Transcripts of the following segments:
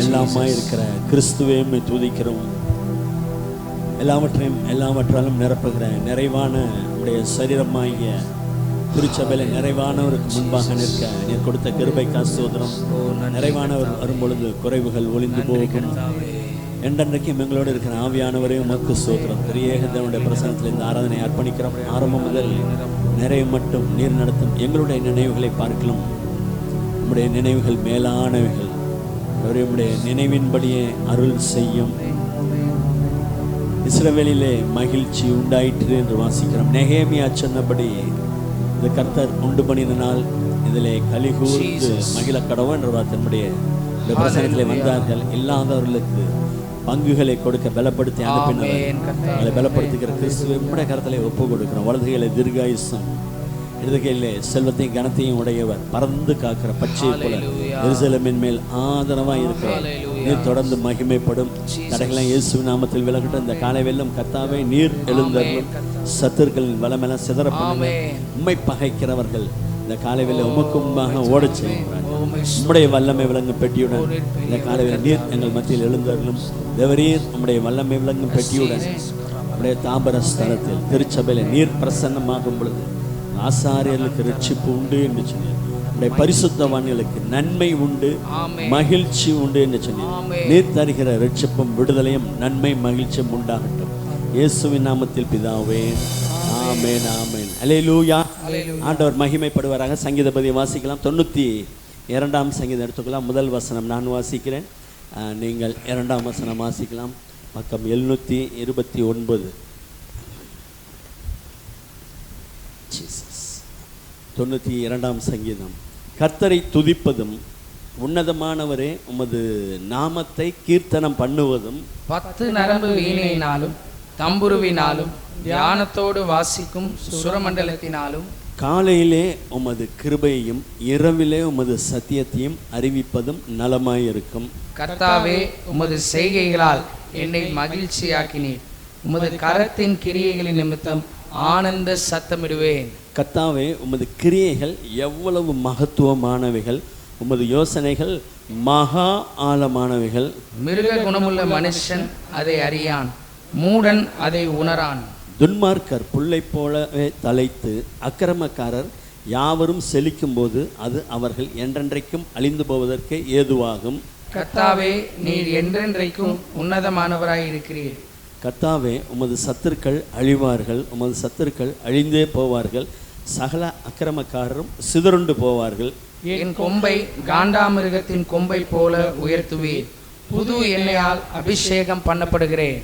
எல்லாமா இருக்கிற கிறிஸ்துவே உம்மை துதிக்கிறோம். எல்லாவற்றாலும் நிரப்புகிற நிறைவான உடைய சரீரமாகிய திருச்சபையில நிறைவானவருக்கு முன்பாக நிற்க நீர் கொடுத்த கிருபைக்கா ஸ்தோத்திரம். நிறைவானவர் வரும்பொழுது குறைவுகள் ஒளிந்து போகும். என்றென்றைக்கும் எங்களோடு இருக்கிற ஆவியானவரே உமக்கு ஸ்தோத்திரம். திரியேக தேவனுடைய பிரசன்னத்தில் இந்த ஆராதனை அர்ப்பணிக்கிறோம். ஆரம்பம் முதல் நிறைவு மட்டும் நீர் நடத்தும் எங்களுடைய நினைவுகளை பார்க்கலாம். நம்முடைய நினைவுகள் மேலானவைகள். நம்முடைய நினைவின்படியே அருள் செய்யும். இஸ்ரவேலிலே மகிழ்ச்சி உண்டாயிற்று என்று வாசிக்கிறோம். நெகேமியா சொன்னபடி இந்த கர்த்தர் உண்டு பண்ணின நாள் இதிலே கலிகூர்ந்து மகிழ கடவுள் என்ற தன்னுடைய பிரசனத்திலே வந்தார்கள். இல்லாதவர்களுக்கு பங்குகளை கொடுக்க பலப்படுத்தி அனுப்பினவர்களை பலப்படுத்துகிற கிறிஸ்துவை நம்முடைய கரத்திலே ஒப்பு கொடுக்கிறோம். வலதுகையிலே தீர்காயுசம், இடதுகையிலே செல்வத்தையும் கனத்தையும் உடையவர், பறந்து காக்கிற பச்சையை போல எருசலேமின் மேல் ஆதரவாக இருக்கிறார். நீர் தொடர்ந்து மகிமைப்படும். தடைகளை இயேசு நாமத்தில் விலகட்டும். இந்த காலை வெள்ளம் கர்த்தாவே நீர் எழுந்தருளும். சத்துருக்களின் வலமெல்லாம் சிதற பண்ணுங்க. உம்மை பகைக்கிறவர்கள் இந்த காலை வெள்ள உமக்கு முன்பாக ஓடச் செய்கிறார்கள். உம்முடைய வல்லமை விளங்கும் பெட்டியுடன் இந்த காலை வெள்ள நீர் எங்கள் மத்தியில் எழுந்தருளும். தேவரீர் உம்முடைய வல்லமை விளங்கும் பெட்டியுடன் உம்முடைய தாம்பர ஸ்தலத்தில் திருச்சபையில நீர் பிரசன்னமாகும் பொழுது ஆசாரியர்களுக்கு ரட்சிப்பு உண்டு என்று சொன்னீர். உடைய பரிசுத்தவான்களுக்கு நன்மை உண்டு, மகிழ்ச்சி உண்டு என்று சொன்னீர். நீர் தருகிற ரட்சிப்பும் விடுதலையும் நன்மை மகிழ்ச்சியும் உண்டாகட்டும். இயேசுவின் நாமத்தில் பிதாவே, ஆமென் ஆமென். அல்லேலூயா. ஆண்டவர் மகிமைப்படுவாராக. சங்கீதபதியை வாசிக்கலாம். 92ஆம் சங்கீதம் எடுத்துக்கலாம். முதல் வசனம் நான் வாசிக்கிறேன், நீங்கள் 2ஆம் வசனம் வாசிக்கலாம். பக்கம் 729. 92ஆம் சங்கீதம். கர்த்தரை துதிப்பதும் உன்னதமானவரே உமது நாமத்தை கீர்த்தனம் பண்ணுவதும் 10 நரம்பு வீணையினாலும் தம்புருவினாலும் தியானத்தோடு வாசிக்கும் சுரமண்டலத்தினாலும் காலையிலே உமது கிருபையையும் இரவிலே உமது சத்தியத்தையும் அறிவிப்பதும் நலமாயிருக்கும். கர்த்தாவே, உமது செய்கைகளால் என்னை மகிழ்ச்சியாக்கினீர். உமது கரத்தின் கிரியைகளின் நிமித்தம் ஆனந்த சத்தமிடுவேன். கர்த்தாவே, உமது கிரியைகள் எவ்வளவு மகத்துவமானவைகள், உமது யோசனைகள் மகா ஆழமானவைகள். மிருக குணமுள்ள மனுஷன் அதை அறியான், மூடன் அதை உணரான். துன்மார்க்கர் புல்லை போலவே தலைத்து அக்கிரமக்காரர் யாவரும் செழிக்கும் போது அது அவர்கள் என்றென்றைக்கும் அழிந்து போவதற்கு ஏதுவாகும். கர்த்தாவே, நீர் என்றென்றைக்கும் உன்னதமானவராய் இருக்கிறீர். கர்த்தாவே, உமது சத்துருக்கள் அழிவார்கள், உமது சத்துருக்கள் அழிந்தே போவார்கள். சகல அக்கிரமக்காரரும் சிதறுண்டு போவார்கள். என் கொம்பை காண்டாமிருகத்தின் கொம்பை போல உயர்த்துவீர். புது எண்ணெயால் அபிஷேகம் பண்ணப்படுகிறேன்.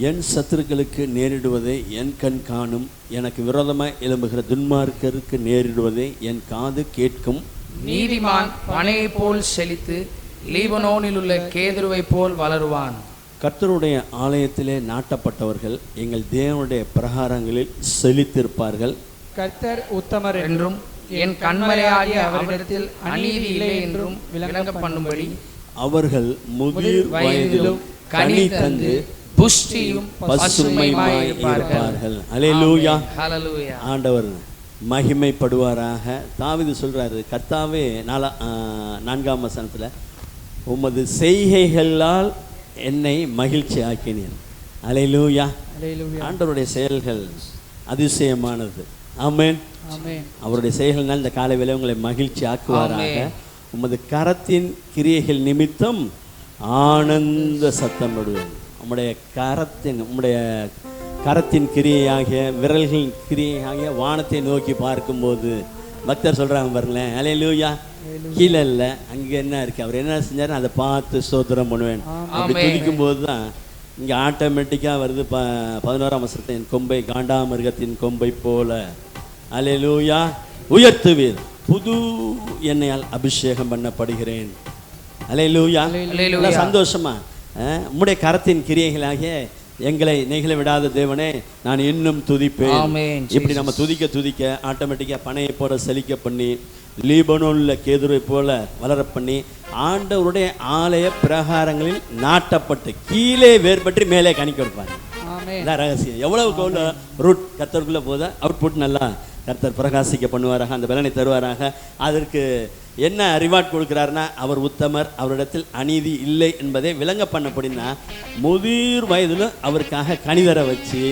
என் சத்துருக்களுக்கு நேரிடுவதை என் கண் காணும். எனக்கு விரோதமாய் எழும்புகிற துன்மார்க்கருக்கு நேரிடுவதை என் காது கேட்கும். நீதிமான் பனையை போல் செழித்து லீபனோனில் உள்ள கேதுருவை போல் வளருவான். கர்த்தருடைய ஆலயத்திலே நாட்டப்பட்டவர்கள் எங்கள் தேவனுடைய பிரகாரங்களில் செழித்திருப்பார்கள். கர்த்தர் உத்தமர் என்றும் என் கண்மலையாகிய அவரிடத்தில் அநீதி இல்லை என்றும் விளங்க பண்ணும்படி அவர்கள் முதிர் வயதிலும் கனி தந்து புஷ்டியும் பசுமையுமாய் இருப்பார்கள். அல்லேலூயா. ஹல்லேலூயா. ஆண்டவர் மகிமைப்படுவாராக. தாவீது சொல்றாரு, கர்த்தாவே 4ஆம் வசனத்துல உமது செய்கைகளால் என்னை மகிழ்ச்சி ஆக்கினீர். அல்லேலூயா. ஆண்டவருடைய செயல்கள் அதிசயமானது. ஆமென். அவருடைய செயல்கள்னால் இந்த காலை வேளை உங்களை மகிழ்ச்சி ஆக்குவாராக. உமது கரத்தின் கிரியைகள் நிமித்தம் ஆனந்த சத்தம் விடுவேன். உம்முடைய கரத்தின் கிரியையாகிய விரல்களின் கிரியையாகிய வானத்தை நோக்கி பார்க்கும்போது பக்தர் சொல்றாங்க பாருங்களேன், அல்லேலூயா. கீழே இல்லை, அங்கே என்ன இருக்கு, அவர் என்ன செஞ்சாரு அதை பார்த்து ஸ்தோத்திரம் பண்ணுவேன். அப்படி துதிக்கும் போது தான் இங்கே ஆட்டோமேட்டிக்காக வருது. 11ஆம் வசனத்தை என் கொம்பை காண்டாமிருகத்தின் கொம்பை போல அல்லேலூயா உயர்த்துவீர். புது எண்ணெயால் அபிஷேகம் பண்ணப்படுகிறேன். அல்லேலூயா. சந்தோஷமா உம்முடைய கரத்தின் கிரியைகளாகிய எங்களை நெகிழ விடாத தேவனே நான் இன்னும் துதிப்பேன். இப்படி நம்ம துதிக்க ஆட்டோமேட்டிக்கா பனையை போல செழிக்க பண்ணி லீபனோன்ல கேதுரை போல வளர பண்ணி ஆண்டவருடைய ஆலய பிரகாரங்களில் நாட்டப்பட்டு கீழே வேர்பற்றி மேலே கனி கொடுப்பாங்க. ரகசியம் எவ்வளவு ரூட் கர்த்தருக்குள்ள போதா அவுட்புட் நல்லா கர்த்தர் பிரகாசிக்க பண்ணுவாராக, அந்த பலனை தருவாராக. அதற்கு என்ன ரிவார்ட் கொடுக்குறாருன்னா, அவர் உத்தமர், அவரிடத்தில் அநீதி இல்லை என்பதை விளங்க பண்ணப்படினா முதிர் வயதில் அவருக்காக கனிதர வச்சு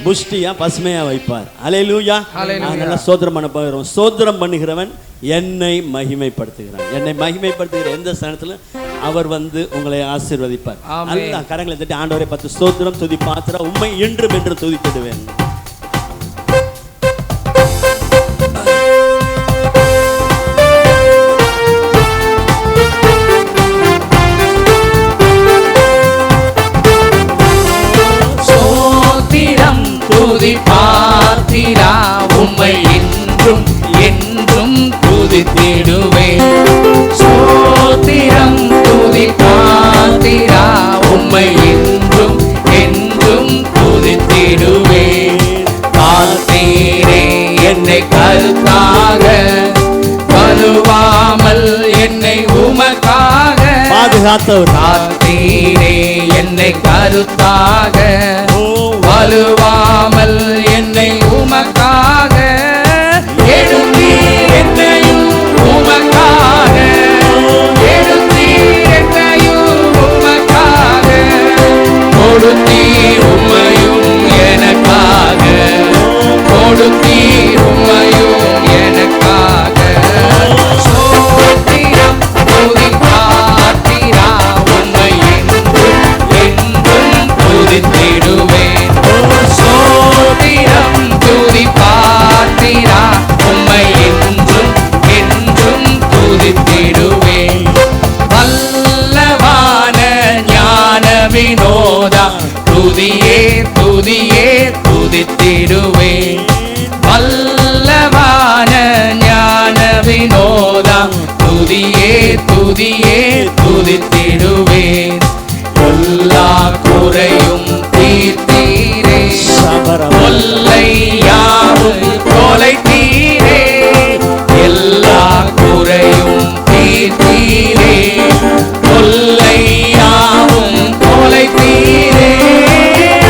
புஷ்டியா பசுமையா வைப்பார். அல்லேலூயா. அதனால ஸ்தோத்திரம் பண்ண போகிறோம். ஸ்தோத்திரம் பண்ணுகிறவன் என்னை மகிமைப்படுத்துகிறான். என்னை மகிமைப்படுத்துகிற எந்த ஸ்தானத்திலும் அவர் உங்களை ஆசீர்வதிப்பார். அல்ல கரங்களை தட்டி ஆண்டவரை பார்த்து ஸ்தோத்திரம் துதி பாத்திர உம்மை என்றும் என்று துதித்திடுவேன். துதி பாத்திரா உம்மை என்றும் என்றும் துதித்திடுவேன். ஸ்தோத்திரம் துதி பாத்திரா உம்மை என்றும் என்றும் துதித்திடுவேன். பார்த்தீரே என்னை கருத்தாக, வலுவாமல் என்னை உமக்காக பாதுகாத்தவர். பார்த்தீரே என்னை கருத்தாக, வலுவாமல் என்னை உமக்காக எழுந்தீர், என்னையும் உமக்காக எழுந்தீர், என்னையும் உமக்காக கொடுத்தீர், உம்மையும் எனக்காக கொடுத்தீர், உம்மையும் எனக்காக. ஸ்தோத்திரம் துதி பாத்திரா உம்மை என்றும் என்றும் துதித்திடுவேன். ஸ்தோத்திரம் துதி பாத்திரா உம்மை என்றும் என்றும் துதித்திடுவேன். வல்லவான ஞான வினோதா துதியே துதியே துதித்திடுவேன். வல்லவான ஞான வினோதா துதியே துதியே துதித்திடுவேன். எல்லா குறையும் தீர்த்தீரே, கொல்லை யாவும் தொலைத்தீரே. எல்லா குறையும் தீர்த்தீரே, கொல்லை யாவும் தொலைத்தீரே.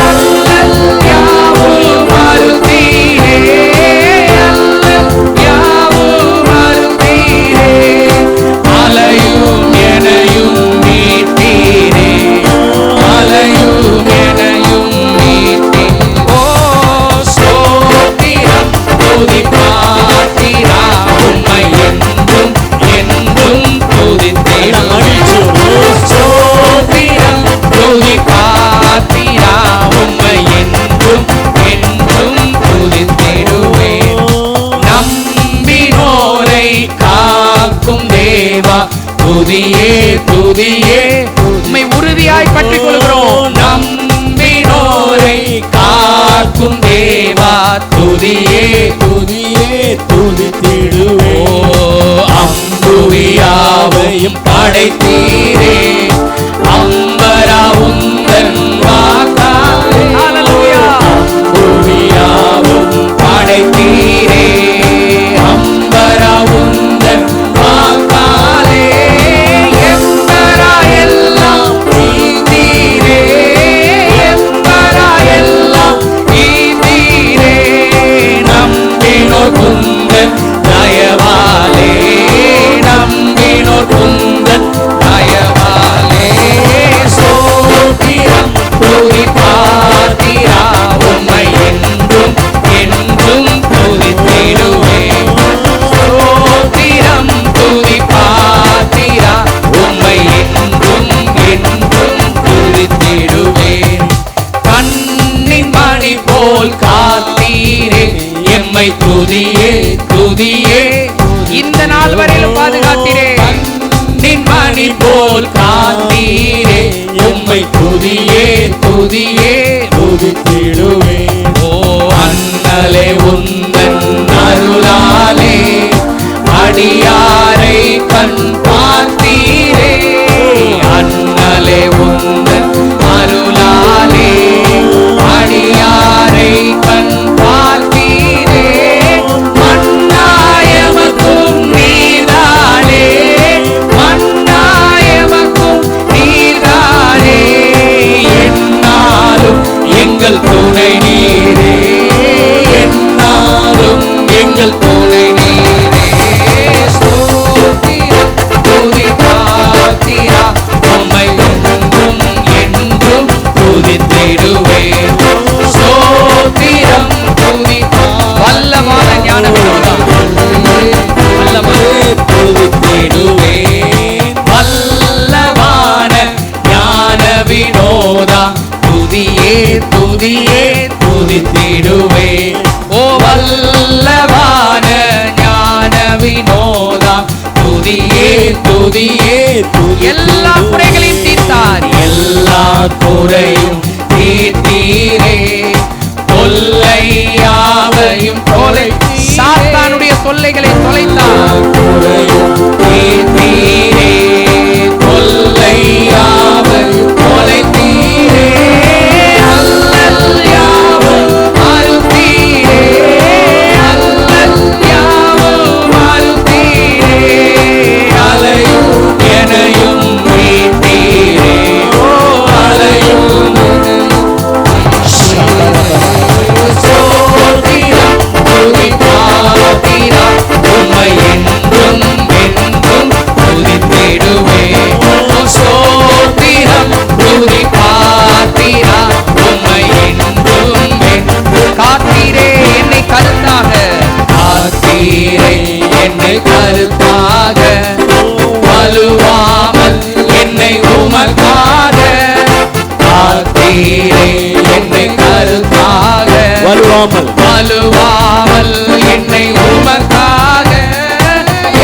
அல்லல் யாவும் அருள்தீரே, அல்லல் யாவும் அருள்தீரே. அலையும் எனையும் மீட்டீரே, அலையும் எனையும் மீட்டீர். ஓ ஸ்தோத்திரம் துதி பாத்திரா உம்மை என்றும் என்றும் துதித்திடுவேன். ஸ்தோத்திரம் துதி பாத்திரா உம்மை என்றும் என்றும் துதித்திடுவேன். நம்பினோரை காக்கும் தேவா துதியே துதியே உம்மை உறுதியாய் பற்றிக் கொள்கிறோம். நம்பினோரை காக்கும் தேவா துதியே துதியே துதித்திடுவே. அம்புவியாவையும் படைத்தீரே, அம்பரா உந்தன் வாக்காலே. ஹல்லேலூயா. அம்புவியாவும் படைத்தீரே, அம்பரா உந்தன் வாக்காலே. எம்பரா எல்லாம் நீதீரே, எம்பரா எல்லாம் நீதீரே. நம்பினோர் குந்தன் தயவாலே, நம்பினோர் குந்தன் தயவாலே. ஸ்தோத்திரம் துதி பாத்திரா உம்மை என்றும் என்றும் துதித்திடுவேன். ஸ்தோத்திரம் துதி பாத்திரா உம்மை என்றும் என்றும் துதித்திடுவேன். கண்ணின் மணி போல் காத்தீரே எம்மை துதியே துதியே. இந்த நாள் வரையிலும் பாதுகாத்தீரே. கண்ணின் மணி போல் காத்தீரே உம்மை துதியே துதியே துதித்திடுவேன். ஓ அண்ணலே உந்தன் அருளாலே அடியாரை கண் பார்த்தீரே. அண்ணலே உந்தன் அருளாலே அடியாரை கண் பார்த்தீரே. மன்னாயமக்கும் நீதானே, மன்னாயமக்கும் நீதானே. என்னாலும் குறையும் தீர்த்தீரே, தொல்லையாவையும் தொலை சாத்தானுடைய தொல்லைகளை தொலைத்தார். குறையும் தீர்த்தீரே, தொல்லையாவையும் தொலைத்தீரே, அல்லல் யாவும் அறுத்தீரே, அல்லல் யாவும் அறுத்தீரே, அலையும் எனையும் மீட்டீரே, ஓ அலையும் சோதிரம் துதிப்பாத்திரா, உம்மை என்றும் என்றும் துதித்திடுவே. சோதிரம் துதிப்பாத்திரா, உம்மை என்றும் என்றும் காத்தீரே என்னை கருத்தாக, காத்தீரே என்னை கருத்தாக, வலுவாமல் என்னை உமக்காக, காத்தீரே என்னை கருத்தாக, வலுவாமல் என்னை உமக்காக,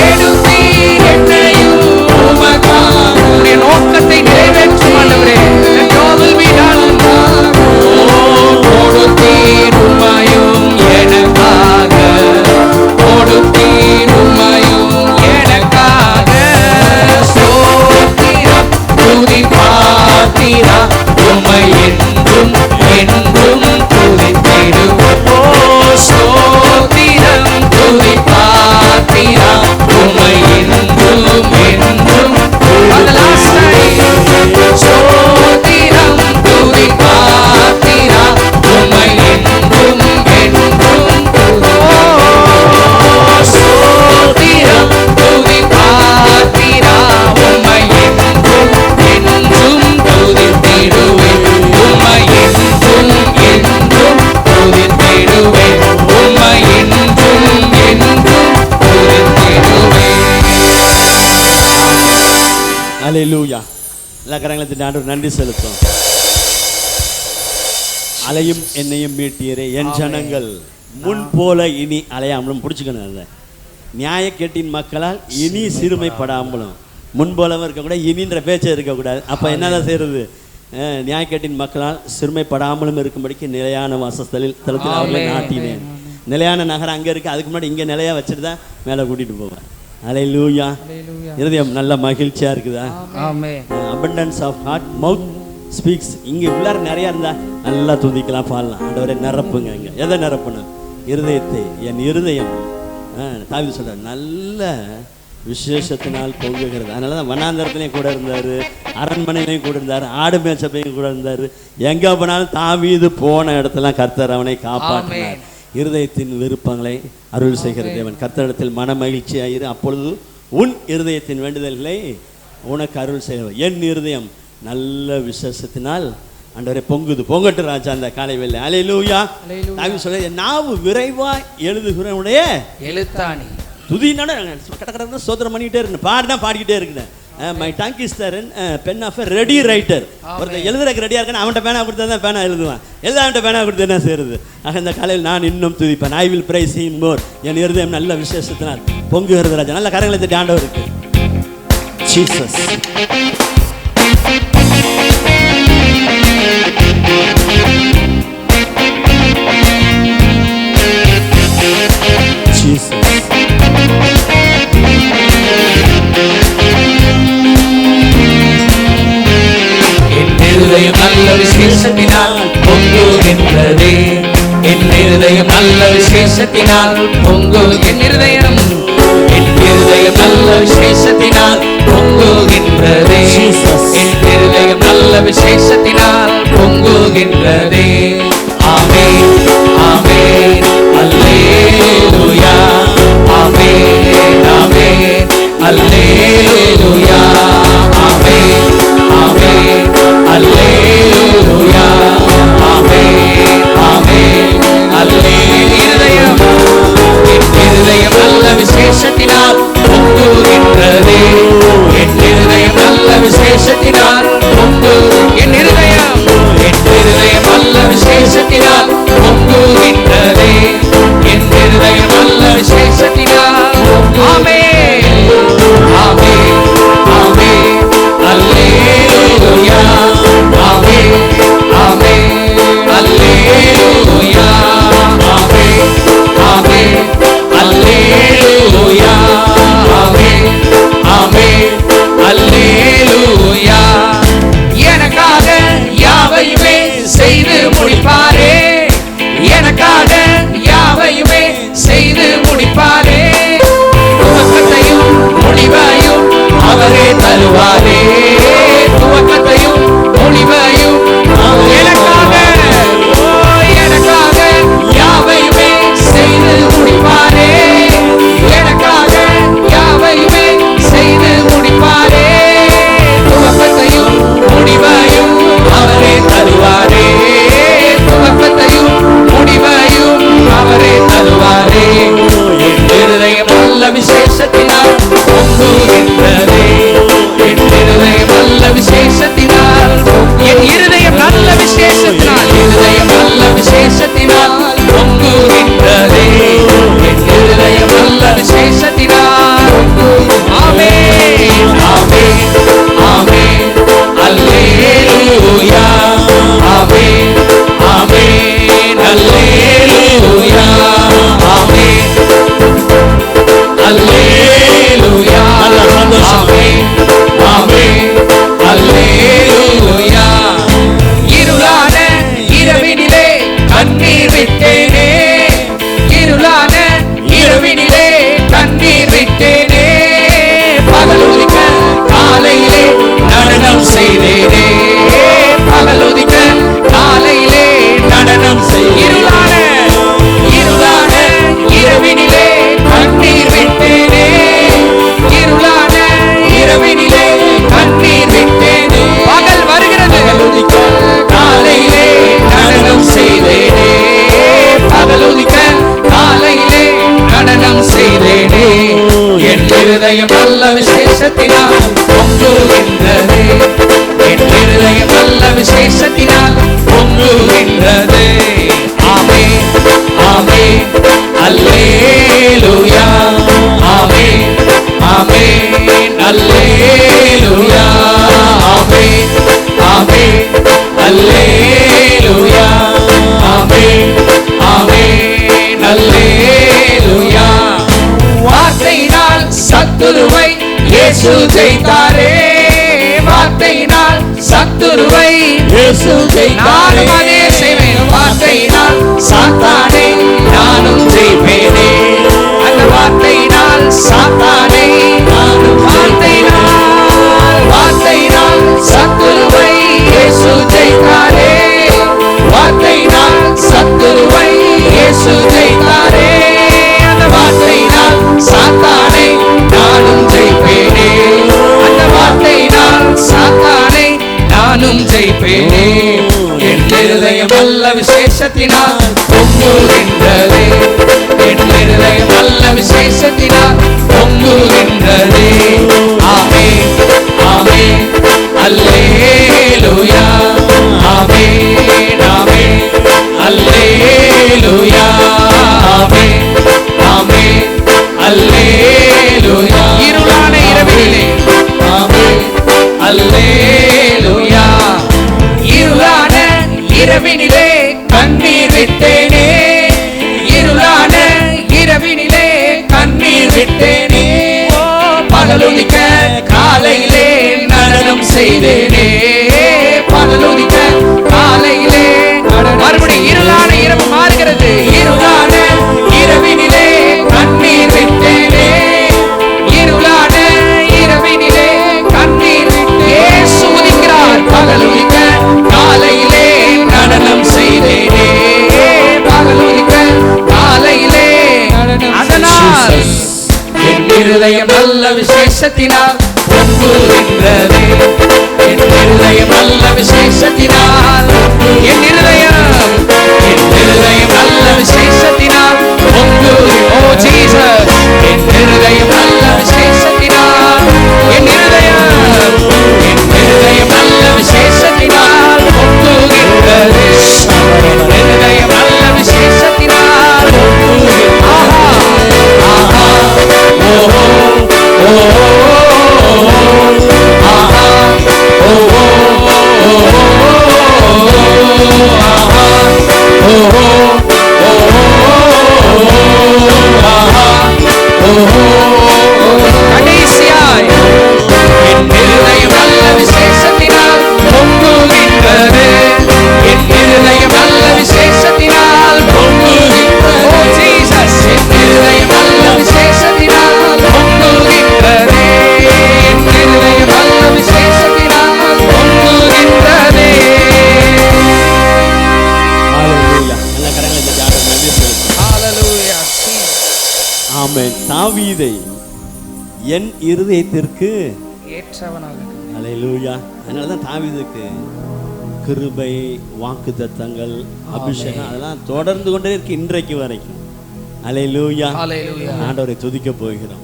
எடுத்தீர் என்னையும் உமக்காக. உம்முடைய நோக்கத்தை நிறைவேற்றும் ஆண்டவரே. Let your will be done. கொடுத்தீர் உம்மையும் எனக்காக, கொடுத்தீர் உம்மையும் எனக்காக, ஸ்தோத்திரம் துதிப்பாத்திரா, உம்மை என்றும் என்றும் துதித்திடுவோம். ஸ்தோத்திரம் துதிப்பாத்திரா, உம்மை என்றும் என்றும் ஸ்தோத்திரம் துதிப்பாத்திரா, உம்மை என்றும் என்றும் ஸ்தோத்திரம் துதிப்பாத்திரா, உம்மை என்றும் என்றும் துதித்திடுவேன், உம்மை என்றும் என்றும் துதித்திடுவேன், உம்மை என்றும் என்றும் துதித்திடுவேன். அல்லேலூயா. எல்லா கரங்களை தட்டி ஆண்டவருக்கு நன்றி செலுத்தும். அலையும் என்னையும் மீட்டீரே, என் ஜனங்கள் முன் போல இனி அலையாமலும் பிடிச்சிக்கணும். அதை நியாயக்கேட்டின் மக்களால் இனி சிறுமைப்படாமலும், முன்போலவும் இருக்கக்கூடாது, இனின்ற பேச்சை இருக்கக்கூடாது. அப்போ என்னதான் செய்யறது? நியாயக்கேட்டின் மக்களால் சிறுமைப்படாமலும் இருக்கும்படிக்கு நிலையான வாசஸ்தலில் தளத்தில் அவர்களை நாட்டினேன். நிலையான நகரம் அங்கே இருக்குது, அதுக்கு முன்னாடி இங்கே நிலையாக வச்சுட்டு தான் மேலே கூட்டிகிட்டு போவேன். அல்லேலூயா. இருதயம் நல்ல மகிழ்ச்சியாக இருக்குதா? abundance of heart mouth speaks. இங்கே உள்ளார நிறையா இருந்தால் நல்லா துதிக்கலாம், பாடலாம். ஆண்டவரை நிரப்புங்க. இங்கே எதை நிரப்பணும்? இருதயத்தை. என் இருதயம் தாவீது சொல்கிறார், நல்ல விசேஷத்தினால் பொங்குகிறது. அதனால தான் வனாந்தரத்துலேயும் கூட இருந்தார், அரண்மனையிலையும் கூட இருந்தார், ஆடு மேய்ச்சப்பையும் கூட இருந்தார். எங்கே போனாலும் தாவீது போன இடத்துலாம் கர்த்தர் அவனை காப்பாற்றினார். இருதயத்தின் விருப்பங்களை அருள் செய்கிற தேவன். கர்த்தரிடத்தில் மன மகிழ்ச்சியாயிரு, அப்பொழுது உன் இருதயத்தின் வேண்டுதல்களை உனக்கு அருள் செய்வார். என் இருதயம் நல்ல விசேஷத்தினால் ஆண்டவரே பொங்குது, பொங்கட்டு ராஜா அந்த காலை வேளை. அல்லேலூயா. தாவீது சொல்ற, நாவு விரைவாய் எழுதுகிறவனுடைய எழுத்தாணி. துதினால கடற்கடை சோதனை பண்ணிக்கிட்டே இருக்கணும், பாடினா பாடிக்கிட்டே இருக்கணும். My tongue is the pen of a ready writer. ஒருத்தர் எழுதுறதுக்கு ரெடியாக இருக்கணும், அவன்கிட்ட பேனா கொடுத்தா தான் பேனா எழுதுவான். அவன்கிட்ட பேனா கொடுத்து என்ன செய்யறது? ஆக இந்த காலையில் நான் இன்னும் துதிப்பேன். I will praise him more. என் இருதயம் நல்ல விசேஷத்தினால் பொங்குகிறது ராஜா. நல்ல கரங்களை தட்டி ஆண்டவருக்கு. ஜீசஸ். இருதயம் நல்ல விசேஷத்தினால் பொங்குகின்றதே. என் இருதயம் நல்ல விசேஷத்தினால் என் இருதயம் நல்ல விசேஷத்தினால் பொங்குகின்றதே. என் இருதயம் நல்ல விசேஷத்தினால் பொங்குகின்றதே. ஆமென் ஆமென் அல்லேலூயா. ஆமென் ஆமென் அல்லேலூயா. ஆமென் ஆமென் அல்லேலூயா. ஆமென் ஆமென் அல்லேலூயா. என் இருதயம் நல்ல விசேஷத்தினால் பொங்குகின்றதே. என் இருதயம் நல்ல விசேஷத்தினால் என் இருதயம் நல்ல விசேஷத்தினால் பொங்குகின்றதே. என் இருதயம் நல்ல விசேஷத்தினால். ஆமென் ஆமென் ஆமென் அல்லேலூயா. ஆமென் இயேசு ஜெயித்தாரே. நானும் அதே செய்வேன். வார்த்தையினால் சாத்தானை நானும் ஜெயிப்பேனே. அந்த வார்த்தையினால் சாத்தானை நானும் வார்த்தையினால் சத்துருவை இயேசு ஜெயித்தாரே. வார்த்தையினால் சத்துருவை இயேசு ஜெயித்தாரே. அந்த வார்த்தையினால் சாத்தானை நானும் ஜெயிப்பேனே. அந்த வார்த்தையினால் சாத்தானை நானும் ஜெயிப்பேனே. என் இருதயம் அல்ல விசேஷத்தினால் பொங்குகின்றதே. என் இருதயம் அல்ல விசேஷத்தினால் பொங்குகின்றதே. ஆமென் ஆமென் அல்லேலூயா. ஆமென் ஆமென் அல்லேலூயா. ஆமென் ஆமென் அல்லேலூயா. இருளான இரவிலே ஆமென் அல்லேலூயா. இருளான இரவினிலே கண்ணீர் விட்டேனே. இருளான இரவினிலே கண்ணீர் விட்டேனே. பகலுதிக்க காலையிலே நடனம் செய்தேனே. பகலுதிக்க காலையிலே மறுபடியும் இருளான இரவு மாறுகிறது. இருளான இரவினிலே கண்ணீர் விட்டேனே. இருளான இரவினிலே கண்ணீர் விட்டே சூதிக்கிறார். பகலுதிக்க காலையிலே நடனம் செய்தேனே. பகலுதிக்க காலையிலே அதனால் என் இருதயம் நல்ல விசேஷத்தினால் பொங்குகின்றதே. என் இருதயம் நல்ல விசேஷத்தினால் என் இருதயம் நல்ல விசேஷத்தினால் பொங்குகிறேன். ஓ ஜீசஸ், என் இருதயம் நல்ல விசேஷத்தினால் என் இருதயம் நல்ல விசேஷத்தினால் பொங்குகின்றது. என் இருதயம் நல்ல விசேஷத்தினால் பொங்குகிறேன். ஆஹா ஆஹா ஓஹோ ஓஹோ ஆஹா ஓஹோ ஆஹா ஓஹோ கடைசியாய் என் இருதயம் நல்ல விசேஷத்தினால் பொங்குகின்றது. என் இருதயம் நல்ல விசேஷத்தினால் பொங்குகின்றது. ஓ ஜீசஸ், என் இருதயம் நல்ல விசேஷத்தினால் பொங்குகின்றது. என் இருதயம் நல்ல விசேஷத்தினால் பொங்குகின்றது. ஹalleluya. எல்லா கரங்களை தட்டி ஆண்டவருக்கு நன்றி சொல்லுங்க. ஹalleluya. ஆமென். தாவீதை என் இருதயத்திற்கு ஏற்றவனாக. ஹalleluya. அதனால தான் தாவீதுக்கு கிருபை, வாக்குத்தத்தங்கள், அபிஷேகம் அதெல்லாம் தொடர்ந்து கொண்டே இருக்கு இன்றைக்கு வரைக்கும். ஹalleluya. ஹalleluya. ஆண்டவரை துதிக்க போகிறோம்.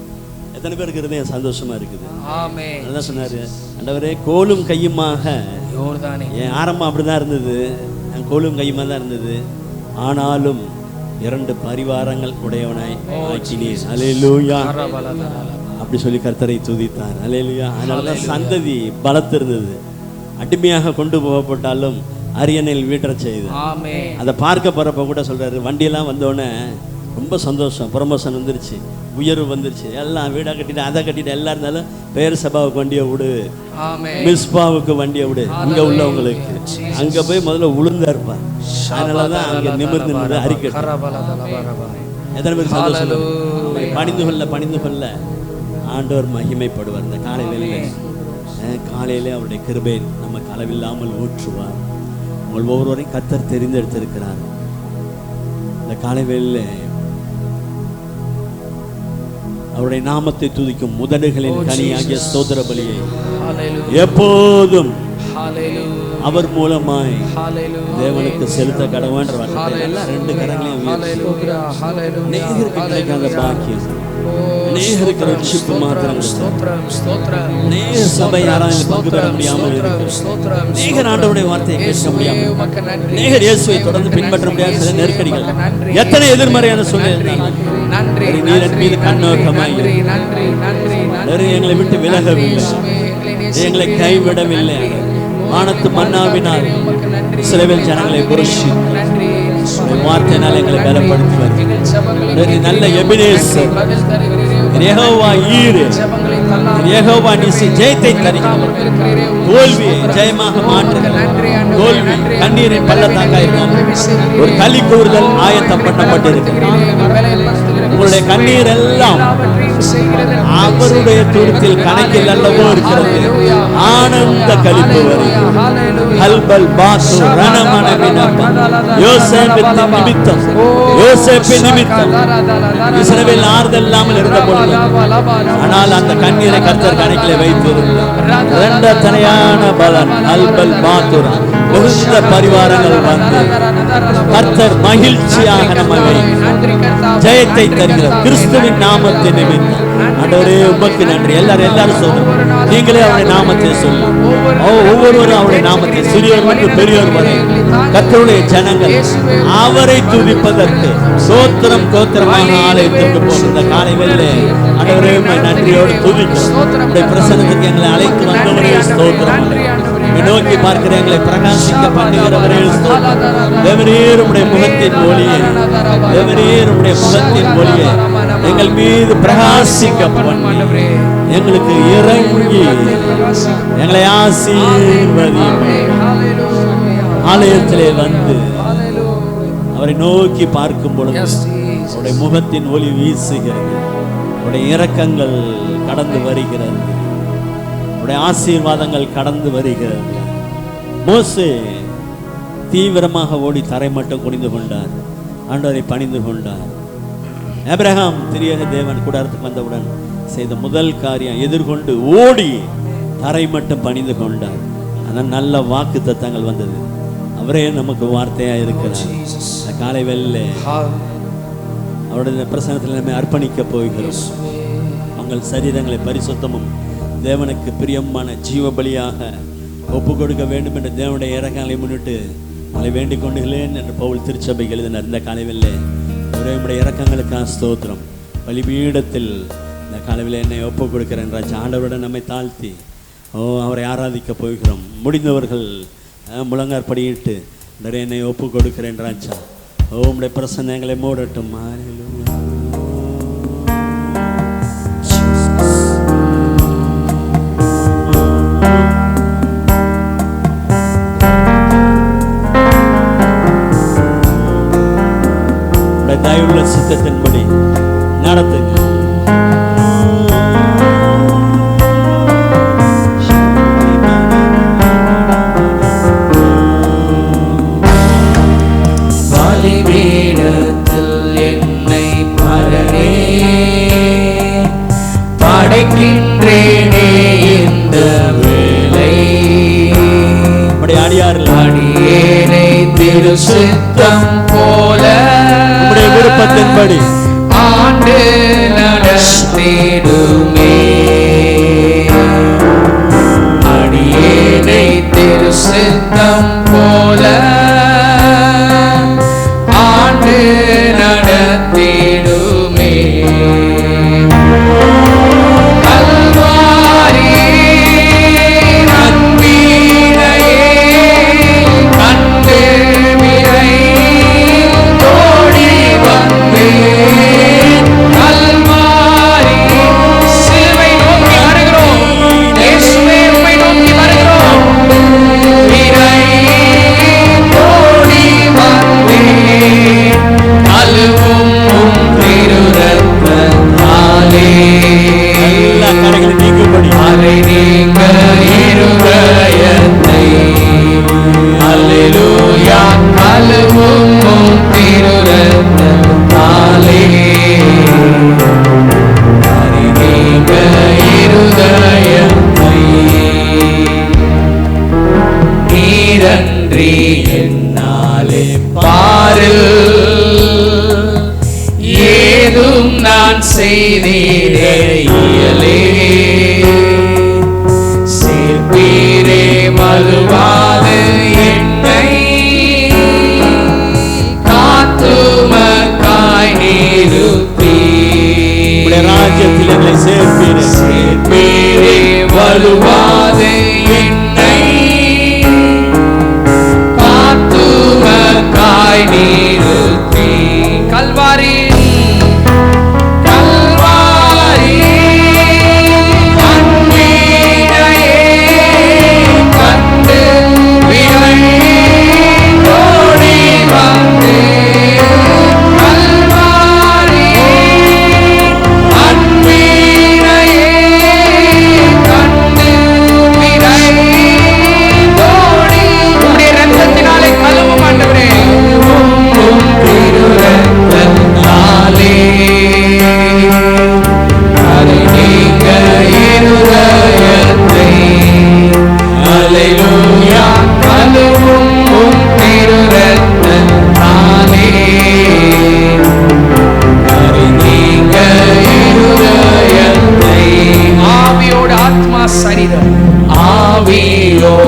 எத்தனை பேருக்கு இருதயம் சந்தோஷமா இருக்குது? ஆமென். அதான் சொன்னாரு, ஆண்டவரே கோலும் கையுமாக. யோர்தானே. என் ஆரம்பம் அப்படிதான் இருந்தது, என் கோலும் கையுமா தான் இருந்தது. ஆனாலும் 2 பரிவாரங்கள் உடையவனாய் ஆக்கினீர். ஹalleluya. அப்படி சொல்லி கர்த்தரை துதித்தார். ஹalleluya. அதனாலதான் சந்ததி பலத்திருந்தது. அடிமையாக கொண்டு போகப்பட்டாலும் அரியணையில் வீட்டச் செய்து. ஆமென். அதை பார்க்க போறப்ப கூட சொல்றாரு, வண்டியெல்லாம் வந்தோடனே ரொம்ப சந்தோஷம், ப்ரமோஷன் வந்துருச்சு, உயர்வு வந்துருச்சு, எல்லாம் வீடாக கட்டிட்டு அதை கட்டிட்டு எல்லாம் இருந்தாலும் பேர் சபாவுக்கு வண்டியை விடு, மிஸ்பாவுக்கு வண்டியை விடு, இங்க உள்ளவங்களுக்கு அங்க போய் முதல்ல உளுந்தா இருப்பார். அதனாலதான் அங்க நிமிர்ந்து நின்று அறிக்கை. எத்தனை பேர் சந்தோஷம்? பணிந்து கொள்ள ஆண்டவர் மகிமைப்படுவார். இந்த காலையிலே அவருடைய கிருபை நமக்கு அளவில்லாமல் ஊற்றுவார். உங்கள் ஒவ்வொருவரையும் கர்த்தர் தெரிந்தெடுத்திருக்கிறார். இந்த காலை வேளையிலே அவருடைய நாமத்தை துதிக்கும் முதடுகளின் கனியாகிய ஸ்தோத்திர பலியை எப்போதும் அவர் மூலமாய் தேவனுக்கு செலுத்த கடவுன்ற எல்லாம் 2 கரங்களையும் அநேகருக்கு கிடைக்காத பாக்கியம், அநேகருக்கு ரட்சிப்பு மாத்திரம், அநேக சபை யாராலும் பங்கு பெற முடியாமல் இருக்கிறது, அநேகர் ஆண்டவருடைய வார்த்தையை கேட்க முடியாமல், அநேகர் இயேசுவை தொடர்ந்து பின்பற்ற முடியாத சில நெருக்கடிகள், எத்தனை எதிர்மறையான சூழ்நிலை நீரின் மீது கண்ணோக்கமாய் எங்களை விட்டு விலகவில்லை, எங்களை கைவிடவில்லை. வானத்து மன்னாவினால் இஸ்ரவேல் ஜனங்களை புரட்சி வார்த்தையினால் எங்களை பலப்படுத்துவார். நல்ல எபினேசர், யெகோவா ஈரே, யெகோவா நீசி ஜெயத்தை தருகிறவர். தோல்வியை ஜெயமாக மாற்றுகிறார். தோல்வி கண்ணீரின் பள்ளத்தாக்காய் இருந்தாலும் ஒரு களி கூறுதல் ஆயத்தம் பண்ணப்பட்டிருக்கிறது. உங்களுடைய கண்ணீர் எல்லாம் அவருடைய தூரத்தில் கணக்கில் அல்லவோ இருக்கிறது. ஆனந்த கலிப்பு வருகிறது. ஹல்பல் பாசு ரணமன விண்ணப்பம். யோசேப்பின் நிமித்தம், யோசேப்பின் நிமித்தம் இஸ்ரவேல் ஆறுதல் இல்லாமல் இருந்த பொழுது, ஆனால் அந்த கண்ணீரை கர்த்தர் கணக்கிலே வைத்திருந்தார். இரண்டத்தனையான பலன் அல்பல் பாத்துர மிகுந்த பரிவாரங்கள் வந்து கர்த்தர் மகிழ்ச்சியாக நம்மை ஜெயத்தை தருகிறார். கிறிஸ்துவின் நாமத்தின் நிமித்தம் ஆண்டவரே உமக்கு நன்றி. எல்லாரும் சொல்லுங்க, நீங்களே அவருடைய நாமத்தை சொல்லு. ஒவ்வொருவரும் அவருடைய நாமத்தை, சிறியோர் மற்றும் பெரியோர் வரை கர்த்தருடைய ஜனங்கள் அவரை துதிப்பதற்கு சோத்திரம் கோத்திரமாக ஆலயத்திற்கு போகிற காலை வேளை ஆண்டவரே நன்றியோடு துதிக்கிறோம். பிரசன்னத்துக்கு எங்களை அழைத்து வந்தவரே ஸ்தோத்திரம். நோக்கி பார்க்கிற எங்களை பிரகாசிக்க பண்ணுகிறவரே ஸ்தோத்திரம். தேவரீர் உம்முடைய முகத்தின் ஒளியை, தேவரீர் உம்முடைய முகத்தின் ஒளியை எங்கள் மீது பிரகாசிக்க பண்ணி எங்களுக்கு இறங்கி எங்களை ஆசீர்வதியும். ஆலயத்திலே வந்து அவரை நோக்கி பார்க்கும் பொழுது அவருடைய முகத்தின் ஒளி வீசுகிறது. அவருடைய இரக்கங்கள் கடந்து வருகிறது. அவருடைய ஆசீர்வாதங்கள் கடந்து வருகிறது. மோசே தீவிரமாக ஓடி தரை மட்டும் குனிந்து கொண்டார். ஆண்டவரை பணிந்து கொண்டார். ஆபிரகாம் திரியக தேவன் கூடாரத்துக்கு வந்தவுடன் செய்த முதல் காரியம் எதிர்கொண்டு ஓடி தரை மட்டும் பணிந்து கொண்டார். ஆனால் நல்ல வாக்கு தத்தங்கள் வந்தது. அவரே நமக்கு வார்த்தையா இருக்கிறார். காலை வெள்ள அவருடைய பிரசன்னத்தில் நம்மை அர்ப்பணிக்க போகிறோம். உங்கள் சரீரங்களை பரிசுத்தமும் தேவனுக்கு பிரியமான ஜீவ பலியாக ஒப்பு கொடுக்க வேண்டும் என்று தேவனுடைய இறக்கங்களை முன்னிட்டு அதை வேண்டிக் கொண்டுகளேன் என்று பவுல் திருச்சபை எழுதினார். இந்த காலையில் ஒரே இறக்கங்களுக்கான ஸ்தோத்திரம். பலிபீடத்தில் இந்த காலையில் என்னை ஒப்பு கொடுக்கிறேன் ராஜா. ஆண்டவருடன் நம்மை தாழ்த்தி அவரை ஆராதிக்க போகிறோம். முடிந்தவர்கள் முழங்காற்படியிட்டு நிறைய என்னை ஒப்பு கொடுக்கிறேன் ராஜா. உம்முடைய பிரசன்னங்களை மூடட்டும். தயவுள்ள சித்தத்தின்படி நடத்துங்க. பலிபீடத்தில் என்னை பரனே படைக்கின்றேனே இந்த வேளை. அடியேனை திரு சித்தம் போல விருப்பத்தின்படி ஆண்டு நடத்திடுமே. அடியேனை திரு சித்தம் போல ஆண்டு நடத்திடுமே. என்னாலே பாரில் ஏதும் நான் செய்தீரே இயலே. சேர்ப்பீரே மறுவாது என்னை காத்துமக்காய் நிறுத்தி. ராஜ்யத்தில் என்னை சேர்ப்பீரே. சேர்ப்பீரே வலுவாது என்னை காத்துமக்காய் நிறுத்தி. கல்வாரி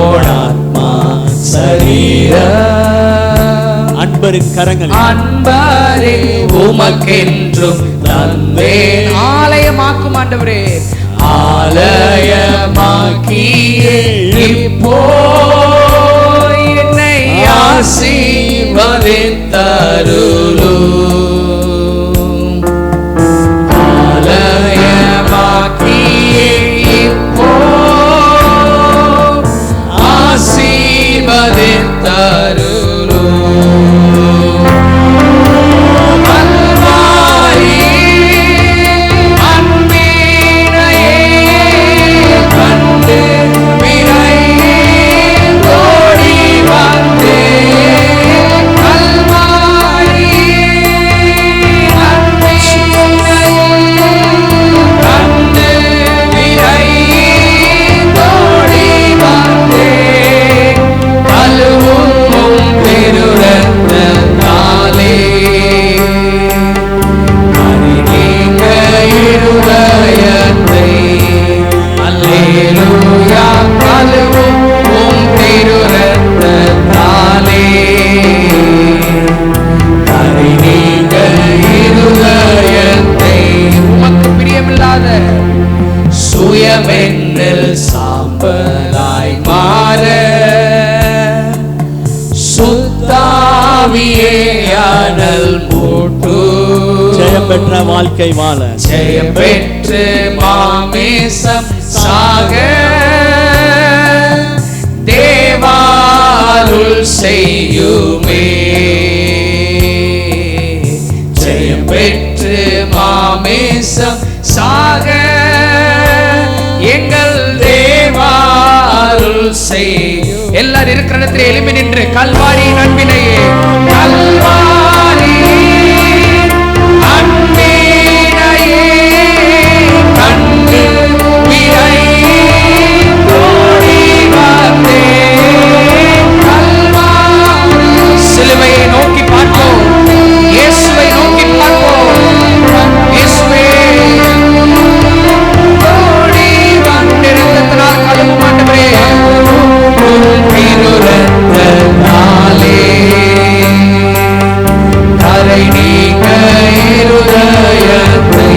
என்னோடாத்மா சரீரம் அன்பரின் கரங்களில் அன்பரே உமக்கென்றும் தந்தேன். ஆலயமாக்கும் ஆண்டவரே, ஆலயமாக்கியே இப்போ என்னை ஆசீர்வதித்தருளும். ஆலயமாக்கியே இப்போ ஆசீர்வதித்தருளும். கல்வாரி அன்பினையே கண்டு விரைந்தோடி வந்தேன். கல்வாரி அன்பினையே கண்டு விரைந்தோடி வந்தேன். கழுவும் திருரத்தத்தாலே அறிநீங்க இருதயத்தை. அல்லேலூயா. கழுவும் திருரத்தத்தாலே அறிநீங்க இருதயத்தை. உமக்கு பிரியமில்லாத சுயமென்னில் சாம்பலாய் மாற சுத்தாவியே அனல் மூட்டு. ஜெயம் பெற்ற வாழ்க்கை வாழ ஜெயம் பெற்று மாமேசம் சாக தேவாருள் செய்யுமே. ஜெயம் பெற்று மாமேசம் சாக எங்கள் தேவாருள் செய்யும். எல்லாரும் இருக்கிற இடத்துல எழுப்பி நின்று கல்வாரியின் அன்பினையே, கல்வாரி அன்பினையே கண்டு விரைந்தோடி வந்தேன். கல்வாரி சிலுவையை நோக்கி பார்ப்போம், இயேசுவை நோக்கி பார்ப்போம். இயேசுவே ஓடி இரத்தத்தினால் கழுவும் ஆண்டவரே, திருரத்தத்தாலே கரை நீக்க இருதயத்தை.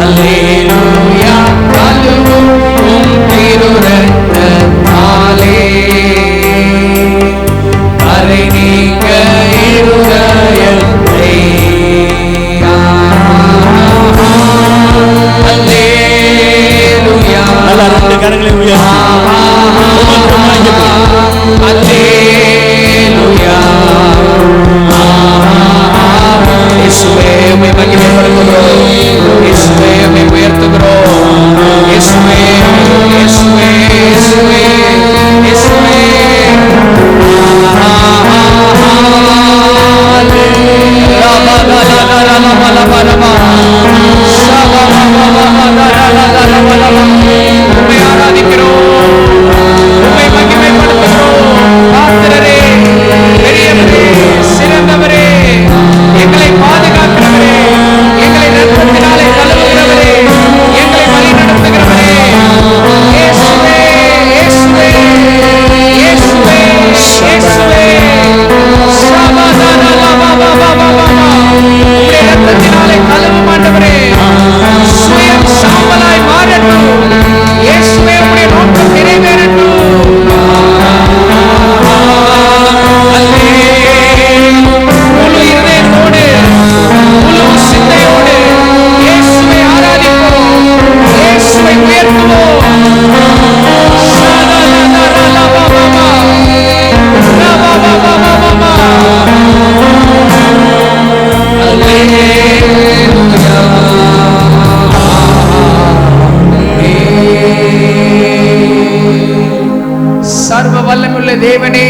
அல்லேலூயா. கழுவும் திருரத்தத்தாலே கரை நீக்க இருதயத்தை. அல்லேலூயா. நல்லா ரெண்டு கரங்களை உயர்த்தி அல்லேலூயா. இயேசுவே உம்மை மகிமைப்படுத்துகிறோம். இயேசுவே உம்மை உயர்த்துகிறோம். இயேசுவே இயேசுவே இயேசுவே இயேசுவே. உம்மை ஆராதிக்கிறோம், உம்மை மகிமைப்படுத்துகிறோம். பாத்திரரே, பெரியவரே, சிறந்தவரே, எங்களை பாதுகாக்கிறவரே, எங்களை இரத்தத்தினாலே கழுவுகிறவரே, எங்களை வழி நடத்துகிறவரே. இயேசுவே, இயேசுவே, இயேசுவே, இயேசுவே. உம்முடைய இரத்தத்தினாலே கழுவும் ஆண்டவரே, சுயம் சாம்பலாய் மாறட்டும். இயேசுவே உம்முடைய நோக்கம் நிறைவேறட்டும். முழு இதயத்தோடு, முழு சிந்தையோடு இயேசுவை ஆராதிப்போம், இயேசுவை உயர்த்துவோம். சர்வ வல்லமையுள்ள தேவனே,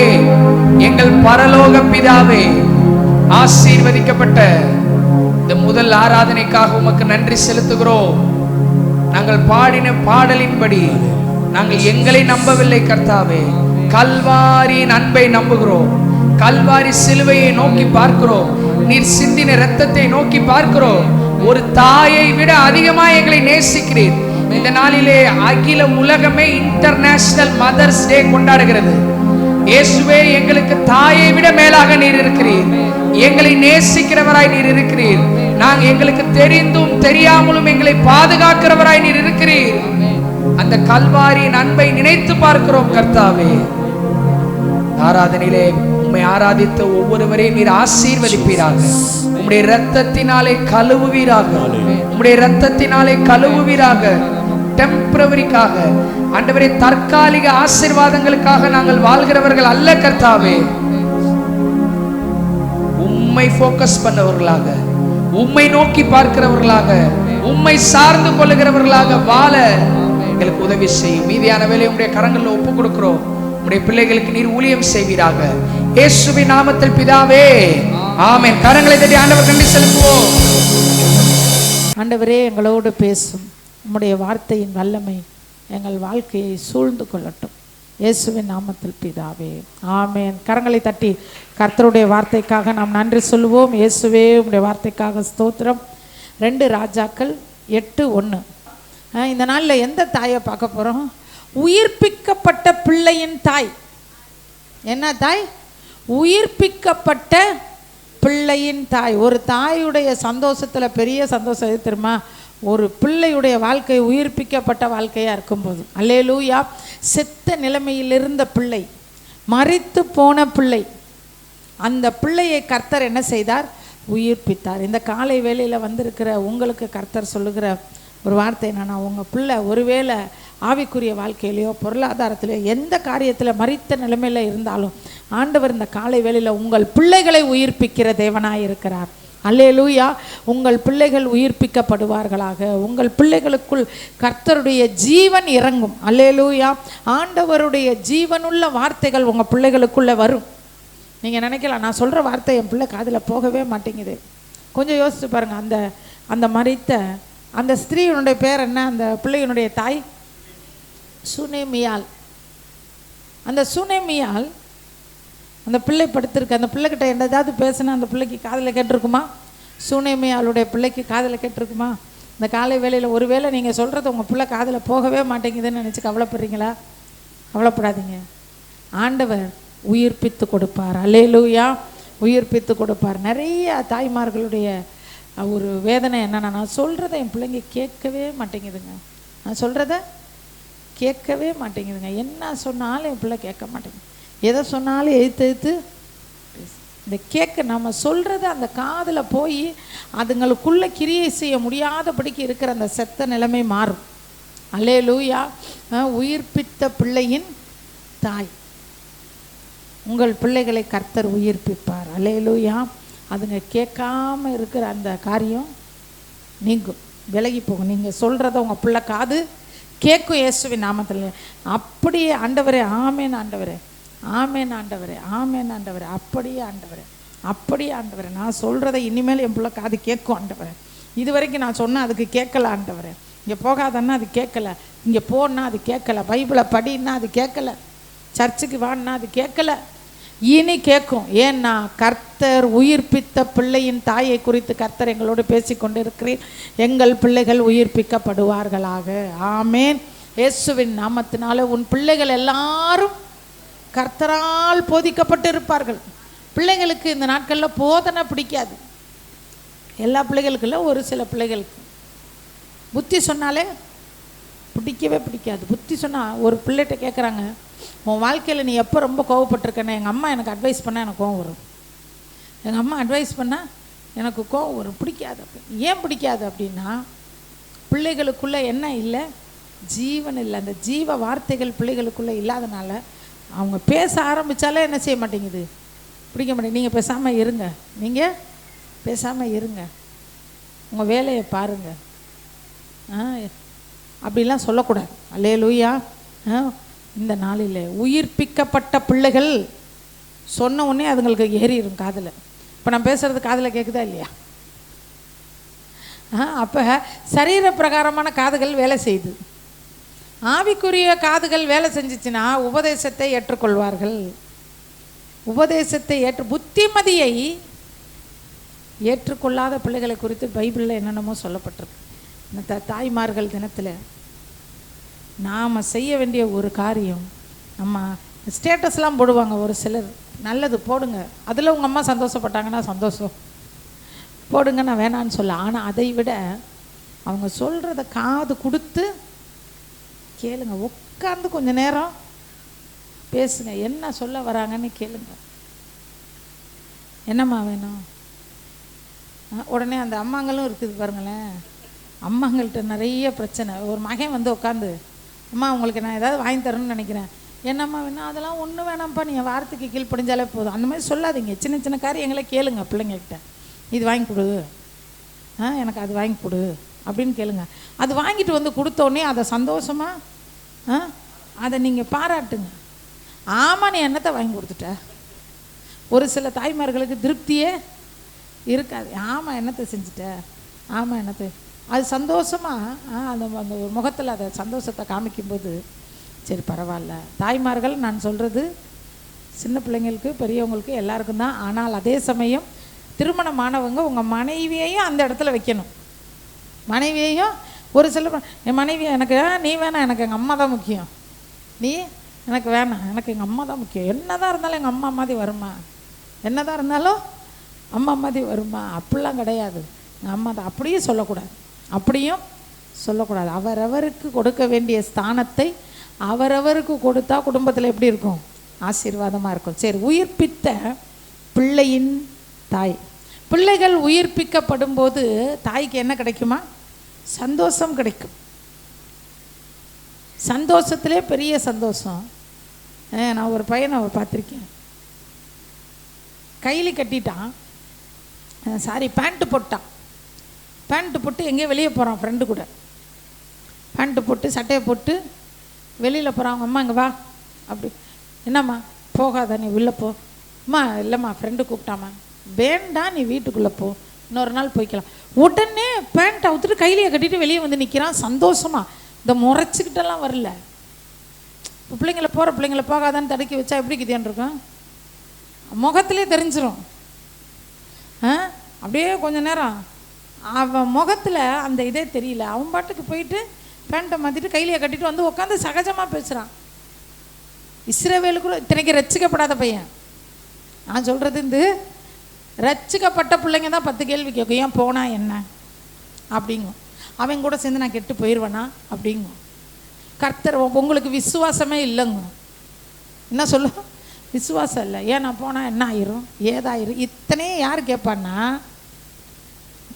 எங்கள் பரலோக பிதாவே, ஆசீர்வதிக்கப்பட்ட இந்த முதல் ஆராதனைக்காக உமக்கு நன்றி செலுத்துகிறோம். நாங்கள் பாடின பாடலின்படி நாங்கள் எங்களை நம்பவில்லை கர்த்தாவே, கல்வாரியின் அன்பை நம்புகிறோம். கல்வாரி சிலுவையை நோக்கி பார்க்கிறோம், நீர் சிந்தின இரத்தத்தை நோக்கி பார்க்கிறோம். ஒரு தாயை விட அதிகமாக எங்களை நேசிக்கிறீர். இந்த நாளிலே அகில உலகமே இன்டர்நேஷனல் மதர்ஸ் டே கொண்டாடுகிறது. இயேசுவே, எங்களுக்கு தாயை விட மேலாக நீர் இருக்கிறீர். எங்களை நேசிக்கிறவராய் நீர் இருக்கிறீர். நாங்கள் எங்களுக்கு தெரிந்தும் தெரியாமலும் எங்களை பாதுகாக்கிறவராய் நீர் இருக்கிறீர். அந்த கல்வாரியின் அன்பை நினைத்து பார்க்கிறோம் கர்த்தாவே. ஆராதனையிலே உம்மை ஆராதித்த ஒவ்வொருவரையும் நீர் ஆசீர்வதிப்பீராக. உம்முடைய இரத்தத்தினாலே கழுவுவீராக. உம்முடைய இரத்தத்தினாலே கழுவுவீராக. டெம்பரவரிக்காக ஆண்டவரே, தற்காலிக ஆசீர்வாதங்களுக்காக நாங்கள் வாழ்கிறவர்கள் அல்ல கர்த்தாவே. உம்மை ஃபோக்கஸ் பண்ணவர்களாக, உம்மை நோக்கி பார்க்கிறவர்களாக, உம்மை சார்ந்து கொள்ளுகிறவர்களாக வாழ எங்களுக்கு உதவி செய்யும். மீதியான வேலையை உம்முடைய கரங்களில் ஒப்பு கொடுக்கிறோம். உம்முடைய பிள்ளைகளுக்கு நீர் ஊழியம் செய்வீராக. இயேசுவின் நாமத்தில் பிதாவே, ஆமென். கரங்களை தட்டி ஆண்டவர் நன்றி செலுத்துவோம். ஆண்டவரே, எங்களோடு பேசும் உம்முடைய வார்த்தையின் வல்லமை எங்கள் வாழ்க்கையை சூழ்ந்து கொள்ளட்டும். இயேசுவின் நாமத்தில் பிதாவே, ஆமென். கரங்களை தட்டி கர்த்தருடைய வார்த்தைக்காக நாம் நன்றி சொல்லுவோம். இயேசுவே, உம்முடைய வார்த்தைக்காக ஸ்தோத்திரம். 2 ராஜாக்கள் 8:1. இந்த நாளில் எந்த தாயை பார்க்க போகிறோம்? உயிர்ப்பிக்கப்பட்ட பிள்ளையின் தாய். என்ன தாய்? உயிர்ப்பிக்கப்பட்ட பிள்ளையின் தாய். ஒரு தாயுடைய சந்தோஷத்தில் பெரிய சந்தோஷம் எது தெரியுமா? ஒரு பிள்ளையுடைய வாழ்க்கை உயிர்ப்பிக்கப்பட்ட வாழ்க்கையாக இருக்கும்போது. அல்லேலூயா. செத்த நிலைமையில் இருந்த பிள்ளை, மரித்து போன பிள்ளை, அந்த பிள்ளையை கர்த்தர் என்ன செய்தார்? உயிர்ப்பித்தார். இந்த காலை வேளையில் வந்திருக்கிற உங்களுக்கு கர்த்தர் சொல்லுகிற ஒரு வார்த்தை என்னன்னா, உங்கள் பிள்ளை ஒருவேளை ஆவிக்குரிய வாழ்க்கையிலையோ பொருளாதாரத்திலையோ எந்த காரியத்தில் மரித்த நிலைமையில் இருந்தாலும் ஆண்டவர் இந்த காலை வேளையில் உங்கள் பிள்ளைகளை உயிர்ப்பிக்கிற தேவனாய் இருக்கிறார். அல்லேலூயா. உங்கள் பிள்ளைகள் உயிர்ப்பிக்கப்படுவார்களாக. உங்கள் பிள்ளைகளுக்குள் கர்த்தருடைய ஜீவன் இறங்கும். அல்லேலூயா. ஆண்டவருடைய ஜீவனுள்ள வார்த்தைகள் உங்கள் பிள்ளைகளுக்குள்ளே வரும். நீங்கள் நினைக்கலாம், நான் சொல்கிற வார்த்தை என் பிள்ளை காதில் போகவே மாட்டேங்குது. கொஞ்சம் யோசிச்சு பாருங்கள். அந்த மரித்த அந்த ஸ்திரீயினுடைய பேர் என்ன? அந்த பிள்ளையினுடைய தாய் சுனேமியாள். அந்த சுனேமியாள் அந்த பிள்ளை படுத்திருக்கு. அந்த பிள்ளைகிட்ட என்னதாவது பேசுனா அந்த பிள்ளைக்கு காதில் கேட்டிருக்குமா? சுனேமியாளுடைய பிள்ளைக்கு காதில் கேட்டிருக்குமா? இந்த காலை வேளையில் ஒருவேளை நீங்கள் சொல்கிறது உங்கள் பிள்ளை காதில் போகவே மாட்டேங்குதுன்னு நினச்சி கவலைப்படுறீங்களா? கவலைப்படாதீங்க. ஆண்டவர் உயிர்ப்பித்து கொடுப்பார். அல்லேலூயா. உயிர்ப்பித்து கொடுப்பார். நிறைய தாய்மார்களுடைய ஒரு வேதனை என்னன்னா, நான் சொல்கிறத என் பிள்ளைங்க கேட்கவே மாட்டேங்குதுங்க. நான் சொல்கிறத கேட்கவே மாட்டேங்குதுங்க. என்ன சொன்னாலும் என் பிள்ளை கேட்க மாட்டேங்குது. எதை சொன்னாலும் எதிர்த்து இந்த கேட்க நம்ம சொல்கிறத அந்த காதில் போய் அதுங்களுக்குள்ளே கிரியை செய்ய முடியாதபடிக்கு இருக்கிற அந்த செத்த நிலைமை மாறும். அல்லேலூயா. உயிர்ப்பித்த பிள்ளையின் தாய். உங்கள் பிள்ளைகளை கர்த்தர் உயிர்ப்பிப்பார். அல்லேலூயா. அதுங்க கேட்காம இருக்கிற அந்த காரியம் நீங்கும், விலகி போகும். நீங்கள் சொல்கிறத உங்கள் பிள்ளை காது கேட்கும். இயேசுவின் நாமத்தில் அப்படியே ஆண்டவரே, ஆமேன் ஆண்டவரே, ஆமேன் ஆண்டவரே, ஆமேன் ஆண்டவரே, அப்படியே ஆண்டவரே, அப்படியே ஆண்டவரே. நான் சொல்கிறத இனிமேல் என் பிள்ளை காது கேட்கும் ஆண்டவரே. இது வரைக்கும் நான் சொன்னேன், அதுக்கு கேட்கல ஆண்டவரே. இங்கே போகாதன்னா அது கேட்கல, இங்கே போன்னா அது கேட்கல, பைபிளை படின்னா அது கேட்கல, சர்ச்சுக்கு வான்னா அது கேட்கல, இனி கேட்கும். ஏன்னா கர்த்தர் உயிர்ப்பித்த பிள்ளையின் தாயை குறித்து கர்த்தர் எங்களோடு பேசி கொண்டிருக்கிறேன். எங்கள் பிள்ளைகள் உயிர்ப்பிக்கப்படுவார்களாக. ஆமேன். இயேசுவின் நாமத்தினால உன் பிள்ளைகள் எல்லாரும் கர்த்தரால் போதிக்கப்பட்டு இருப்பார்கள். பிள்ளைகளுக்கு இந்த நாட்களில் போதனை பிடிக்காது. எல்லா பிள்ளைகளுக்குள்ள ஒரு சில பிள்ளைகளுக்கு புத்தி சொன்னாலே பிடிக்கவே பிடிக்காது. புத்தி சொன்னால் ஒரு பிள்ளைகிட்ட கேட்குறாங்க, உன் வாழ்க்கையில் நீ எப்போ ரொம்ப கோவப்பட்டிருக்கேன்னு? எங்கள் அம்மா எனக்கு அட்வைஸ் பண்ணால் எனக்கு கோவம் வரும். எங்கள் அம்மா அட்வைஸ் பண்ணால் எனக்கு கோவம் வரும். பிடிக்காது. அப்படி ஏன் பிடிக்காது அப்படின்னா, பிள்ளைகளுக்குள்ளே என்ன இல்லை? ஜீவன் இல்லை. அந்த ஜீவ வார்த்தைகள் பிள்ளைகளுக்குள்ளே இல்லாதனால அவங்க பேச ஆரம்பித்தாலே என்ன செய்ய மாட்டேங்குது? பிடிக்க மாட்டேங்குது. நீங்கள் பேசாமல் இருங்க, நீங்கள் பேசாமல் இருங்க, உங்கள் வேலையை பாருங்கள், அப்படிலாம் சொல்லக்கூடாது. அல்லேலூயா. இந்த நாளில் உயிர்ப்பிக்கப்பட்ட பிள்ளைகள் சொன்ன உடனே அதுங்களுக்கு ஏறிடும் காதில். இப்போ நான் பேசுகிறது காதில் கேட்குதா இல்லையா? அப்போ சரீர பிரகாரமான காதுகள் வேலை செய்யுது. ஆவிக்குரிய காதுகள் வேலை செஞ்சிச்சுன்னா உபதேசத்தை ஏற்றுக்கொள்வார்கள். உபதேசத்தை புத்திமதியை ஏற்றுக்கொள்ளாத பிள்ளைகளை குறித்து பைபிளில் என்னென்னமோ சொல்லப்பட்டிருக்கு. இந்த தாய்மார்கள் தினத்தில் நாம் செய்ய வேண்டிய ஒரு காரியம், நம்ம ஸ்டேட்டஸ்லாம் போடுவாங்க ஒரு சிலர், நல்லது போடுங்க, அதில் உங்கள் அம்மா சந்தோஷப்பட்டாங்கன்னா சந்தோஷம், போடுங்க, நான் வேணான்னு சொல்ல. ஆனால் அதை விட அவங்க சொல்கிறத காது கொடுத்து கேளுங்க, உட்காந்து கொஞ்சம் நேரம் பேசுங்க, என்ன சொல்ல வராங்கன்னு கேளுங்க. என்னம்மா வேணும்? உடனே அந்த அம்மாங்களும் இருக்குது பாருங்களேன், அம்மாங்கள்ட்ட நிறைய பிரச்சனை. ஒரு மகன் வந்து உட்காந்து, அம்மா உங்களுக்கு நான் ஏதாவது வாங்கி தரணும்னு நினைக்கிறேன், என்னம்மா வேணும்? அதெல்லாம் ஒன்றும் வேணாம்ப்பா, நீங்கள் வாரத்துக்கு கீழ்ப்படிஞ்சாலே போதும். அந்த மாதிரி சொல்லாதீங்க. சின்ன சின்ன காரியங்களை கேளுங்க பிள்ளைங்கக்கிட்ட. இது வாங்கி கொடு, எனக்கு அது வாங்கி கொடு அப்படின்னு கேளுங்க. அது வாங்கிட்டு வந்து கொடுத்தோடனே அதை சந்தோஷமாக அதை நீங்கள் பாராட்டுங்க. ஆமாம், நீ என்னத்தை வாங்கி கொடுத்துட்ட. ஒரு சில தாய்மார்களுக்கு திருப்தியே இருக்காது. ஆமாம், என்னத்தை செஞ்சுட்ட, ஆமாம் என்னத்தை, அது சந்தோஷமாக அந்த அந்த முகத்தில் அதை சந்தோஷத்தை காமிக்கும்போது சரி பரவாயில்ல. தாய்மார்கள் நான் சொல்கிறது சின்ன பிள்ளைங்களுக்கு பெரியவங்களுக்கு எல்லாருக்கும் தான். ஆனால் அதே சமயம் திருமணமானவங்க உங்கள் மனைவியையும் அந்த இடத்துல வைக்கணும். மனைவியையும் ஒரு சில என் மனைவி எனக்கு நீ வேணாம், எனக்கு எங்கள் அம்மா தான் முக்கியம், நீ எனக்கு வேணாம், எனக்கு எங்கள் அம்மா தான் முக்கியம். என்னதான் இருந்தாலும் எங்கள் அம்மா மாதிரி வருமா, என்னதான் இருந்தாலும் அம்மா மாதிரி வருமா, அப்படிலாம் கிடையாது. எங்கள் அம்மா தான், அப்படியும் சொல்லக்கூடாது, அப்படியும் சொல்லக்கூடாது. அவரவருக்கு கொடுக்க வேண்டிய ஸ்தானத்தை அவரவருக்கு கொடுத்தா குடும்பத்தில் எப்படி இருக்கும்? ஆசீர்வாதமாக இருக்கும். சரி, உயிர்ப்பித்த பிள்ளையின் தாய். பிள்ளைகள் உயிர்ப்பிக்கப்படும் போது தாய்க்கு என்ன கிடைக்குமா? சந்தோஷம் கிடைக்கும். சந்தோஷத்திலே பெரிய சந்தோஷம். நான் ஒரு பையனை பார்த்துருக்கேன், கைலி கட்டிட்டான், சாரி பேண்ட்டு போட்டான். பேண்ட்டு போட்டு எங்கேயோ வெளியே போகிறான் ஃப்ரெண்டு கூட. பேண்ட்டு போட்டு சட்டையை போட்டு வெளியில் போகிறான். அவங்க அம்மா இங்கே வா, அப்படி, என்னம்மா போகாத, நீ உள்ளே போ. அம்மா இல்லைம்மா ஃப்ரெண்டு கூப்பிட்டாம்மா. வேண்டாம், நீ வீட்டுக்குள்ளே போ, இன்னொரு நாள் போய்க்கலாம். உடனே பேண்ட்டை அவுத்துட்டு கையிலேயே கட்டிட்டு வெளியே வந்து நிற்கிறான் சந்தோஷமாக. இந்த முறைச்சிக்கிட்டெல்லாம் வரல. இப்போ பிள்ளைங்களை போகிற பிள்ளைங்களை போகாதான்னு தடுக்கி வச்சா எப்படி கிதியான் இருக்கும்? முகத்திலே தெரிஞ்சிடும். அப்படியே கொஞ்சம் நேரம் அவன் முகத்தில் அந்த இதே தெரியல. அவன் பாட்டுக்கு போயிட்டு பேண்ட்டை மாற்றிட்டு கையிலேயே கட்டிட்டு வந்து உட்காந்து சகஜமாக பேசுகிறான். இஸ்ரவேலுக்கு இத்தனைக்கு ரட்சிக்கப்படாத பையன். நான் சொல்கிறது இந்த ரட்சிக்கப்பட்ட பிள்ளைங்க தான் 10 கேள்வி கேட்கும். ஏன் போனா என்ன அப்படிங்கும். அவன் கூட சேர்ந்து நான் கெட்டு போயிடுவேனா அப்படிங்கும். கர்த்தர் உங்களுக்கு விசுவாசமே இல்லைங்க. என்ன சொல்லும்? விசுவாசம் இல்லை. ஏன் நான் போனால் என்ன ஆயிரும், ஏதாயிரும், இத்தனையும் யார் கேட்பான்னா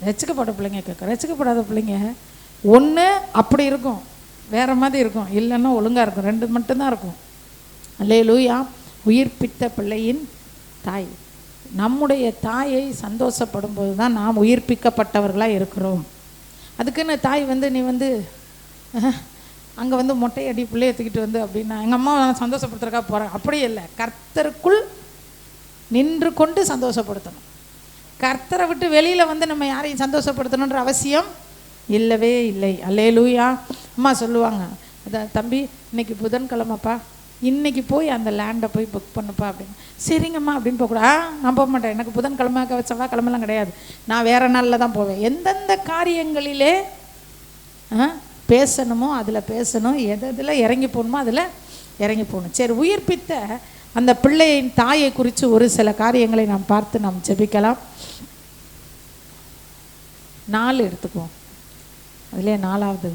ரட்சிக்கப்பட்ட பிள்ளைங்க கேட்க. ரட்சிக்கப்படாத பிள்ளைங்க ஒன்று அப்படி இருக்கும், வேறு மாதிரி இருக்கும், இல்லைன்னா ஒழுங்காக இருக்கும், 2 மட்டும்தான் இருக்கும். அல்லேலூயா. உயிர்ப்பித்த பிள்ளையின் தாய். நம்முடைய தாயை சந்தோஷப்படும் போது தான் நாம் உயிர்ப்பிக்கப்பட்டவர்களாக இருக்கிறோம். அதுக்குன்னு தாய் வந்து நீ வந்து அங்கே வந்து மொட்டையடி பிள்ளையை தூக்கிட்டு வந்து அப்படின்னா எங்கள் அம்மா நான் சந்தோஷப்படுத்துறக்கா போகிறேன், அப்படியே இல்லை. கர்த்தருக்குள் நின்று கொண்டு சந்தோஷப்படுத்தணும். கர்த்தரை விட்டு வெளியில் வந்து நம்ம யாரையும் சந்தோஷப்படுத்தணுன்ற அவசியம் இல்லவே இல்லை. அல்லேலூயா. அம்மா சொல்லுவாங்க, அதான் தம்பி இன்னைக்கு புதன்கிழமைப்பா, இன்றைக்கி போய் அந்த லேண்டை போய் புக் பண்ணுப்பா அப்படின்னு. சரிங்கம்மா அப்படின்னு போகக்கூடா. நான் போக மாட்டேன், எனக்கு புதன்கிழமை செவ்வாய்க்கிழமெல்லாம் கிடையாது, நான் வேறு நாளில் தான் போவேன். எந்தெந்த காரியங்களிலே பேசணுமோ அதில் பேசணும், எதில் இறங்கி போகணுமோ அதில் இறங்கி போகணும். சரி, உயிர்ப்பித்த அந்த பிள்ளையின் தாயை குறித்து ஒரு சில காரியங்களை நாம் பார்த்து நாம் ஜெபிக்கலாம். 4 எடுத்துக்குவோம். அதிலே 4வது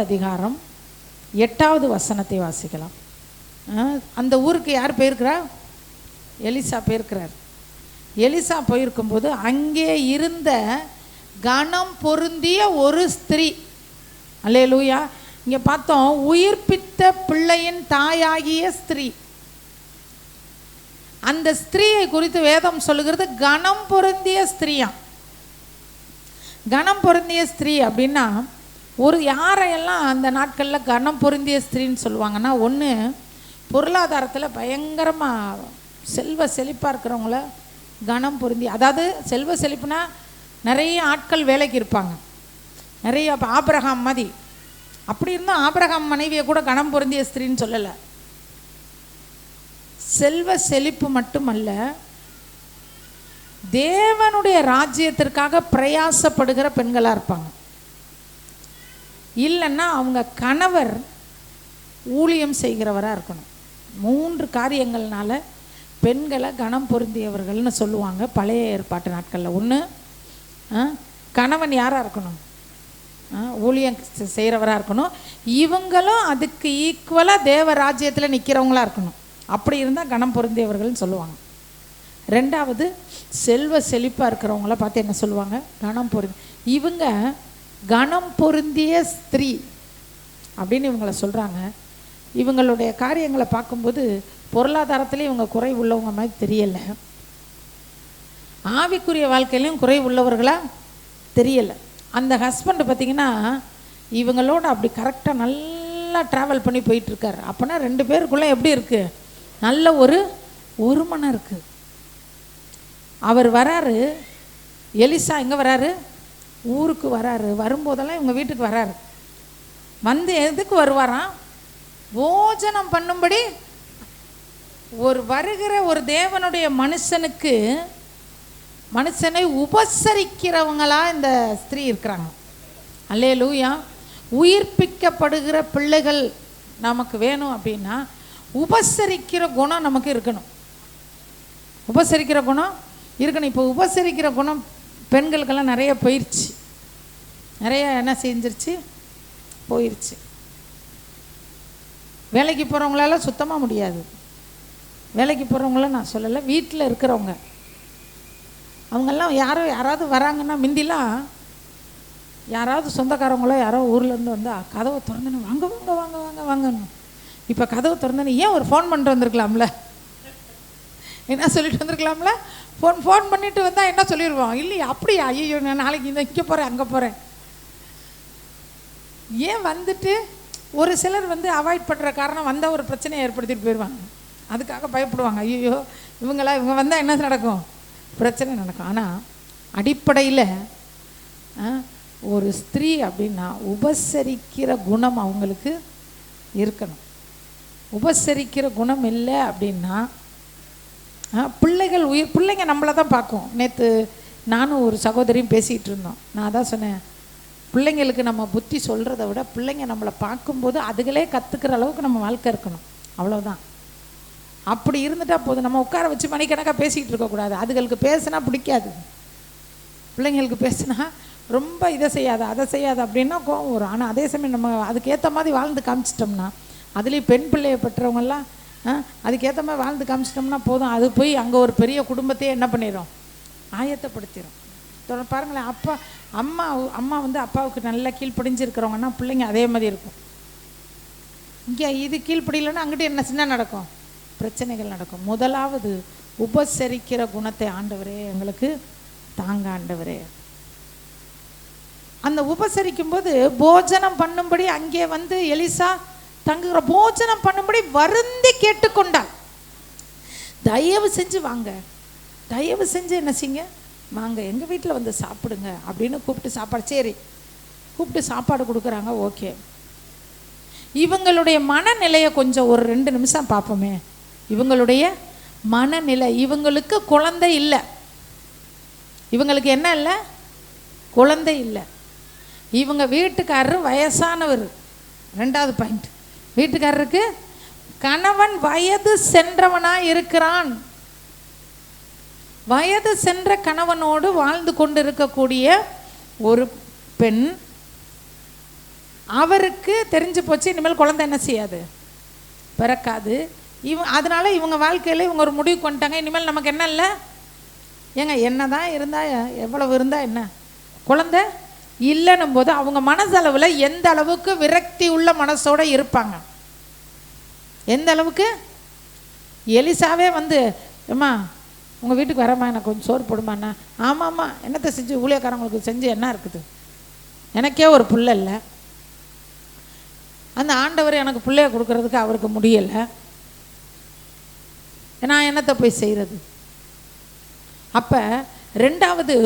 அதிகாரம் 8வது வசனத்தை வாசிக்கலாம். அந்த ஊருக்கு யார் போயிருக்கிறா? எலிசா போயிருக்கிறார். எலிசா போயிருக்கும்போது அங்கே இருந்த கனம் பொருந்திய ஒரு ஸ்திரீ. அல்லேலூயா. இங்கே பார்த்தோம், உயிர்ப்பித்த பிள்ளையின் தாயாகிய ஸ்திரீ. அந்த ஸ்திரீயை குறித்து வேதம் சொல்லுகிறது கனம் பொருந்திய ஸ்திரீயா. கனம் பொருந்திய ஸ்திரீ அப்படின்னா ஒரு யாரையெல்லாம் அந்த நாட்களில் கனம் பொருந்திய ஸ்திரீன்னு சொல்லுவாங்கன்னா, ஒன்று பொருளாதாரத்தில் பயங்கரமாக செல்வ செழிப்பாக இருக்கிறவங்கள கனம் பொருந்தி, அதாவது செல்வ செழிப்புனா நிறைய ஆட்கள் வேலைக்கு இருப்பாங்க, நிறைய. ஆபிரகாம் மாதிரி அப்படி இருந்தால் ஆபிரகாம் மனைவியை கூட கனம் பொருந்திய ஸ்திரீன்னு சொல்லலை. செல்வ செழிப்பு மட்டுமல்ல, தேவனுடைய ராஜ்யத்திற்காக பிரயாசப்படுகிற பெண்களாக இருப்பாங்க. இல்லைன்னா அவங்க கணவர் ஊழியம் செய்கிறவராக இருக்கணும். 3 காரியங்கள்னால பெண்களை கனம் பொருந்தியவர்கள்னு சொல்லுவாங்க பழைய ஏற்பாட்டு நாட்களில். ஒன்று, கணவன் யாராக இருக்கணும்? ஊழியம் செய்கிறவராக இருக்கணும். இவங்களும் அதுக்கு ஈக்குவலாக தேவ ராஜ்யத்தில் நிற்கிறவங்களா இருக்கணும். அப்படி இருந்தால் கனம் பொருந்தியவர்கள்னு சொல்லுவாங்க. 2வது, செல்வ செழிப்பாக இருக்கிறவங்கள பார்த்து என்ன சொல்லுவாங்க? கனம் பொருந்தி. இவங்க கனம் பொருந்திய ஸ்திரீ அப்படின்னு இவங்களை சொல்கிறாங்க. இவங்களுடைய காரியங்களை பார்க்கும்போது பொருளாதாரத்துலேயும் இவங்க குறை உள்ளவங்க மாதிரி தெரியலை, ஆவிக்குரிய வாழ்க்கையிலையும் குறை உள்ளவர்களாக தெரியலை. அந்த ஹஸ்பண்ட் பார்த்திங்கன்னா இவங்களோட அப்படி கரெக்டாக நல்லா ட்ராவல் பண்ணி போயிட்டுருக்காரு. அப்போனா 2 பேருக்குள்ளே எப்படி இருக்குது? நல்ல ஒரு மனம் இருக்குது. அவர் வராரு, எலிசா எங்கே வராரு? ஊருக்கு வராரு. வரும்போதெல்லாம் இவங்க வீட்டுக்கு வராரு. வந்து எதுக்கு வருவாராம்? போஜனம் பண்ணும்படி. வருகிற ஒரு தேவனுடைய மனுஷனை உபசரிக்கிறவங்களா இந்த ஸ்திரீ இருக்கிறாங்க. அல்லேலூயா. உயிர்ப்பிக்கப்படுகிற பிள்ளைகள் நமக்கு வேணும் அப்படின்னா உபசரிக்கிற குணம் நமக்கு இருக்கணும். உபசரிக்கிற குணம் இருக்கணும். இப்போ உபசரிக்கிற குணம் பெண்களுக்கெல்லாம் நிறைய போயிடுச்சு. நிறைய என்ன செஞ்சிருச்சு? போயிடுச்சு. வேலைக்கு போகிறவங்களால சுத்தமாக முடியாது. வேலைக்கு போகிறவங்கள நான் சொல்லலை, வீட்டில் இருக்கிறவங்க அவங்கெல்லாம் யாராவது வராங்கன்னா, முந்திலாம் யாராவது சொந்தக்காரங்களோ யாரோ ஊர்லேருந்து வந்தால் கதவை திறந்துன்னு வாங்க வாங்க வாங்க வாங்க வாங்கணும். இப்போ கதவை திறந்துன்னு ஏன் ஒரு ஃபோன் பண்ணிட்டு வந்திருக்கலாம்ல, என்ன சொல்லிட்டு வந்திருக்கலாம்ல. ஃபோன் பண்ணிட்டு வந்தால் என்ன சொல்லிடுவோம்? இல்லையா? அப்படியா? ஐயோ நான் நாளைக்கு இங்கே போகிறேன் அங்கே போகிறேன். ஏன் வந்துட்டு ஒரு சிலர் அவாய்ட் பண்ணுற காரணம் வந்தால் ஒரு பிரச்சனையை ஏற்படுத்திட்டு போயிடுவாங்க. அதுக்காக பயப்படுவாங்க. ஐயோ இவங்க வந்தால் என்ன நடக்கும்? பிரச்சனை நடக்கும். ஆனால் அடிப்படையில் ஒரு ஸ்திரீ அப்படின்னா உபசரிக்கிற குணம் அவங்களுக்கு இருக்கணும். உபசரிக்கிற குணம் இல்லை அப்படின்னா பிள்ளைங்க நம்மளை தான் பார்க்கும். நேற்று நானும் ஒரு சகோதரியும் பேசிகிட்டு இருந்தோம். நான் அதான் சொன்னேன், பிள்ளைங்களுக்கு நம்ம புத்தி சொல்கிறத விட பிள்ளைங்க நம்மளை பார்க்கும்போது அதுகளே கற்றுக்கிற அளவுக்கு நம்ம வாழ்க்கை இருக்கணும். அவ்வளோதான். அப்படி இருந்துட்டால் போதும். நம்ம உட்கார வச்சு மணிக்கணக்காக பேசிக்கிட்டு இருக்கக்கூடாது. அதுகளுக்கு பேசினா பிடிக்காது. பிள்ளைங்களுக்கு பேசினா ரொம்ப இதை செய்யாத அதை செய்யாத அப்படின்னா கோவம் வரும். ஆனால் அதே சமயம் நம்ம அதுக்கேற்ற மாதிரி வாழ்ந்து காமிச்சிட்டோம்னா, அதுலேயும் பெண் பிள்ளையை பெற்றவங்கெல்லாம் அதுக்கேற்ற மாதிரி வாழ்ந்து காமிச்சிட்டோம்னா போதும். அது போய் அங்கே ஒரு பெரிய குடும்பத்தையே என்ன பண்ணிடும்? ஆயத்தப்படுத்திடும். பாருங்களேன், அம்மா அப்பாவுக்கு நல்லா கீழ்ப்படிஞ்சிருக்கிறவங்கன்னா பிள்ளைங்க அதே மாதிரி இருக்கும். இங்கே இது கீழ்ப்படியலைன்னா அங்கிட்ட என்ன நடக்கும்? பிரச்சனைகள் நடக்கும். முதலாவது உபசரிக்கிற குணத்தை ஆண்டவரே எங்களுக்கு தாங்க ஆண்டவரே. அந்த உபசரிக்கும் போது போஜனம் பண்ணும்படி அங்கே எலிசா தங்குகிற போஜனம் பண்ணும்படி வருந்தி கேட்டுக்கொண்டாள். தயவு செஞ்சு வாங்க, தயவு செஞ்சு என்ன செய்யுங்க, வாங்க எங்கள் வீட்டில் சாப்பிடுங்க அப்படின்னு கூப்பிட்டு சாப்பாடு. சரி, கூப்பிட்டு சாப்பாடு கொடுக்குறாங்க. ஓகே, இவங்களுடைய மனநிலையை கொஞ்சம் ஒரு 2 நிமிஷம் பார்ப்போமே. இவங்களுடைய மனநிலை, இவங்களுக்கு குழந்தை இல்லை. இவங்களுக்கு என்ன இல்லை? குழந்தை இல்லை. இவங்க வீட்டுக்காரர் வயசானவர். 2வது பாயிண்ட், வீட்டுக்காரருக்கு கணவன் வயது சென்றவனாக இருக்கிறான். வயது சென்ற கணவனோடு வாழ்ந்து கொண்டு இருக்கக்கூடிய ஒரு பெண். அவருக்கு தெரிஞ்சு போச்சு இனிமேல் குழந்தை என்ன செய்யாது, பிறக்காது. அதனால இவங்க வாழ்க்கையில் இவங்க ஒரு முடிவு கொண்டுட்டாங்க, இனிமேல் நமக்கு என்ன இல்லை, ஏங்க என்ன தான் இருந்தால் எவ்வளவு இருந்தால் என்ன, குழந்தை இல்லைன்னும் போது அவங்க மனசளவில் எந்த அளவுக்கு விரக்தி உள்ள மனசோடு இருப்பாங்க. எந்த அளவுக்கு எலிசாவே அம்மா உங்கள் வீட்டுக்கு வரமா, எனக்கு கொஞ்சம் சோறு போடுமாண்ணா. ஆமாம்மா, என்னத்தை செஞ்சு ஊழியக்காரங்களுக்கு செஞ்சு என்ன இருக்குது, எனக்கே ஒரு புள்ள இல்லை, அந்த ஆண்டவர் எனக்கு பிள்ளைய கொடுக்கறதுக்கு அவருக்கு முடியலை, நான் என்னத்தை போய் செய்கிறது. அப்போ 2வது,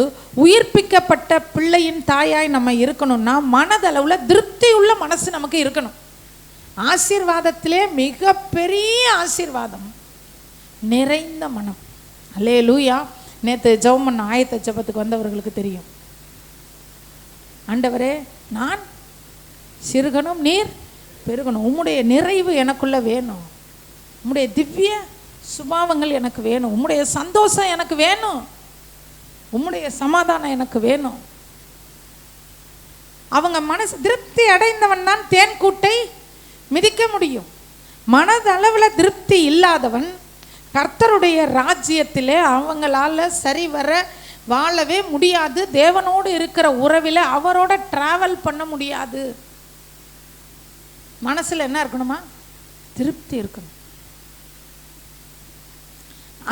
உயிர்ப்பிக்கப்பட்ட பிள்ளையின் தாயாய் நம்ம இருக்கணும்னா மனதளவில் திருப்தி உள்ள மனசு நமக்கு இருக்கணும். ஆசீர்வாதத்திலே மிகப்பெரிய ஆசீர்வாதம் நிறைந்த மனம். அல்லேலூயா. நேற்று ஜெபம் பண்ண ஆயத்த ஜெபத்துக்கு வந்தவர்களுக்கு தெரியும். ஆண்டவரே, நான் சிறுகணும் நீர் பெருகணும். உம்முடைய நிறைவு எனக்குள்ள வேணும். உம்முடைய திவ்ய சுபாவங்கள் எனக்கு வேணும். உம்முடைய சந்தோஷம் எனக்கு வேணும். உம்முடைய சமாதானம் எனக்கு வேணும். அவங்க மனசு திருப்தி அடைந்தவன் தான் தேன் கூட்டை மிதிக்க முடியும். மனதளவில் திருப்தி இல்லாதவன் கர்த்தருடைய ராஜ்யத்திலே அவங்களால சரிவர வாழவே முடியாது. தேவனோடு இருக்கிற உறவில் அவரோட டிராவல் பண்ண முடியாது. மனசுல என்ன இருக்கணுமா? திருப்தி இருக்கணும்.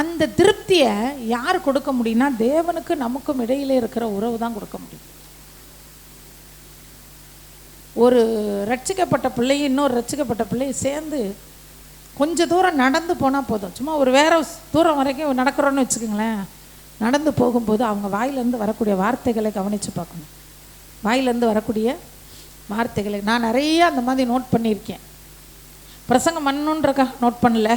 அந்த திருப்தியை யார் கொடுக்க முடியும்னா தேவனுக்கு நமக்கும் இடையில இருக்கிற உறவு தான் கொடுக்க முடியும். ஒரு ரட்சிக்கப்பட்ட பிள்ளையும் இன்னொரு ரட்சிக்கப்பட்ட பிள்ளையும் சேர்ந்து கொஞ்சம் தூரம் நடந்து போனால் போதும். சும்மா ஒரு வேற தூரம் வரைக்கும் நடக்கிறோன்னு வச்சுக்கோங்களேன். நடந்து போகும்போது அவங்க வாயிலேருந்து வரக்கூடிய வார்த்தைகளை கவனித்து பார்க்கணும். வாயிலேருந்து வரக்கூடிய வார்த்தைகளை நான் நிறைய அந்த மாதிரி நோட் பண்ணியிருக்கேன். பிரசங்கம் பண்ணணுன்றக்காக நோட் பண்ணல.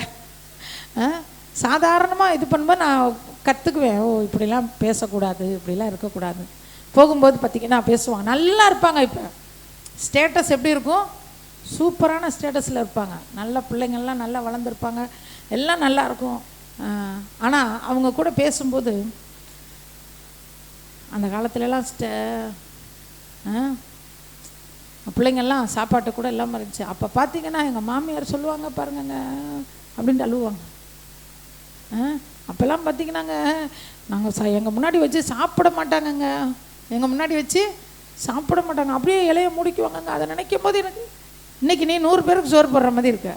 சாதாரணமாக இது பண்ணும்போது நான் கற்றுக்குவேன். ஓ இப்படிலாம் பேசக்கூடாது, இப்படிலாம் இருக்கக்கூடாது. போகும்போது பார்த்திங்கன்னா பேசுவாங்க, நல்லா இருப்பாங்க. இப்போ ஸ்டேட்டஸ் எப்படி இருக்கும்? சூப்பரான ஸ்டேட்டஸில் இருப்பாங்க. நல்ல பிள்ளைங்கள்லாம் நல்லா வளர்ந்துருப்பாங்க, எல்லாம் நல்லா இருக்கும். ஆனால் அவங்க கூட பேசும்போது அந்த காலத்துலலாம் பிள்ளைங்கள்லாம் சாப்பாட்டு கூட இல்லாமல் இருந்துச்சு. அப்போ பார்த்தீங்கன்னா எங்கள் மாமியார் சொல்லுவாங்க பாருங்கங்க அப்படின்ட்டு அழுவாங்க. அப்போல்லாம் பார்த்தீங்கன்னாங்க நாங்கள் எங்கள் முன்னாடி வச்சு சாப்பிட மாட்டாங்கங்க. எங்கள் முன்னாடி வச்சு சாப்பிட மாட்டாங்க, அப்படியே இலையை முடிக்குவாங்கங்க. அதை நினைக்கும் போது எனக்கு இன்னைக்கு நீ 100 பேருக்கு சோறு போடுற மாதிரி இருக்க.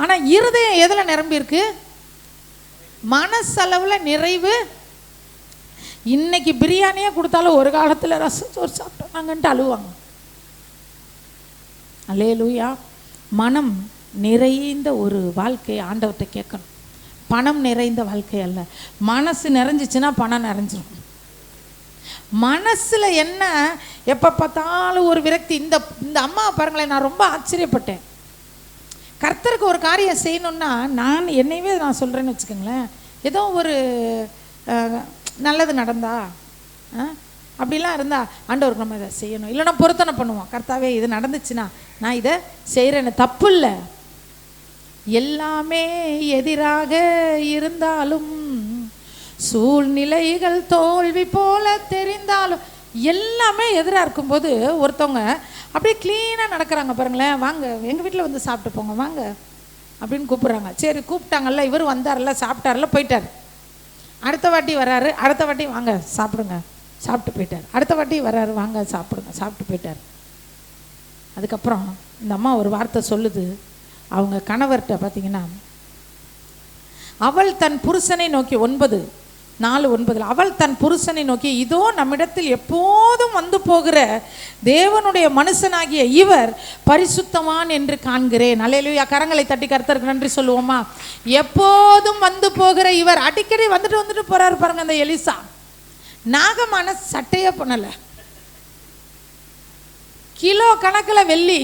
ஆனால் இருதயம் எதில் நிரம்பி இருக்கு? மனசளவில் நிறைவு. இன்னைக்கு பிரியாணியே கொடுத்தாலும் ஒரு காலத்தில் ரசம் சோறு சாப்பிட்டாங்கன்ட்டு அழுவாங்க. அல்லேலூயா. மனம் நிறைந்த ஒரு வாழ்க்கையை ஆண்டவர்கிட்ட கேட்கணும். பணம் நிறைந்த வாழ்க்கை அல்ல. மனசு நிறைஞ்சிச்சுன்னா பணம் நிறைஞ்சிடும். மனசுல என்ன எப்போ பார்த்தாலும் ஒரு விரக்தி. இந்த அம்மா பாருங்களேன், நான் ரொம்ப ஆச்சரியப்பட்டேன். கர்த்தருக்கு ஒரு காரியம் செய்யணும்னா நான் என்னையவே நான் சொல்கிறேன்னு வச்சுக்கோங்களேன். ஏதோ ஒரு நல்லது நடந்தா அப்படிலாம் இருந்தால் ஆண்டவருக்கு நம்ம இதை செய்யணும், இல்லைனா பொருத்தனை பண்ணுவோம். கர்த்தாவே இது நடந்துச்சுன்னா நான் இதை செய்கிறேன்னு. தப்பு இல்லை. எல்லாமே எதிராக இருந்தாலும், சூழ்நிலைகள் தோல்வி போல தெரிந்தாலும், எல்லாமே எதிராக இருக்கும்போது ஒருத்தவங்க அப்படியே க்ளீனாக நடக்கிறாங்க பாருங்களேன். வாங்க எங்கள் வீட்டில் வந்து சாப்பிட்டு போங்க வாங்க அப்படின்னு கூப்பிட்றாங்க. சரி கூப்பிட்டாங்கல்ல, இவர் வந்தார்ல, சாப்பிட்டார்ல, போயிட்டார். அடுத்த வாட்டி வராரு, அடுத்த வாட்டி வாங்க சாப்பிடுங்க, சாப்பிட்டு போயிட்டார். அடுத்த வாட்டி வராரு, வாங்க சாப்பிடுங்க, சாப்பிட்டு போயிட்டார். அதுக்கப்புறம் இந்த அம்மா ஒரு வார்த்தை சொல்லுது அவங்க கணவர்கிட்ட. பார்த்தீங்கன்னா அவள் தன் புருஷனை நோக்கி 4:9 அவள் தன் புருஷனை நோக்கி, இதோ நம்மிடத்தில் எப்போதும் வந்து போகிற தேவனுடைய மனுஷனாகிய இவர் பரிசுத்தவான் என்று காண்கிறேன். அல்லேலூயா. கரங்களை தட்டி கர்த்தருக்கு நன்றி சொல்லுவோமா? எப்போதும் வந்து போகிற இவர், அடிக்கடி வந்துட்டு போறாரு பாருங்க. அந்த எலிசா நாகமான சட்டையே பண்ணல, கிலோ கணக்கில் வெள்ளி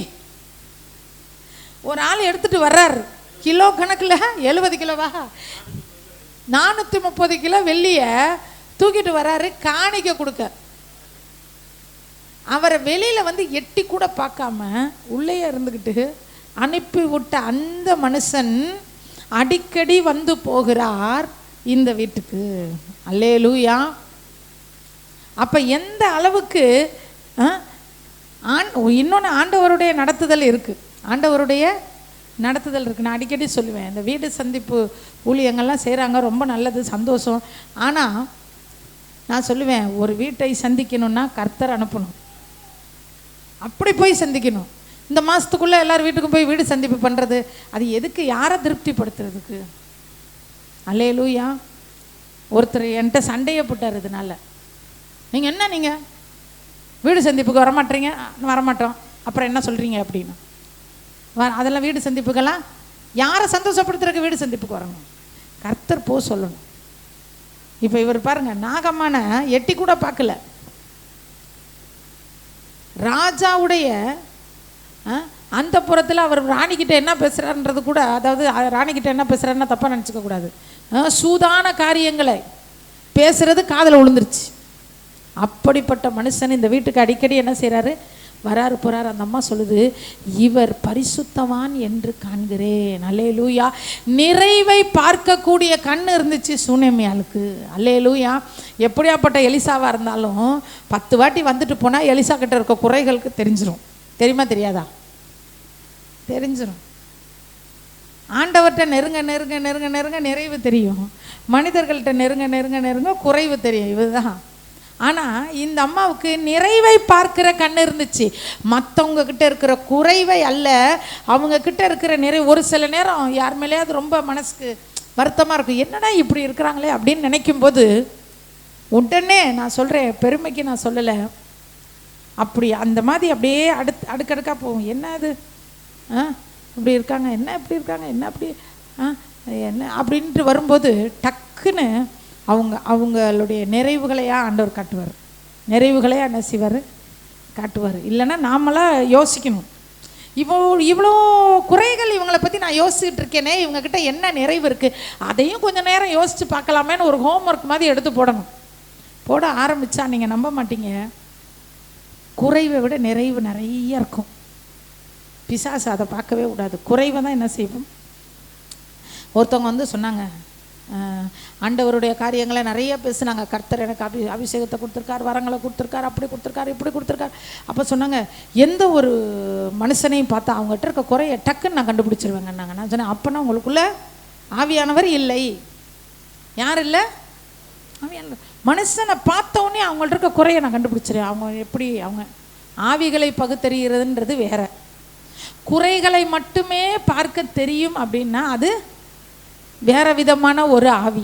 ஒரு ஆள் எடுத்துட்டு வர்றாரு. கிலோ கணக்கில் 70 கிலோவா 430 கிலோ வெள்ளிய தூக்கிட்டு வர்றாரு காணிக்க கொடுக்க. அவரை வெளியில வந்து எட்டி கூட பார்க்காம உள்ளே இருந்துக்கிட்டு அனுப்பி விட்ட அந்த மனுஷன் அடிக்கடி வந்து போகிறார் இந்த வீட்டுக்கு. அல்லேலூயா. அப்ப எந்த அளவுக்கு இன்னொன்று ஆண்டவருடைய நடத்துதல் இருக்கு. ஆண்டவருடைய நடத்துதல் இருக்கு. நான் அடிக்கடி சொல்லுவேன், இந்த வீடு சந்திப்பு ஊழியங்கள்லாம் செய்கிறாங்க, ரொம்ப நல்லது, சந்தோஷம். ஆனால் நான் சொல்லுவேன், ஒரு வீட்டை சந்திக்கணும்னா கர்த்தர் அனுப்பணும், அப்படி போய் சந்திக்கணும். இந்த மாதத்துக்குள்ளே எல்லார் வீட்டுக்கும் போய் வீடு சந்திப்பு பண்ணுறது அது எதுக்கு? யாரை திருப்திப்படுத்துறதுக்கு? அல்லேலூயா. ஒருத்தர் என்கிட்ட சண்டையை போட்டார் இதனால. நீங்கள் வீடு சந்திப்புக்கு வரமாட்டீங்க. வரமாட்டோம். அப்புறம் என்ன சொல்கிறீங்க அப்படின்னு. அதெல்லாம் வீடு சந்திப்புக்கெல்லாம் யாரை சந்தோஷப்படுத்துறதுக்கு வீடு சந்திப்புக்கு வரணும்? கர்த்தர் போ சொல்லணும். இப்போ இவர் பாருங்க, நாகமான எட்டி கூட பார்க்கல. ராஜாவுடைய அந்த புறத்தில் அவர் ராணிக்கிட்ட என்ன பேசுகிறாருன்றது கூட, அதாவது ராணிக்கிட்ட என்ன பேசுகிறாருன்னா தப்பாக நினச்சிக்க கூடாது. சூதான காரியங்களை பேசுறது காதில் விழுந்துருச்சு. அப்படிப்பட்ட மனுஷன் இந்த வீட்டுக்கு அடிக்கடி என்ன செய்கிறாரு? வராரு போறாரு. அந்த அம்மா சொல்லுது, இவர் பரிசுத்தவான் என்று காண்கிறேன். அல்லேலூயா. நிறைவை பார்க்கக்கூடிய கண் இருந்துச்சு சூனேமியாளுக்கு. அல்லேலூயா. எப்படியாப்பட்ட எலிசாவாக இருந்தாலும் 10 வாட்டி வந்துட்டு போனால் எலிசா கிட்ட இருக்க குறைகளுக்கு தெரிஞ்சிடும். தெரியுமா தெரியாதா? தெரிஞ்சிடும். ஆண்டவர்கிட்ட நெருங்க நெருங்க நெருங்க நெருங்க நிறைவு தெரியும், மனிதர்கள்ட்ட நெருங்க நெருங்க நெருங்க குறைவு தெரியும். இதுதான். ஆனால் இந்த அம்மாவுக்கு நிறைவை பார்க்கிற கண் இருந்துச்சு, மற்றவங்க கிட்ட இருக்கிற குறைவை அல்ல, அவங்க கிட்ட இருக்கிற நிறைவு. ஒரு சில நேரம் யார் மேலேயாவது ரொம்ப மனசுக்கு வருத்தமாக இருக்கும், என்னடா இப்படி இருக்கிறாங்களே அப்படின்னு நினைக்கும் போது உடனே நான் சொல்கிறேன், பெருமைக்கு நான் சொல்லலை, அப்படி அந்த மாதிரி அப்படியே அடுக்கடுக்காக போகும். என்ன அது இப்படி இருக்காங்க, என்ன இப்படி இருக்காங்க, என்ன அப்படி என்ன அப்படின்ட்டு வரும்போது டக்குன்னு அவங்களுடைய நிறைவுகளையா ஆண்டவர் காட்டுவார். நிறைவுகளையா என்ன செய்வார்? காட்டுவார். இல்லைன்னா நாமெல்லாம் யோசிக்கணும், இவ்வளோ குறைகள் இவங்களை பற்றி நான் யோசிச்சுட்டு இருக்கேனே, இவங்கக்கிட்ட என்ன நிறைவு இருக்குது, அதையும் கொஞ்சம் நேரம் யோசித்து பார்க்கலாமேன்னு ஒரு ஹோம்ஒர்க் மாதிரி எடுத்து போடணும். போட ஆரம்பித்தா நீங்கள் நம்ப மாட்டீங்க, குறைவை விட நிறைவு நிறைய இருக்கும். பிசாசு அதை பார்க்கவே கூடாது, குறைவை தான் என்ன செய்வோம். ஒருத்தவங்க வந்து சொன்னாங்க, ஆண்டவருடைய காரியங்களை நிறைய பேசுனாங்க, கர்த்தர் எனக்கு அபிஷேகத்தை கொடுத்துருக்கார், வரங்களை கொடுத்துருக்காரு, அப்படி கொடுத்துருக்காரு, இப்படி கொடுத்துருக்காரு. அப்போ சொன்னாங்க, எந்த ஒரு மனுஷனையும் பார்த்தா அவங்ககிட்ட இருக்க குறைய டக்குன்னு நான் கண்டுபிடிச்சிருவேங்கன்னாங்க. நான் சொன்னேன், அப்போனா உங்களுக்குள்ள ஆவியானவர் இல்லை. யார் இல்லை? ஆவியானவர். மனுஷனை பார்த்தோன்னே அவங்கள்ட்ட இருக்க குறைய நான் கண்டுபிடிச்சிருவேன். அவங்க எப்படி, அவங்க ஆவிகளை பகுத்தறிகிறதுன்றது வேற, குறைகளை மட்டுமே பார்க்க தெரியும் அப்படின்னா அது வேற விதமான ஒரு ஆவி.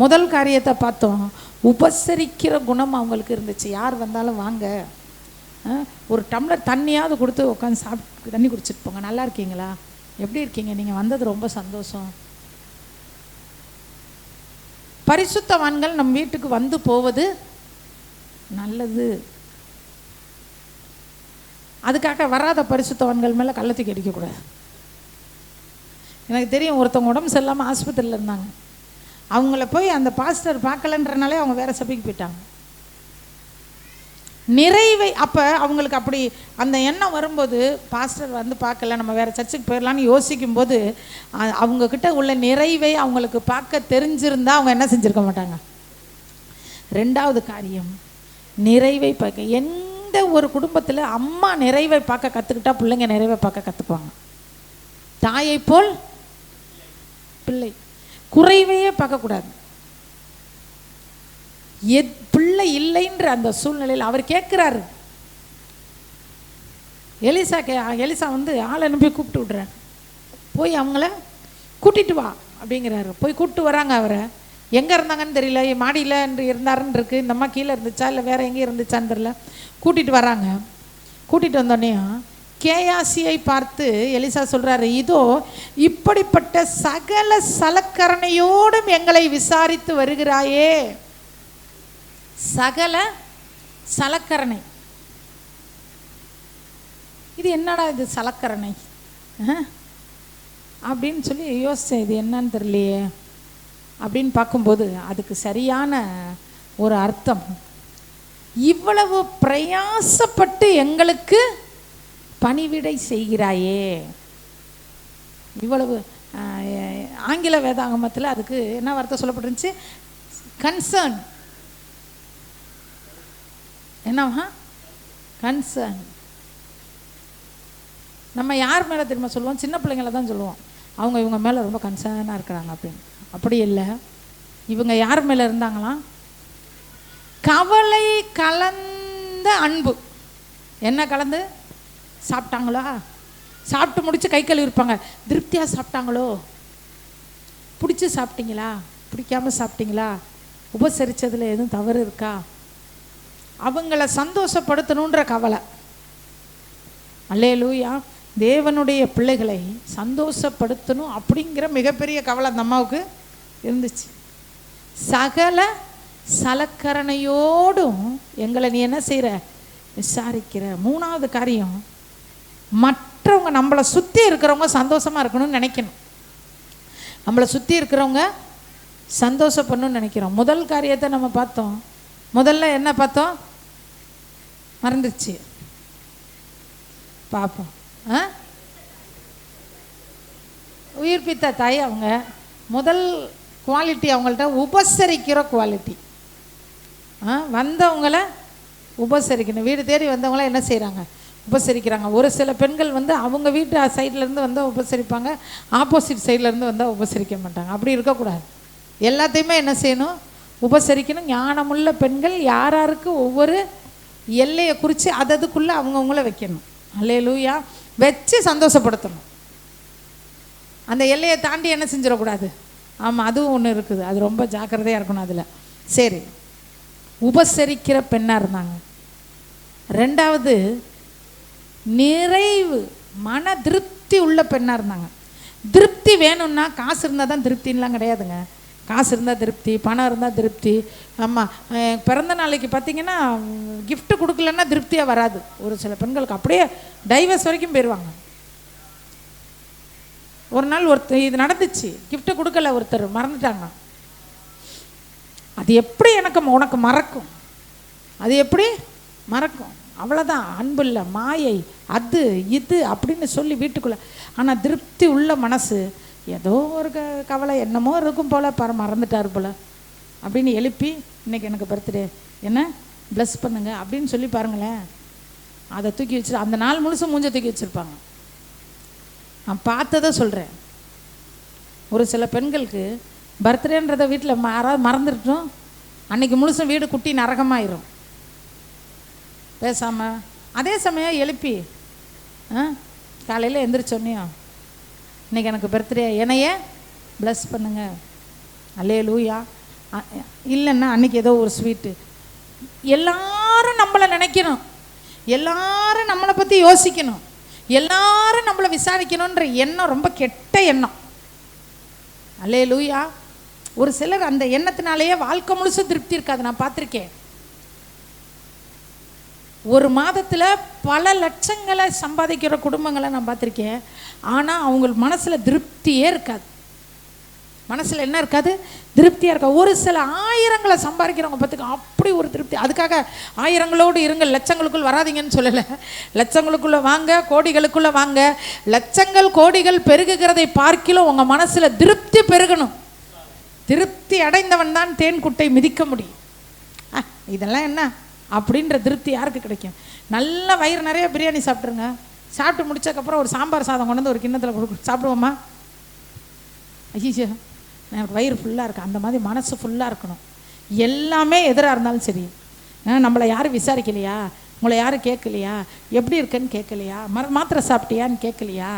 முதல் காரியத்தை பார்த்தோம், உபசரிக்கிற குணம் அவங்களுக்கு இருந்துச்சு. யார் வந்தாலும் வாங்க, ஒரு டம்ளர் தண்ணியாவது கொடுத்து உட்காந்து சாப்பிட்டு தண்ணி குடிச்சிட்டு போங்க, நல்லா இருக்கீங்களா, எப்படி இருக்கீங்க, நீங்கள் வந்தது ரொம்ப சந்தோஷம். பரிசுத்தவான்கள் நம் வீட்டுக்கு வந்து போவது நல்லது. அதுக்காக வராத பரிசுத்தவான்கள் மேலே கள்ளத்துக்கு அடிக்கக்கூடாது. எனக்கு தெரியும், ஒருத்தவங்க உடம்பு சரியில்லாமல் ஆஸ்பத்திரியில் இருந்தாங்க, அவங்கள போய் அந்த பாஸ்டர் பார்க்கலன்றனாலே அவங்க வேறு சபைக்கு போயிட்டாங்க. நிறைவை அப்போ அவங்களுக்கு அப்படி அந்த எண்ணம் வரும்போது, பாஸ்டர் வந்து பார்க்கல, நம்ம வேறு சர்ச்சுக்கு போயிடலான்னு யோசிக்கும்போது, அவங்கக்கிட்ட உள்ள நிறைவை அவங்களுக்கு பார்க்க தெரிஞ்சிருந்தால் அவங்க என்ன செஞ்சுருக்க மாட்டாங்க. ரெண்டாவது காரியம், நிறைவை பார்க்க. எந்த ஒரு குடும்பத்தில் அம்மா நிறைவை பார்க்க கற்றுக்கிட்டா பிள்ளைங்க நிறைவை பார்க்க கற்றுக்குவாங்க. தாயை போல் பிள்ளை. குறைவையே பார்க்கக்கூடாது. பிள்ளை இல்லைன்ற அந்த சூழ்நிலையில் அவர் கேட்குறாரு. எலிசா வந்து ஆள் அனுப்பி கூப்பிட்டு விட்றாரு, போய் அவங்கள கூட்டிகிட்டு வா அப்படிங்கிறாரு. போய் கூப்பிட்டு வராங்க. அவரை எங்கே இருந்தாங்கன்னு தெரியல, மாடியில் இருந்தாருன்னு இருக்குது, இந்த அம்மா கீழே இருந்துச்சா இல்லை வேறு எங்கேயும் இருந்துச்சான்னு தெரியல. கூட்டிகிட்டு வராங்க. கூட்டிகிட்டு வந்தோடனே கேயாசியை பார்த்து எலிசா சொல்கிறாரு, இதோ இப்படிப்பட்ட சகல சலக்கரணையோடும் எங்களை விசாரித்து வருகிறாயே. சகல சலக்கரணை, இது என்னடா இது சலக்கரணை அப்படின்னு சொல்லி யோசித்தேன், இது என்னன்னு தெரியலையே அப்படின்னு பார்க்கும்போது அதுக்கு சரியான ஒரு அர்த்தம், இவ்வளவு பிரயாசப்பட்டு எங்களுக்கு பணிவிடை செய்கிறாயே. இவ்வளவு ஆங்கில வேதாகமத்தில் அதுக்கு என்ன வார்த்தை சொல்லப்பட்டிருந்துச்சு? கன்சர்ன். என்னவா? கன்சர்ன். நம்ம யார் மேலே தெரியுமா சொல்லுவோம்? சின்ன பிள்ளைங்கள தான் சொல்லுவோம், அவங்க இவங்க மேலே ரொம்ப கன்சர்னாக இருக்கிறாங்க அப்படின்னு. அப்படி இல்லை, இவங்க யார் மேலே இருந்தாங்களாம்? கவலை கலந்த அன்பு. என்ன கலந்து? சாப்பிட்டாங்களா, சாப்பிட்டு முடிச்சு கை கழுவி இருப்பாங்க, திருப்தியாக சாப்பிட்டாங்களோ, பிடிச்சி சாப்பிட்டீங்களா, பிடிக்காம சாப்பிட்டீங்களா, உபசரித்ததில் எதுவும் தவறு இருக்கா, அவங்கள சந்தோஷப்படுத்தணுன்ற கவலை. அல்லேலூயா. தேவனுடைய பிள்ளைகளை சந்தோஷப்படுத்தணும் அப்படிங்கிற மிகப்பெரிய கவலை அந்த அம்மாவுக்கு இருந்துச்சு. சகல சலக்கரணையோடும் எங்களை நீ என்ன செய்கிற? விசாரிக்கிற. மூணாவது காரியம், மற்றவங்க நம்மளை சுற்றி இருக்கிறவங்க சந்தோஷமாக இருக்கணும்னு நினைக்கணும். நம்மளை சுற்றி இருக்கிறவங்க சந்தோஷப்படணும்னு நினைக்கிறோம். முதல் காரியத்தை நம்ம பார்த்தோம். முதல்ல என்ன பார்த்தோம்? மறந்துச்சு. பார்ப்போம். உயிர்ப்பித்த தாய் அவங்க முதல் குவாலிட்டி அவங்கள்ட்ட உபசரிக்கிற குவாலிட்டி. வந்தவங்களை உபசரிக்கணும். வீடு தேடி வந்தவங்களாம் என்ன செய்கிறாங்க? உபசரிக்கிறாங்க. ஒரு சில பெண்கள் வந்து அவங்க வீட்டு சைட்லேருந்து வந்தால் உபசரிப்பாங்க, ஆப்போசிட் சைட்லேருந்து வந்தால் உபசரிக்க மாட்டாங்க. அப்படி இருக்கக்கூடாது. எல்லாத்தையுமே என்ன செய்யணும்? உபசரிக்கணும். ஞானமுள்ள பெண்கள் யாராருக்கு ஒவ்வொரு எல்லையை குறித்து அதுக்குள்ளே அவங்கவுங்கள வைக்கணும். அல்லேலூயா. வச்சு சந்தோஷப்படுத்தணும். அந்த எல்லையை தாண்டி என்ன செஞ்சிடக்கூடாது. ஆமாம், அதுவும் ஒன்று இருக்குது. அது ரொம்ப ஜாக்கிரதையாக இருக்கணும் அதில். சரி, உபசரிக்கிற பெண்ணாக இருந்தாங்க. ரெண்டாவது, நிறைவு மன திருப்தி உள்ள பெண்ணாக இருந்தாங்க. திருப்தி வேணும்னா காசு இருந்தால் தான் திருப்தின்லாம் கிடையாதுங்க. காசு இருந்தால் திருப்தி, பணம் இருந்தால் திருப்தி. ஆமாம், பிறந்த நாளைக்கு பார்த்தீங்கன்னா கிஃப்ட் கொடுக்கலன்னா திருப்தியாக வராது. ஒரு சில பெண்களுக்கு அப்படியே டைவர்ஸ் வரைக்கும் போயிடுவாங்க. ஒரு நாள் இது நடந்துச்சு. கிஃப்ட்டு கொடுக்கல, ஒருத்தர் மறந்துட்டாங்க. அது எப்படி உனக்கு மறக்கும்? அது எப்படி மறக்கும்? அவ்வளோதான். அன்பு இல்லை, மாயை, அது இது அப்படின்னு சொல்லி வீட்டுக்குள்ளே. ஆனால் திருப்தி உள்ள மனசு ஏதோ ஒரு கவலை என்னமோ இருக்கும் போல், மறந்துட்டார் போல் அப்படின்னு எழுப்பி, இன்றைக்கி எனக்கு பர்த்டே, என்ன ப்ளஸ் பண்ணுங்க அப்படின்னு சொல்லி பாருங்களேன். அதை தூக்கி வச்சு அந்த நாள் முழுசும் மூஞ்ச தூக்கி வச்சுருப்பாங்க. நான் பார்த்ததை சொல்கிறேன். ஒரு சில பெண்களுக்கு பர்த்டேன்றதை வீட்டில் யாராவது மறந்துட்டோம், அன்றைக்கி முழுசும் வீடு குட்டி நரகமாயிரும். பேசாமல் அதே சமயம் எழுப்பி காலையில் எந்திரிச்சோன்னையும் இன்றைக்கி எனக்கு பர்த்டே, என்னையே ப்ளஸ் பண்ணுங்க, அல்லேலூயா. இல்லைன்னா அன்றைக்கி ஏதோ ஒரு ஸ்வீட்டு. எல்லாரும் நம்மளை நினைக்கணும், எல்லாரும் நம்மளை பற்றி யோசிக்கணும், எல்லாரும் நம்மளை விசாரிக்கணுன்ற எண்ணம் ரொம்ப கெட்ட எண்ணம். அல்லேலூயா. ஒரு சிலர் அந்த எண்ணத்தினாலேயே வாழ்க்கை முழுசும் திருப்தி இருக்காது. நான் பார்த்துருக்கேன். ஒரு மாதத்தில் பல லட்சங்களை சம்பாதிக்கிற குடும்பங்களை நான் பார்த்துருக்கேன். ஆனால் அவங்க மனசில் திருப்தியே இருக்காது. மனசில் என்ன இருக்காது? திருப்தியாக இருக்காது. ஒரு சில ஆயிரங்களை சம்பாதிக்கிறவங்க பார்த்துக்க அப்படி ஒரு திருப்தி. அதுக்காக ஆயிரங்களோடு இருங்க, லட்சங்களுக்குள் வராதிங்கன்னு சொல்லலை. லட்சங்களுக்குள்ளே வாங்க, கோடிகளுக்குள்ளே வாங்க. லட்சங்கள் கோடிகள் பெருகுகிறதை பார்க்கிலும் உங்கள் மனசில் திருப்தி பெருகணும். திருப்தி அடைந்தவன் தான் தேன் குட்டை மிதிக்க முடியும். இதெல்லாம் என்ன அப்படின்ற திருப்தி யாருக்கு கிடைக்கும்? நல்ல வயிறு நிறைய பிரியாணி சாப்பிட்ருங்க. சாப்பிட்டு முடிச்சதுக்கப்புறம் ஒரு சாம்பார் சாதம் கொண்டு வந்து ஒரு கிண்ணத்தில் கொடுக்க சாப்பிடுவோமா? ஐயோ, எனக்கு வயிறு ஃபுல்லாக இருக்குது. அந்த மாதிரி மனசு ஃபுல்லாக இருக்கணும். எல்லாமே எதிராக இருந்தாலும் சரி. நம்மளை யாரும் விசாரிக்கலையா, உங்களை யாரும் கேட்கலையா, எப்படி இருக்குன்னு கேட்கலையா, மாத்திரை சாப்பிட்டியான்னு கேட்கலையா,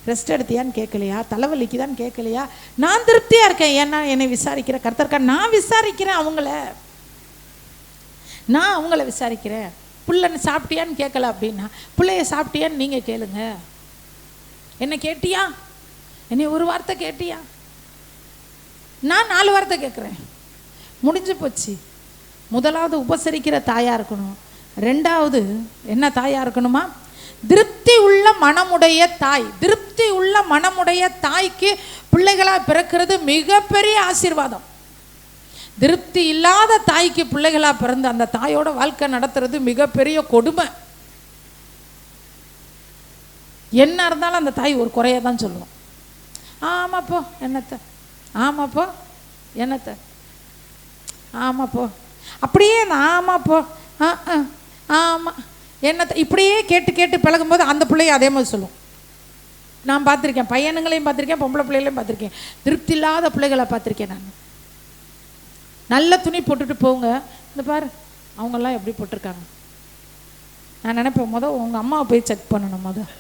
ரெஸ்ட் எடுத்தியான்னு கேட்கலையா, தலைவலிக்குதான்னு கேட்கலையா, நான் திருப்தியாக இருக்கேன். ஏன்னா என்னை விசாரிக்கிற கர்த்தர்க்கா நான் விசாரிக்கிறேன். நான் அவங்கள விசாரிக்கிறேன். பிள்ளைன்னு சாப்பிட்டியான்னு கேட்கல அப்படின்னா, பிள்ளைய சாப்பிட்டியான்னு நீங்கள் கேளுங்க. என்ன கேட்டியா? என்னை ஒரு வார்த்தை கேட்டியா? நான் 4 வார்த்தை கேட்குறேன். முடிஞ்சு போச்சு. முதலாவது உபசரிக்கிற தாயாக இருக்கணும். ரெண்டாவது என்ன தாயாக இருக்கணுமா? திருப்தி உள்ள மனமுடைய தாய். திருப்தி உள்ள மனமுடைய தாய்க்கு பிள்ளைகளாக பிறக்கிறது மிகப்பெரிய ஆசீர்வாதம். திருப்தி இல்லாத தாய்க்கு பிள்ளைகளாக பிறந்து அந்த தாயோட வாழ்க்கை நடத்துறது மிகப்பெரிய கொடுமை. என்ன இருந்தாலும் அந்த தாய் ஒரு குறைய தான் சொல்லுவோம். ஆமாப்போ என்னத்தை, ஆமாப்போ என்னத்தை, ஆமாப்போ அப்படியே ஆமாப்போ ஆமாம் என்னத்தை இப்படியே கேட்டு கேட்டு பழகும்போது அந்த பிள்ளைய அதே மாதிரி சொல்லும். நான் பார்த்துருக்கேன், பையனுங்களையும் பார்த்துருக்கேன், பொம்பளை பிள்ளைகளையும் பார்த்துருக்கேன். திருப்தி இல்லாத பிள்ளைகளை பார்த்துருக்கேன். நான் நல்ல துணி போட்டுட்டு போங்க, இந்த பாரு அவங்கெல்லாம் எப்படி போட்டிருக்காங்க. நான் நினைப்பேன், உங்கள் அம்மாவை போய் செக் பண்ணணும்.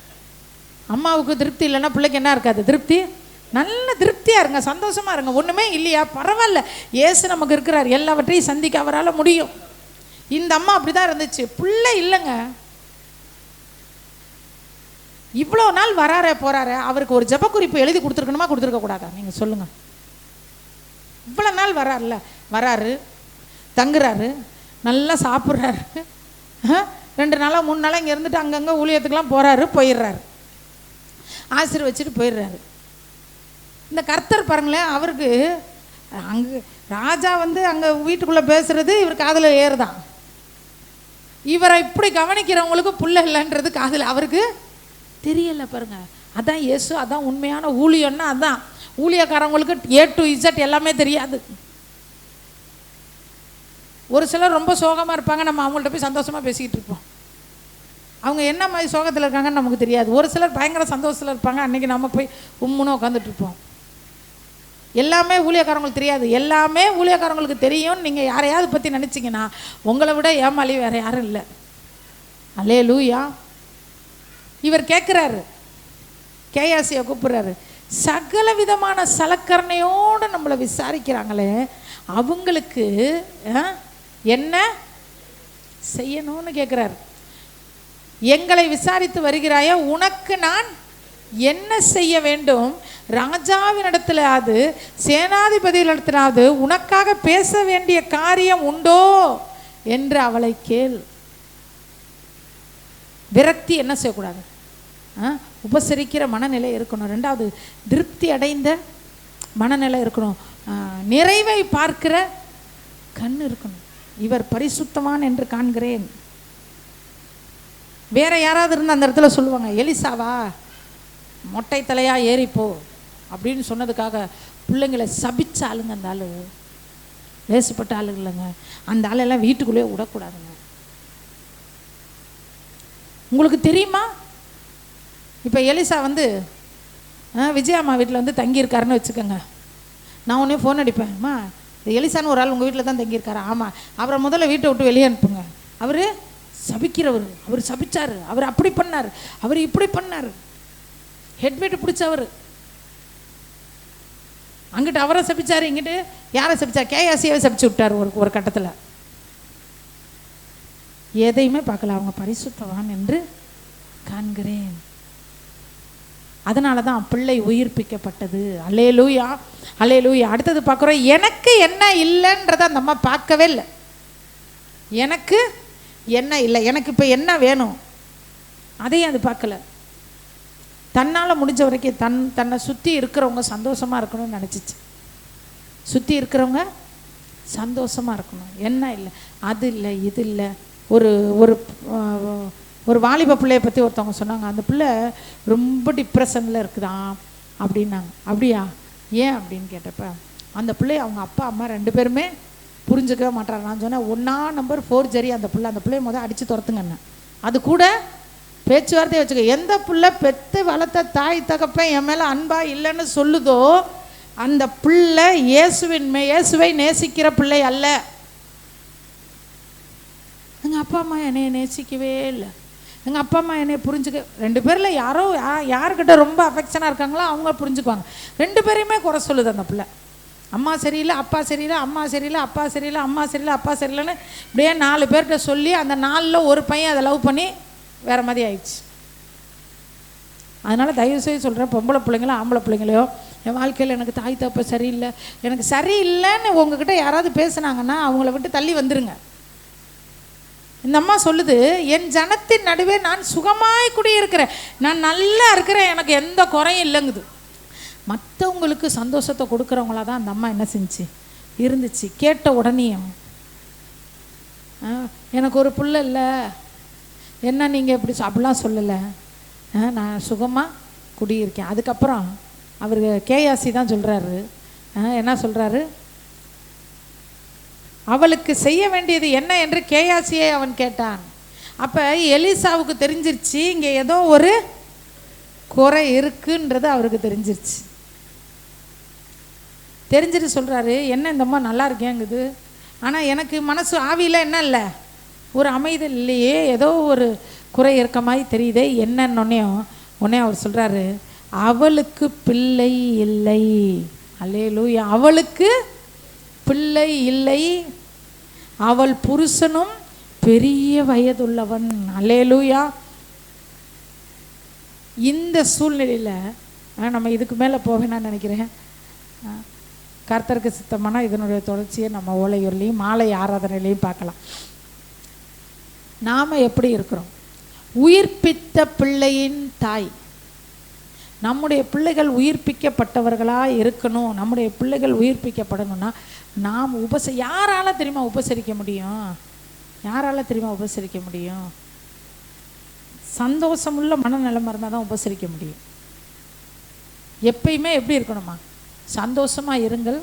அம்மாவுக்கு திருப்தி இல்லைன்னா பிள்ளைக்கு என்ன இருக்காது? திருப்தி. நல்ல திருப்தியாக இருங்க, சந்தோஷமாக இருங்க. ஒன்றுமே இல்லையா, பரவாயில்ல, ஏசு நமக்கு இருக்கிறார், எல்லாவற்றையும் சந்திக்க அவரால் முடியும். இந்த அம்மா அப்படி தான் இருந்துச்சு. பிள்ளை இல்லைங்க, இவ்வளோ நாள் வராரே போகிறாரு, அவருக்கு ஒரு ஜெப குறிப்பு எழுதி கொடுத்துருக்கணுமா கொடுத்துருக்க கூடாதா? நீங்கள் சொல்லுங்கள். இவ்வளோ நாள் வராருல்ல, வராரு, தங்குறாரு, நல்லா சாப்பிட்றாரு, 2 நாளாக 3 நாளாக இங்கே இருந்துட்டு அங்கங்கே ஊழியத்துக்கெலாம் போகிறாரு, போயிடுறாரு, ஆசீர்வச்சிட்டு போயிடுறாரு. இந்த கர்த்தர் பாருங்களேன், அவருக்கு அங்கே ராஜா வந்து அங்கே வீட்டுக்குள்ளே பேசுகிறது இவர் காதில் ஏறுதான். இவரை இப்படி கவனிக்கிறவங்களுக்கு புள்ள இல்லைன்றது காதில் அவருக்கு தெரியலை பாருங்க. அதான் இயேசு, அதான் உண்மையான ஊழியம்னா அதான். ஊழியக்காரவங்களுக்கு A to Z எல்லாமே தெரியாது. ஒரு சிலர் ரொம்ப சோகமாக இருப்பாங்க, நம்ம அவங்கள்ட்ட போய் சந்தோஷமாக பேசிக்கிட்டு இருப்போம். அவங்க என்ன மாதிரி சோகத்தில் இருக்காங்கன்னு நமக்கு தெரியாது. ஒரு சிலர் பயங்கர சந்தோஷத்தில் இருப்பாங்க, அன்றைக்கி நம்ம போய் உம்முன்னு உட்காந்துட்டு இருப்போம். எல்லாமே ஊழியக்காரங்களுக்கு தெரியாது. எல்லாமே ஊழியக்காரங்களுக்கு தெரியும்னு நீங்கள் யாரையாவது பற்றி நினச்சிங்கன்னா உங்களை விட ஏமாளி வேறு யாரும் இல்லை. அல்லேலூயா. இவர் கேட்குறாரு, கேயாசியை கூப்பிட்றாரு, சகல விதமான சலக்கரணையோடு நம்மளை விசாரிக்கிறாங்களே, அவங்களுக்கு என்ன செய்யணும்னு கேட்குறாரு. எங்களை விசாரித்து வருகிறாய, உனக்கு நான் என்ன செய்ய வேண்டும்? ராஜாவினிடத்திலாவது சேனாதிபதியிடத்திலாவது உனக்காக பேச வேண்டிய காரியம் உண்டோ என்று அவளை கேள். விரக்தி என்ன செய்யக்கூடாது? உபசரிக்கிற மனநிலை இருக்கணும். ரெண்டாவது, திருப்தி அடைந்த மனநிலை இருக்கணும். நிறைவை பார்க்கிற கண் இருக்கணும். இவர் பரிசுத்தவான் என்று காண்கிறேன். வேற யாராவது இருந்து அந்த இடத்துல சொல்லுவாங்க, எலிசாவா மொட்டை தலையா ஏறிப்போ அப்படின்னு சொன்னதுக்காக பிள்ளைங்களை சபிச்ச ஆளுங்க அந்த ஆளு. லேசுப்பட்ட ஆளுங்க இல்லைங்க. அந்த ஆளெல்லாம் வீட்டுக்குள்ளேயே விடக்கூடாதுங்க. உங்களுக்கு தெரியுமா, இப்போ எலிசா விஜயாம்மா வீட்டில் தங்கியிருக்காருன்னு வச்சுக்கோங்க. நான் உடனே ஃபோன் அடிப்பேன், அம்மா எலிசான்னு ஒரு ஆள் உங்கள் வீட்டில் தான் தங்கியிருக்காரு. ஆமாம், அவரை முதல்ல வீட்டை விட்டு வெளியே அனுப்புங்க. அவர் சபிக்கிறவர், அவர் சபிச்சார், அவர் அப்படி பண்ணார், அவர் இப்படி பண்ணார், ஹெட்மேட்டு பிடிச்சவர். அங்கிட்டு அவரை சபிச்சார், இங்கிட்டு யாரை சபிச்சார்? கேயாசியாவை சபிச்சு விட்டார் ஒரு கட்டத்தில். எதையுமே பார்க்கல. அவங்க பரிசுத்தவான் என்று காண்கிறேன். அதனால தான் பிள்ளை உயிர்ப்பிக்கப்பட்டது. அல்லேலூயா, அல்லேலூயா. அடுத்தது பார்க்குறோம், எனக்கு என்ன இல்லைன்றதை அந்த அம்மா பார்க்கவே இல்லை. எனக்கு என்ன இல்லை, எனக்கு இப்போ என்ன வேணும், அதையும் அது பார்க்கல. தன்னால் முடிஞ்ச வரைக்கும் தன்னை சுற்றி இருக்கிறவங்க சந்தோஷமாக இருக்கணும்னு நினச்சிச்சு. சுற்றி இருக்கிறவங்க சந்தோஷமாக இருக்கணும். என்ன இல்லை, அது இல்லை, இது இல்லை. ஒரு ஒரு வாலிப பிள்ளையை பற்றி ஒருத்தவங்க சொன்னாங்க, அந்த பிள்ளை ரொம்ப டிப்ரெஷனில் இருக்குதான் அப்படின்னாங்க. அப்படியா, ஏன் அப்படின்னு கேட்டப்ப, அந்த பிள்ளை அவங்க அப்பா அம்மா 2 பேருமே புரிஞ்சுக்கவே மாட்டாங்க. நான் சொன்னேன், 1 நம்பர் ஃபோர்ஜரி அந்த பிள்ளையை முதல் அடித்து துரத்துங்கண்ணே. அது கூட பேச்சுவார்த்தையை வச்சுக்க. எந்த பிள்ளை பெற்று வளர்த்த தாய் தகப்பன் என் மேலே அன்பா இல்லைன்னு சொல்லுதோ அந்த பிள்ளை இயேசுவை நேசிக்கிற பிள்ளை அல்ல. எங்கள் அப்பா அம்மா என்னை நேசிக்கவே இல்லை, எங்கள் அப்பா அம்மா என்னை புரிஞ்சுக்க. 2 பேரில் யாருக்கிட்ட ரொம்ப அஃபெக்ஷனாக இருக்காங்களோ அவங்க புரிஞ்சுக்குவாங்க. 2 பேரையுமே குறை சொல்லுது அந்த பிள்ளை. அம்மா சரியில்லை, அப்பா சரியில்லை, அம்மா சரியில்லை, அப்பா சரியில்லை, அம்மா சரியில்லை, அப்பா சரியில்லைன்னு இப்படியே 4 பேர்கிட்ட சொல்லி அந்த 4ல் ஒரு பையன் அதை லவ் பண்ணி வேறு மாதிரி ஆயிடுச்சு. அதனால் தயவுசெய்து சொல்கிறேன், பொம்பளை பிள்ளைங்களோ ஆம்பளை பிள்ளைங்களையோ, என் வாழ்க்கையில் எனக்கு தாய் தப்ப சரியில்லை, எனக்கு சரியில்லைன்னு உங்ககிட்ட யாராவது பேசுனாங்கன்னா அவங்கள விட்டு தள்ளி வந்துடுங்க. இந்த அம்மா சொல்லுது, என் ஜனத்தின் நடுவே நான் சுகமாய் குடியிருக்கிறேன், நான் நல்லா இருக்கிறேன், எனக்கு எந்த குறையும் இல்லைங்குது. மற்றவங்களுக்கு சந்தோஷத்தை கொடுக்குறவங்களா தான் அந்த அம்மா என்ன செஞ்சு இருந்துச்சு. கேட்ட உடனேயும் எனக்கு ஒரு புள்ள இல்லை, என்ன நீங்கள் இப்படி அப்படிலாம் சொல்லலை, நான் சுகமாக குடியிருக்கேன். அதுக்கப்புறம் அவர் கேயாசி தான் சொல்கிறாரு, என்ன சொல்கிறாரு, அவளுக்கு செய்ய வேண்டியது என்ன என்று கேயாசியை அவன் கேட்டான். அப்போ எலிசாவுக்கு தெரிஞ்சிருச்சு இங்கே ஏதோ ஒரு குறை இருக்குன்றது அவருக்கு தெரிஞ்சிருச்சு. தெரிஞ்சிட்டு சொல்கிறாரு, என்ன இந்த அம்மா நல்லா இருக்கேங்குது, ஆனால் எனக்கு மனசு ஆவியில் என்ன இல்லை, ஒரு அமைதி இல்லையே, ஏதோ ஒரு குறை இருக்க மாதிரி தெரியுதே என்னன்னொன்னே அவர் சொல்கிறாரு, அவளுக்கு பிள்ளை இல்லை. அல்லேலூயா. அவளுக்கு பிள்ளை இல்லை, அவள் புருஷனும் பெரிய வயதுள்ளவன். அல்லேலூயா. இந்த சூழ்நிலையில் நம்ம இதுக்கு மேலே போவேன்னு நினைக்கிறேன். கர்த்தருக்கு சித்தமான இதனுடைய தொடர்ச்சியை நம்ம ஓலையூர்லேயும் மாலை ஆராதனையிலையும் பார்க்கலாம். நாம் எப்படி இருக்கிறோம்? உயிர்ப்பித்த பிள்ளையின் தாய். நம்முடைய பிள்ளைகள் உயிர்ப்பிக்கப்பட்டவர்களாக இருக்கணும். நம்முடைய பிள்ளைகள் உயிர்ப்பிக்கப்படணும்னா நாம் யாரால தெரியுமா உபசரிக்க முடியும்? யாரால தெரியுமா உபசரிக்க முடியும்? சந்தோஷமுள்ள மனநிலைமை இருந்தால் தான் உபசரிக்க முடியும். எப்பயுமே எப்படி இருக்கணுமா? சந்தோஷமாக இருங்கள்,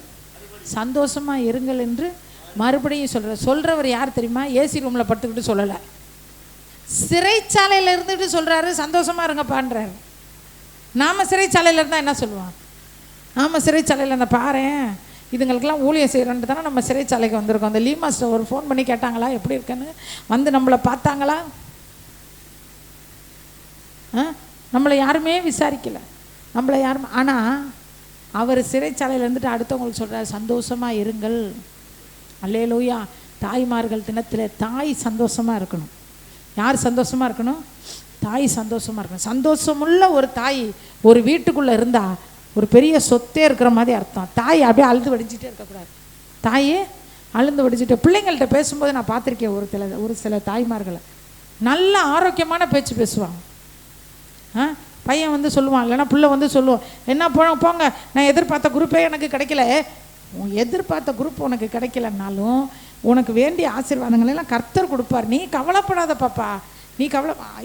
சந்தோஷமாக இருங்கள் என்று மறுபடியும் சொல்கிறவர் யார் தெரியுமா? ஏசி ரூமில் படுத்துக்கிட்டு சொல்லலை, சிறைச்சாலையில் இருந்துட்டு சொல்கிறாரு சந்தோஷமாக இருங்கப்பான்றாரு. நாம் சிறைச்சாலையில் இருந்தால் என்ன சொல்லுவோம்? நாம் சிறைச்சாலையில் இந்த பாரேன் இதுங்களுக்கெல்லாம் ஊழியம் செய்கிறோன்ட்டு தானே நம்ம சிறைச்சாலைக்கு வந்திருக்கோம். அந்த லீ மாஸ்டர் ஒரு ஃபோன் பண்ணி கேட்டாங்களா எப்படி இருக்குன்னு? வந்து நம்மளை பார்த்தாங்களா? நம்மளை யாருமே விசாரிக்கலை, நம்மளை யாரும். ஆனால் அவர் சிறைச்சாலையில் இருந்துட்டு அடுத்தவங்களுக்கு சொல்கிறார் சந்தோஷமாக இருங்கள். அல்லேலூயா. தாய்மார்கள் தினத்தில் தாய் சந்தோஷமாக இருக்கணும். யார் சந்தோஷமாக இருக்கணும்? தாய் சந்தோஷமாக இருக்கணும். சந்தோஷமுள்ள ஒரு தாய் ஒரு வீட்டுக்குள்ளே இருந்தால் ஒரு பெரிய சொத்தே இருக்கிற மாதிரி அர்த்தம். தாய் அப்படியே அழுது வடிஞ்சிட்டே இருக்கக்கூடாது. தாயே அழுந்து வடிச்சிட்டு பிள்ளைங்கள்ட்ட பேசும்போது நான் பார்த்துருக்கேன் ஒரு சில தாய்மார்களை நல்ல ஆரோக்கியமான பேச்சு பேசுவாங்க. பையன் வந்து சொல்லுவான், இல்லைன்னா பிள்ளை வந்து சொல்லுவோம், என்ன போங்க நான் எதிர்பார்த்த குரூப்பே எனக்கு கிடைக்கல. எதிர்பார்த்த குரூப் உனக்கு கிடைக்கலன்னாலும் உனக்கு வேண்டிய ஆசீர்வாதங்களெல்லாம் கர்த்தர் கொடுப்பார். நீ கவலைப்படாத பாப்பா, நீ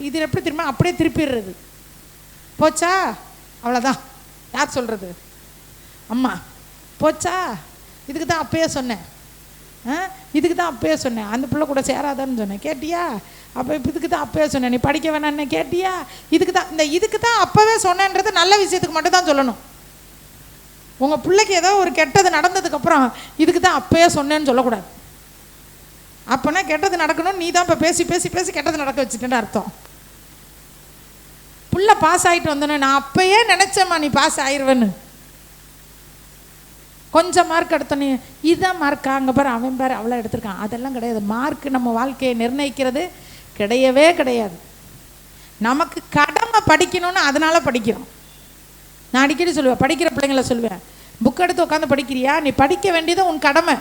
இது எப்படி திரும்ப அப்படியே திருப்பிடுறது. போச்சா அவ்வளோதான். யார் சொல்கிறது? அம்மா. போச்சா? இதுக்கு தான் அப்பயே சொன்னேன், இதுக்கு தான் அப்பயே சொன்னேன் அந்த பிள்ளை கூட சேராதான்னு சொன்னேன், கேட்டியா? அப்போ இப்போ இதுக்கு தான் அப்பவே சொன்னேன் நீ படிக்க வேணான்னு, கேட்டியா? இதுக்கு தான் அப்போவே சொன்னேன்றது நல்ல விஷயத்துக்கு மட்டும் தான் சொல்லணும். உங்கள் பிள்ளைக்கு ஏதோ ஒரு கெட்டது நடந்ததுக்கப்புறம் இதுக்கு தான் அப்பயே சொன்னேன்னு சொல்லக்கூடாது. அப்போனா கெட்டது நடக்கணும், நீ தான் இப்போ பேசி பேசி பேசி கெட்டது நடக்க வச்சுட்டேன்னு அர்த்தம். பிள்ளை பாஸ் ஆகிட்டு வந்தோன்னே நான் அப்பயே நினச்சேம்மா நீ பாஸ் ஆயிடுவேன்னு. கொஞ்சம் மார்க் எடுத்தோன்னே இதுதான் மார்க்கா, அங்கே பாரு அவன் பாரு அவ்வளோ எடுத்திருக்கான். அதெல்லாம் கிடையாது. மார்க் நம்ம வாழ்க்கையை நிர்ணயிக்கிறது கிடையவே கிடையாது. நமக்கு கடமை படிக்கணும்னு அதனால் படிக்கிறோம். நான் அடிக்கடி சொல்லுவேன், படிக்கிற பிள்ளைங்கள சொல்லுவேன், புக் எடுத்து உட்காந்து படிக்கிறியா? நீ படிக்க வேண்டியது உன் கடமை.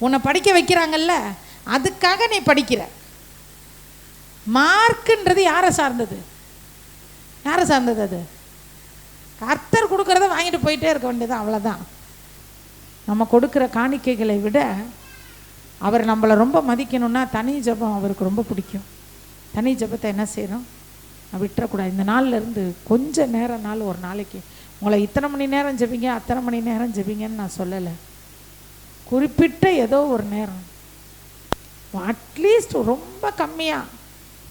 உன்னை படிக்க வைக்கிறாங்கல்ல, அதுக்காக நீ படிக்கிற. மார்க்குன்றது யாரை சார்ந்தது? யாரை சார்ந்தது? அது கர்த்தர் கொடுக்கறத வாங்கிட்டு போயிட்டே இருக்க வேண்டியது, அவ்வளோதான். நம்ம கொடுக்குற காணிக்கைகளை விட அவர் நம்மளை ரொம்ப மதிக்கணும்னா தனி ஜெபம் அவருக்கு ரொம்ப பிடிக்கும். தனி ஜெபத்தை என்ன செய்கிறோம்? விட்டுறக்கூடாது. இந்த நாள்லேருந்து கொஞ்சம் நேரம் ஒரு நாளைக்கு உங்களை இத்தனை மணி நேரம் ஜெபிங்க அத்தனை மணி நேரம் ஜெபிங்கன்னு நான் சொல்லலை. குறிப்பிட்ட ஏதோ ஒரு நேரம், அட்லீஸ்ட் ரொம்ப கம்மியாக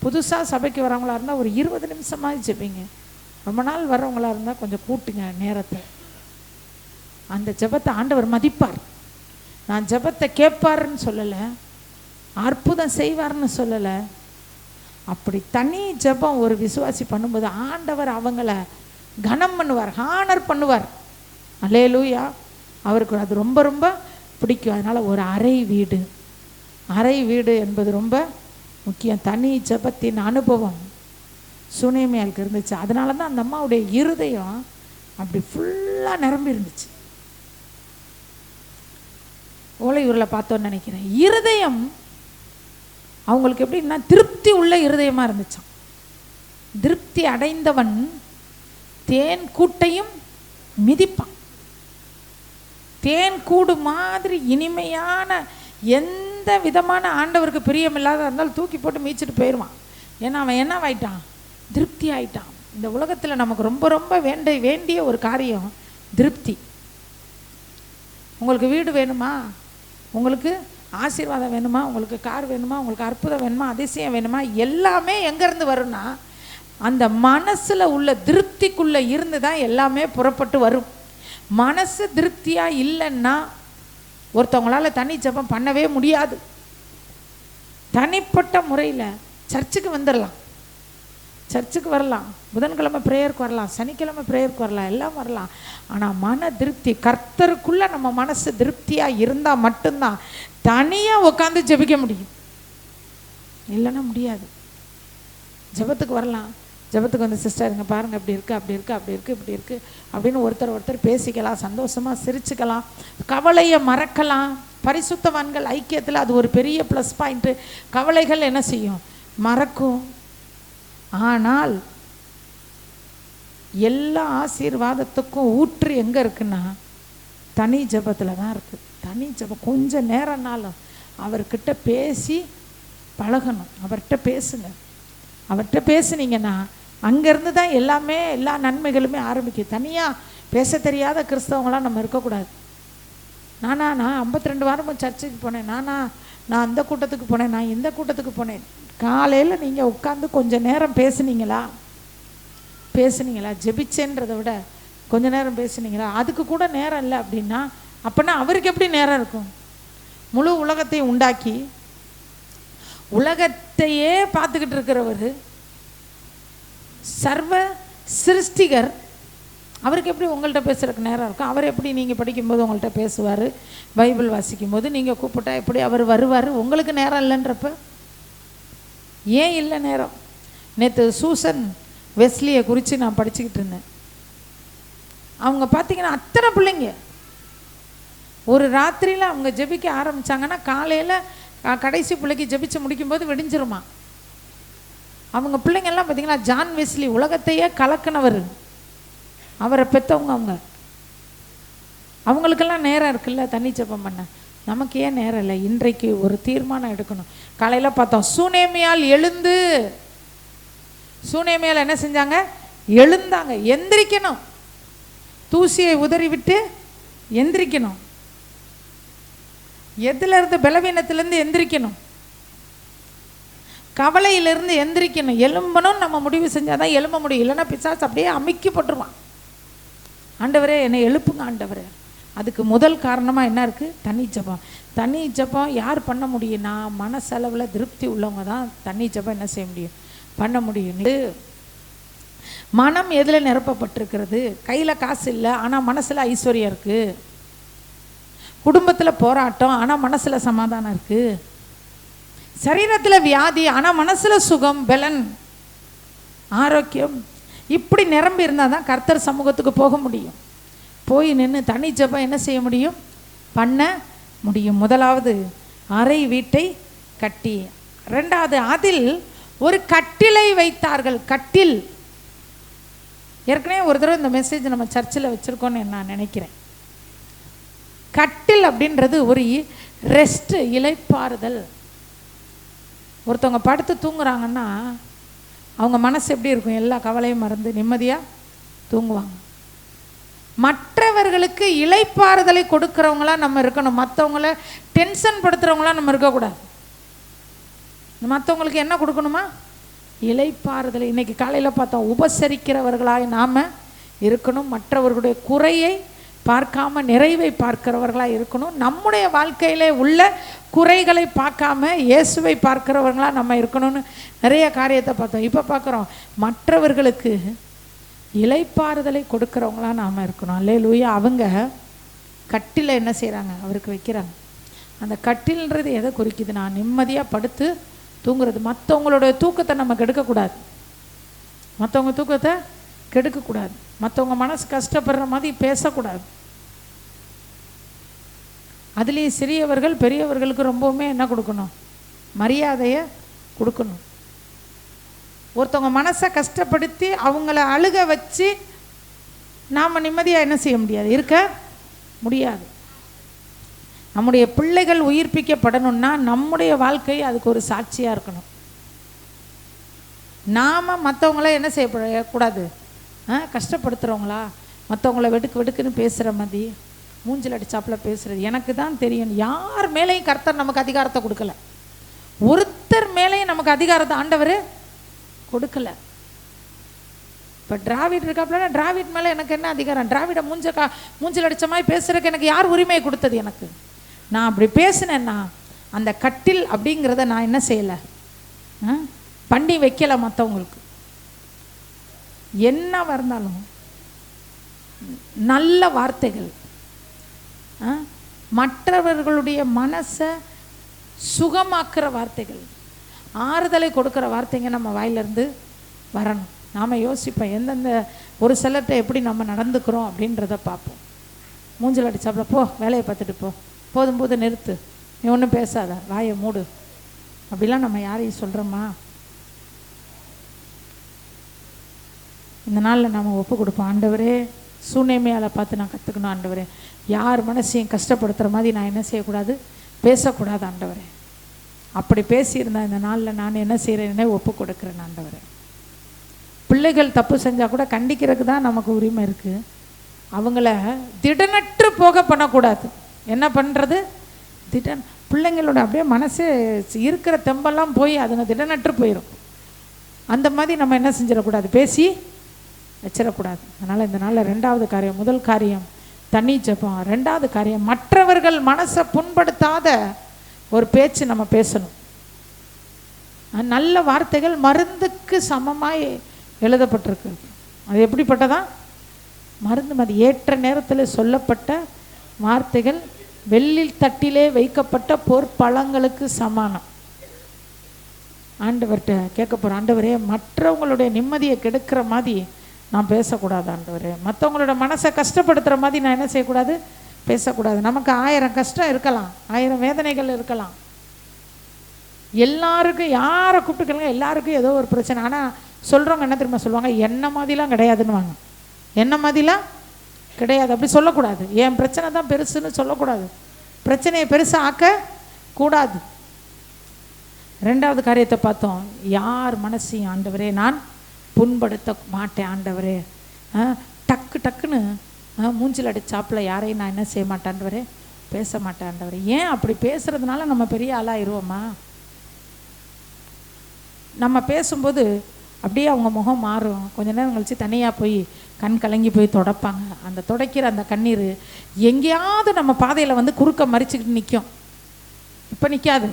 புதுசாக சபைக்கு வரவங்களா இருந்தால் ஒரு 20 நிமிஷமாக ஜெபிங்க. ரொம்ப நாள் வர்றவங்களா இருந்தால் கொஞ்சம் கூட்டுங்க நேரத்தை. அந்த ஜெபத்தை ஆண்டவர் மதிப்பார். நான் ஜெபத்தை கேட்பாருன்னு சொல்லலை, அற்புதம் செய்வார்னு சொல்லலை. அப்படி தனி ஜெபம் ஒரு விசுவாசி பண்ணும்போது ஆண்டவர் அவங்கள கனம் பண்ணுவார், ஹானர் பண்ணுவார். அல்லேலூயா. அவருக்கு அது ரொம்ப ரொம்ப பிடிக்கும். அதனால் ஒரு அறை வீடு என்பது ரொம்ப முக்கியம். தனி ஜெபத்தின் அனுபவம் சுனேமியாளுக்கு இருந்துச்சு. அதனால தான் அந்த அம்மாவுடைய இருதயம் அப்படி ஃபுல்லாக நிரம்பி இருந்துச்சு. ஓலையூரில் பார்த்தோன்னு நினைக்கிறேன். இருதயம் அவங்களுக்கு எப்படின்னா திருப்தி உள்ள இருதயமாக இருந்துச்சான். திருப்தி அடைந்தவன் தேன் கூட்டையும் மிதிப்பான். தேன் கூடு மாதிரி இனிமையான எந்த விதமான ஆண்டவருக்கு பிரியமில்லாத இருந்தாலும் தூக்கி போட்டு மீச்சிட்டு போயிடுவான். ஏன்னா அவன் என்னவாயிட்டான்? திருப்தி ஆயிட்டான். இந்த உலகத்தில் நமக்கு ரொம்ப ரொம்ப வேண்டிய ஒரு காரியம் திருப்தி. உங்களுக்கு வீடு வேணுமா? உங்களுக்கு ஆசீர்வாதம் வேணுமா? உங்களுக்கு கார் வேணுமா? உங்களுக்கு அற்புதம் வேணுமா? அதிசயம் வேணுமா? எல்லாமே எங்கேருந்து வரும்னா அந்த மனசில் உள்ள திருப்திக்குள்ளே இருந்து தான் எல்லாமே புறப்பட்டு வரும். மனசு திருப்தியாக இல்லைன்னா ஒருத்தவங்களால தனி ஜெபம் பண்ணவே முடியாது. தனிப்பட்ட முறையில் சர்ச்சுக்கு வந்துடலாம், சர்ச்சுக்கு வரலாம், புதன்கிழமை ப்ரேயருக்கு வரலாம், சனிக்கிழமை ப்ரேயருக்கு வரலாம், எல்லாம் வரலாம். ஆனால் மன திருப்தி கர்த்தருக்குள்ளே நம்ம மனசு திருப்தியாக இருந்தால் மட்டும்தான் தனியாக உட்காந்து ஜெபிக்க முடியும். இல்லைன்னா முடியாது. ஜெபத்துக்கு வரலாம், ஜெபத்துக்கு வந்து சிஸ்டர் இங்கே பாருங்கள் இப்படி இருக்குது அப்படி இருக்குது அப்படி இருக்குது இப்படி இருக்குது அப்படின்னு ஒருத்தர் பேசிக்கலாம், சந்தோஷமாக சிரிச்சுக்கலாம், கவலையை மறக்கலாம். பரிசுத்தவான்கள் ஐக்கியத்தில் அது ஒரு பெரிய ப்ளஸ் பாயிண்ட்டு. கவலைகள் என்ன செய்யும்? மறக்கும். ஆனால் எல்லா ஆசீர்வாதத்துக்கும் ஊற்று எங்கே இருக்குன்னா தனி ஜெபத்தில் தான் இருக்குது. தனி ஜெபம் கொஞ்சம் நேரம்னாலும் அவர்கிட்ட பேசி பழகணும். அவர்கிட்ட பேசுங்க. அவர்கிட்ட பேசுனீங்கன்னா அங்கேருந்து தான் எல்லாமே, எல்லா நன்மைகளுமே ஆரம்பிக்கும். தனியாக பேச தெரியாத கிறிஸ்தவங்களாம் நம்ம இருக்கக்கூடாது. நான் 52 வாரமும் சர்ச்சுக்கு போனேன், நான் அந்த கூட்டத்துக்கு போனேன், நான் இந்த கூட்டத்துக்கு போனேன். காலையில் நீங்கள் உட்காந்து கொஞ்சம் நேரம் பேசுனீங்களா? ஜெபிச்சேன்றதை விட கொஞ்சம் நேரம் பேசுனீங்களா? அதுக்கு கூட நேரம் இல்லை அப்படின்னா அப்போனா அவருக்கு எப்படி நேரம் இருக்கும்? முழு உலகத்தையும் உண்டாக்கி உலகத்தையே பார்த்துக்கிட்டு இருக்கிறவர், சர்வ சிருஷ்டிகர், அவருக்கு எப்படி உங்கள்கிட்ட பேசுகிறதுக்கு நேரம் இருக்கும்? அவர் எப்படி நீங்கள் படிக்கும்போது உங்கள்கிட்ட பேசுவார், பைபிள் வாசிக்கும் போது நீங்கள் கூப்பிட்டா எப்படி அவர் வருவார்? உங்களுக்கு நேரம் இல்லைன்றப்ப ஏன் இல்லை நேரம்? நேற்று சூசன் வெஸ்லியை குறித்து நான் படிச்சுக்கிட்டு இருந்தேன். அவங்க பார்த்தீங்கன்னா அத்தனை பிள்ளைங்க ஒரு ராத்திரியில் அவங்க ஜெபிக்க ஆரம்பித்தாங்கன்னா காலையில் கடைசி பிள்ளைக்கு ஜெபிச்சு முடிக்கும்போது விடிஞ்சிருமா. அவங்க பிள்ளைங்கள்லாம் பார்த்தீங்கன்னா ஜான் வெஸ்லி உலகத்தையே கலக்கினவர், அவரை பெற்றவங்க. அவங்களுக்கெல்லாம் நேரம் இருக்குல்ல தண்ணி ஜெபம் பண்ண. நமக்கு ஏன் நேரம் இல்லை? இன்றைக்கு ஒரு தீர்மானம் எடுக்கணும். காலையில் பார்த்தோம், சூனேமியால் எழுந்து, சூனேமியால் என்ன செஞ்சாங்க? எழுந்தாங்க. எந்திரிக்கணும், தூசியை உதறி விட்டு எந்திரிக்கணும். எதுலேருந்து? பலவீனத்திலேருந்து எந்திரிக்கணும், கவலையிலிருந்து எந்திரிக்கணும். எலும்பணும் நம்ம முடிவு செஞ்சாதான் எழும்ப முடியும். இல்லைன்னா பிசாசு அப்படியே அமுக்கி போட்டுருவான். ஆண்டவரே என்னை எழுப்புங்க ஆண்டவரே. அதுக்கு முதல் காரணமாக என்ன இருக்குது? தண்ணி ஜெபம். தண்ணி ஜெபம் யார் பண்ண முடியும்னா மனசளவில் திருப்தி உள்ளவங்க தான் தண்ணி ஜெபம் என்ன செய்ய முடியும்? பண்ண முடியும். மனம் எதில் நிரப்பப்பட்டிருக்கிறது? கையில் காசு இல்லை ஆனால் மனசில் ஐஸ்வர்யம் இருக்குது. குடும்பத்தில் போராட்டம் ஆனால் மனசில் சமாதானம் இருக்குது. சரீரத்தில் வியாதி ஆனால் மனசில் சுகம், பலன், ஆரோக்கியம். இப்படி நிரம்பி இருந்தால் தான் கர்த்தர் சமூகத்துக்கு போக முடியும். போய் நின்று தனி ஜெபம் என்ன செய்ய முடியும்? பண்ண முடியும். முதலாவது அறை வீட்டை கட்டி, ரெண்டாவது அதில் ஒரு கட்டிலை வைத்தார்கள். கட்டில் ஏற்கனவே ஒரு தடவை இந்த மெசேஜ் நம்ம சர்ச்சில் வச்சுருக்கோன்னு நான் நினைக்கிறேன். கட்டில் அப்படின்றது ஒரு ரெஸ்ட், இளைப்பாறுதல். ஒருத்தவங்க படுத்து தூங்குறாங்கன்னா அவங்க மனசு எப்படி இருக்கும்? எல்லா கவலையும் மறந்து நிம்மதியாக தூங்குவாங்க. மற்றவர்களுக்கு இளைப்பாறுதலை கொடுக்குறவங்களா நம்ம இருக்கணும். மற்றவங்கள டென்ஷன் படுத்துகிறவங்களாம் நம்ம இருக்கக்கூடாது. மற்றவங்களுக்கு என்ன கொடுக்கணுமா? இளைப்பாறுதலை. இன்னைக்கு காலையில் பார்த்தோம், உபசரிக்கிறவர்களாய் நாம் இருக்கணும். மற்றவர்களுடைய குறையை பார்க்காம நிறைவை பார்க்கிறவர்களாக இருக்கணும். நம்முடைய வாழ்க்கையிலே உள்ள குறைகளை பார்க்காம இயேசுவை பார்க்கிறவர்களாக நம்ம இருக்கணும்னு நிறைய காரியத்தை பார்த்தோம். இப்போ பார்க்குறோம், மற்றவர்களுக்கு இளைப்பாறுதலை கொடுக்குறவங்களாக நாம் இருக்கணும். அல்லேலூயா. அவங்க கட்டில் என்ன செய்கிறாங்க? அவருக்கு வைக்கிறாங்க. அந்த கட்டில்ன்றது எதை குறிக்குது? நான் நிம்மதியாக படுத்து தூங்குறது. மற்றவங்களுடைய தூக்கத்தை நம்ம கெடுக்கக்கூடாது. மற்றவங்க தூக்கத்தை கெடுக்கக்கூடாது. மற்றவங்க மனசு கஷ்டப்படுற மாதிரி பேசக்கூடாது. அதுலேயும் சிறியவர்கள் பெரியவர்களுக்கு ரொம்பவுமே என்ன கொடுக்கணும்? மரியாதையை கொடுக்கணும். ஒருத்தவங்க மனசை கஷ்டப்படுத்தி அவங்கள அழுக வச்சு நாம் நிம்மதியாக என்ன செய்ய முடியாது? இருக்க முடியாது. நம்முடைய பிள்ளைகள் உயிர்ப்பிக்கப்படணும்னா நம்முடைய வாழ்க்கை அதுக்கு ஒரு சாட்சியாக இருக்கணும். நாம் மற்றவங்கள என்ன செய்யக்கூடாது? கஷ்டப்படுத்துகிறவங்களா, மற்றவங்கள வெடுக்கு வெடுக்குன்னு பேசுகிற மாதிரி, மூஞ்சில் அடிச்சாப்பில் பேசுகிறது. எனக்கு தான் தெரியும், யார் மேலேயும் கர்த்தர் நமக்கு அதிகாரத்தை கொடுக்கல. ஒருத்தர் மேலேயும் நமக்கு அதிகாரத்தை ஆண்டவர் கொடுக்கல. இப்போ டிராவிட் இருக்காப்புலன்னா டிராவிட் மேலே எனக்கு என்ன அதிகாரம்? டிராவிட மூஞ்சில் அடித்த மாதிரி பேசுறதுக்கு எனக்கு யார் உரிமை கொடுத்தது? எனக்கு நான் அப்படி பேசினேன்னா அந்த கட்டில் அப்படிங்கிறத நான் என்ன செய்யலை? பண்ணி வைக்கலை. மற்றவங்களுக்கு என்ன இருந்தாலும் நல்ல வார்த்தைகள், மற்றவர்களுடைய மனசை சுகமாக்குற வார்த்தைகள், ஆறுதலை கொடுக்குற வார்த்தைங்க நம்ம வாயிலிருந்து வரணும். நாம் யோசிப்போம், எந்தெந்த ஒரு சிலர்கிட்ட எப்படி நம்ம நடந்துக்கிறோம் அப்படின்றத பார்ப்போம். மூஞ்சில் அடிச்சாப்புல போ, வேலையை பார்த்துட்டு போ, போதும் போது நிறுத்து, நீ ஒன்றும் பேசாத, வாயை மூடு, அப்படிலாம் நம்ம யாரையும் சொல்கிறோமா? இந்த நாளில் நம்ம ஒப்பு கொடுப்போம். ஆண்டவரே, சூனேமியால் பார்த்து நான் கற்றுக்கணும். ஆண்டவரே, யார் மனசையும் கஷ்டப்படுத்துகிற மாதிரி நான் என்ன செய்யக்கூடாது? பேசக்கூடாது. ஆண்டவரே, அப்படி பேசியிருந்தா இந்த நாளில் நான் என்ன செய்கிறேன்னே ஒப்பு கொடுக்குறேன் ஆண்டவரே. பிள்ளைகள் தப்பு செஞ்சால் கூட கண்டிக்கிறதுக்கு தான் நமக்கு உரிமை இருக்குது. அவங்கள திடனற்று போக பண்ணக்கூடாது. என்ன பண்ணுறது? பிள்ளைங்களோட அப்படியே மனசே இருக்கிற தெம்பெல்லாம் போய் அதுங்க திடனற்று போயிடும். அந்த மாதிரி நம்ம என்ன செஞ்சிடக்கூடாது, பேசி வச்சிடக்கூடாது. அதனால் இந்த நாளில் ரெண்டாவது காரியம், முதல் காரியம் தண்ணி ஜெபம், ரெண்டாவது காரியம் மற்றவர்கள் மனசை புண்படுத்தாத ஒரு பேச்சு நம்ம பேசணும். நல்ல வார்த்தைகள் மருந்துக்கு சமமாய் எழுதப்பட்டிருக்கு. அது எப்படிப்பட்டதா? மருந்து மாதிரி ஏற்ற நேரத்தில் சொல்லப்பட்ட வார்த்தைகள் வெள்ளில் தட்டிலே வைக்கப்பட்ட பொற்பழங்களுக்கு சமானம். ஆண்டவர்கிட்ட கேட்க போகிறோம், ஆண்டவரே மற்றவங்களுடைய நிம்மதியை கெடுக்கிற மாதிரி நான் பேசக்கூடாது ஆண்டவரே. மற்றவங்களோட மனசை கஷ்டப்படுத்துகிற மாதிரி நான் என்ன செய்யக்கூடாது, பேசக்கூடாது. நமக்கு 1000 கஷ்டம் இருக்கலாம், 1000 வேதனைகள் இருக்கலாம். எல்லாருக்கும் யாரை கூப்பிட்டுக்கலங்க, எல்லாருக்கும் ஏதோ ஒரு பிரச்சனை. ஆனால் சொல்கிறவங்க என்ன தெரியுமா சொல்லுவாங்க, என்ன மாதிரிலாம் கிடையாதுன்னு வாங்க. என்ன மாதிரிலாம் கிடையாது அப்படி சொல்லக்கூடாது. என் பிரச்சனை தான் பெருசுன்னு சொல்லக்கூடாது. பிரச்சனையை பெருசாக ஆக்க கூடாது. ரெண்டாவது காரியத்தை பார்த்தோம், யார் மனசையும் ஆண்டவரே நான் புண்படுத்த மாட்டேன் ஆண்டவரே. டக்கு டக்குன்னு மூஞ்சில் அடிச்சாப்பில் யாரையும் நான் என்ன செய்ய மாட்டேன் ஆண்டவரே, பேச மாட்டேன் ஆண்டவரே. ஏன் அப்படி பேசுறதுனால நம்ம பெரிய ஆளாயிருவோமா? நம்ம பேசும்போது அப்படியே அவங்க முகம் மாறும். கொஞ்ச நேரம் கழித்து தனியாக போய் கண் கலங்கி போய் தொடப்பாங்க. அந்த துடைக்கிற அந்த கண்ணீர் எங்கேயாவது நம்ம பாதையில் வந்து குறுக்க மறிச்சுக்கிட்டு நிற்கும். இப்போ நிற்காது,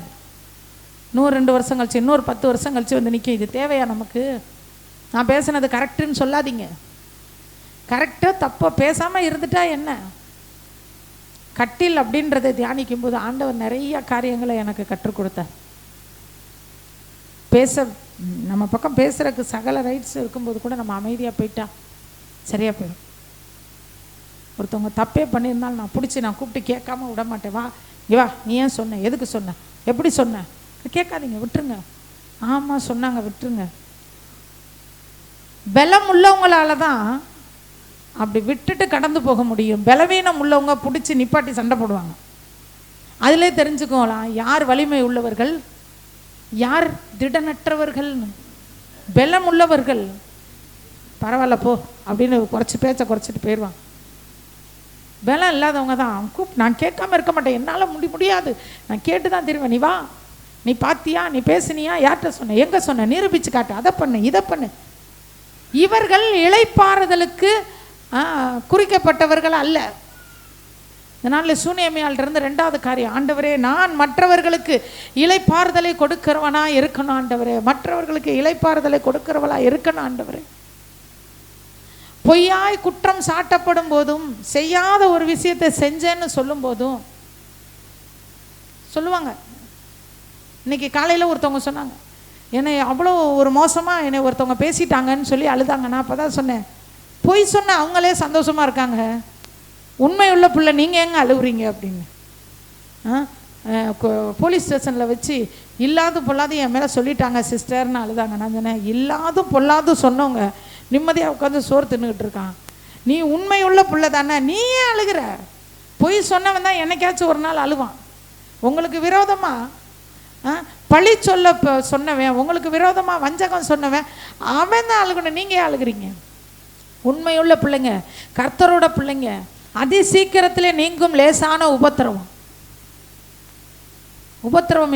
102 வருஷம் கழிச்சு, இன்னொரு 10 வருஷம் கழிச்சு வந்து நிற்கும். இது தேவையா நமக்கு? நான் பேசுனது கரெக்டுன்னு சொல்லாதீங்க. கரெக்டாக தப்பாக பேசாமல் இருந்துட்டா என்ன? கட்டில் அப்படின்றதை தியானிக்கும் போது ஆண்டவர் நிறைய காரியங்களை எனக்கு கற்றுக் கொடுத்தார். நம்ம பக்கம் பேசுறதுக்கு சகல ரைட்ஸ் இருக்கும்போது கூட நம்ம அமைதியாக போயிட்டா சரியா போயிடும். ஒருத்தவங்க தப்பே பண்ணியிருந்தாலும் நான் பிடிச்சி நான் கூப்பிட்டு கேட்காம விட மாட்டேன். வா இவா நீ ஏன் சொன்ன, எதுக்கு சொன்ன, எப்படி சொன்ன, கேட்காதீங்க, விட்டுருங்க. ஆமாம் சொன்னாங்க, விட்டுருங்க. பலம் உள்ளவங்களால தான் அப்படி விட்டுட்டு கடந்து போக முடியும். பலவீனம் உள்ளவங்க பிடிச்சி நிப்பாட்டி சண்டை போடுவாங்க. அதிலே தெரிஞ்சுக்கலாம் யார் வலிமை உள்ளவர்கள், யார் திடனற்றவர்கள். பலம் உள்ளவர்கள் பரவாயில்ல போ அப்படின்னு பேச்சை குறைச்சிட்டு போயிடுவாங்க. பலம் இல்லாதவங்க தான் நான் கேட்காம இருக்க மாட்டேன், என்னால் முடியாது, நான் கேட்டு தான் தெரிவேன். நீ வா, நீ பார்த்தியா, நீ பேசுனியா, யார்கிட்ட சொன்ன, எங்கே சொன்ன, நிரூபிச்சு காட்டு, அதை பண்ணு இதை பண்ணு. இவர்கள் இளைப்பாறுதலுக்கு குறிக்கப்பட்டவர்கள் அல்ல. இதனால சூனியமையாளிருந்து ரெண்டாவது காரியம், ஆண்டவரே நான் மற்றவர்களுக்கு இளைப்பாறுதலை கொடுக்கிறவனா இருக்கணும் ஆண்டவரே, மற்றவர்களுக்கு இளைப்பாறுதலை கொடுக்கிறவளா இருக்கணும் ஆண்டவரே. பொய்யாய் குற்றம் சாட்டப்படும் போதும், செய்யாத ஒரு விஷயத்தை செஞ்சேன்னு சொல்லும் போதும் சொல்லுவாங்க. இன்னைக்கு காலையில் ஒருத்தவங்க சொன்னாங்க, என்னை அவ்வளோ ஒரு மோசமாக என்னை ஒருத்தவங்க பேசிட்டாங்கன்னு சொல்லி அழுதாங்க. நான் அப்போ தான் சொன்னேன், பொய் சொன்ன அவங்களே சந்தோஷமாக இருக்காங்க, உண்மை உள்ள பிள்ளை நீங்கள் எங்கே அழுகுறீங்க அப்படின்னு. போலீஸ் ஸ்டேஷனில் வச்சு இல்லாத பொல்லாது என் மேலே சொல்லிட்டாங்க சிஸ்டர்னு அழுதாங்க. நான் சொன்னேன், இல்லாத பொல்லாது சொன்னவங்க நிம்மதியாக உட்காந்து சோறு தின்னுக்கிட்டு இருக்கான், நீ உண்மை உள்ள பிள்ளை தானே, நீ ஏன் அழுகிற? பொய் சொன்னவன் தான் என்னைக்காச்சும் ஒரு நாள் அழுவான். உங்களுக்கு விரோதமாக பழி சொன்னவன், உங்களுக்கு விரோதமாக வஞ்சகம் சொன்னவன், அவன் தான் அழுகணும், நீங்கள் ஏன் அழுகிறீங்க? உண்மையுள்ள பிள்ளைங்க, கர்த்தரோட பிள்ளைங்க, அதி சீக்கிரத்திலே நீங்கும் லேசான உபத்திரவம்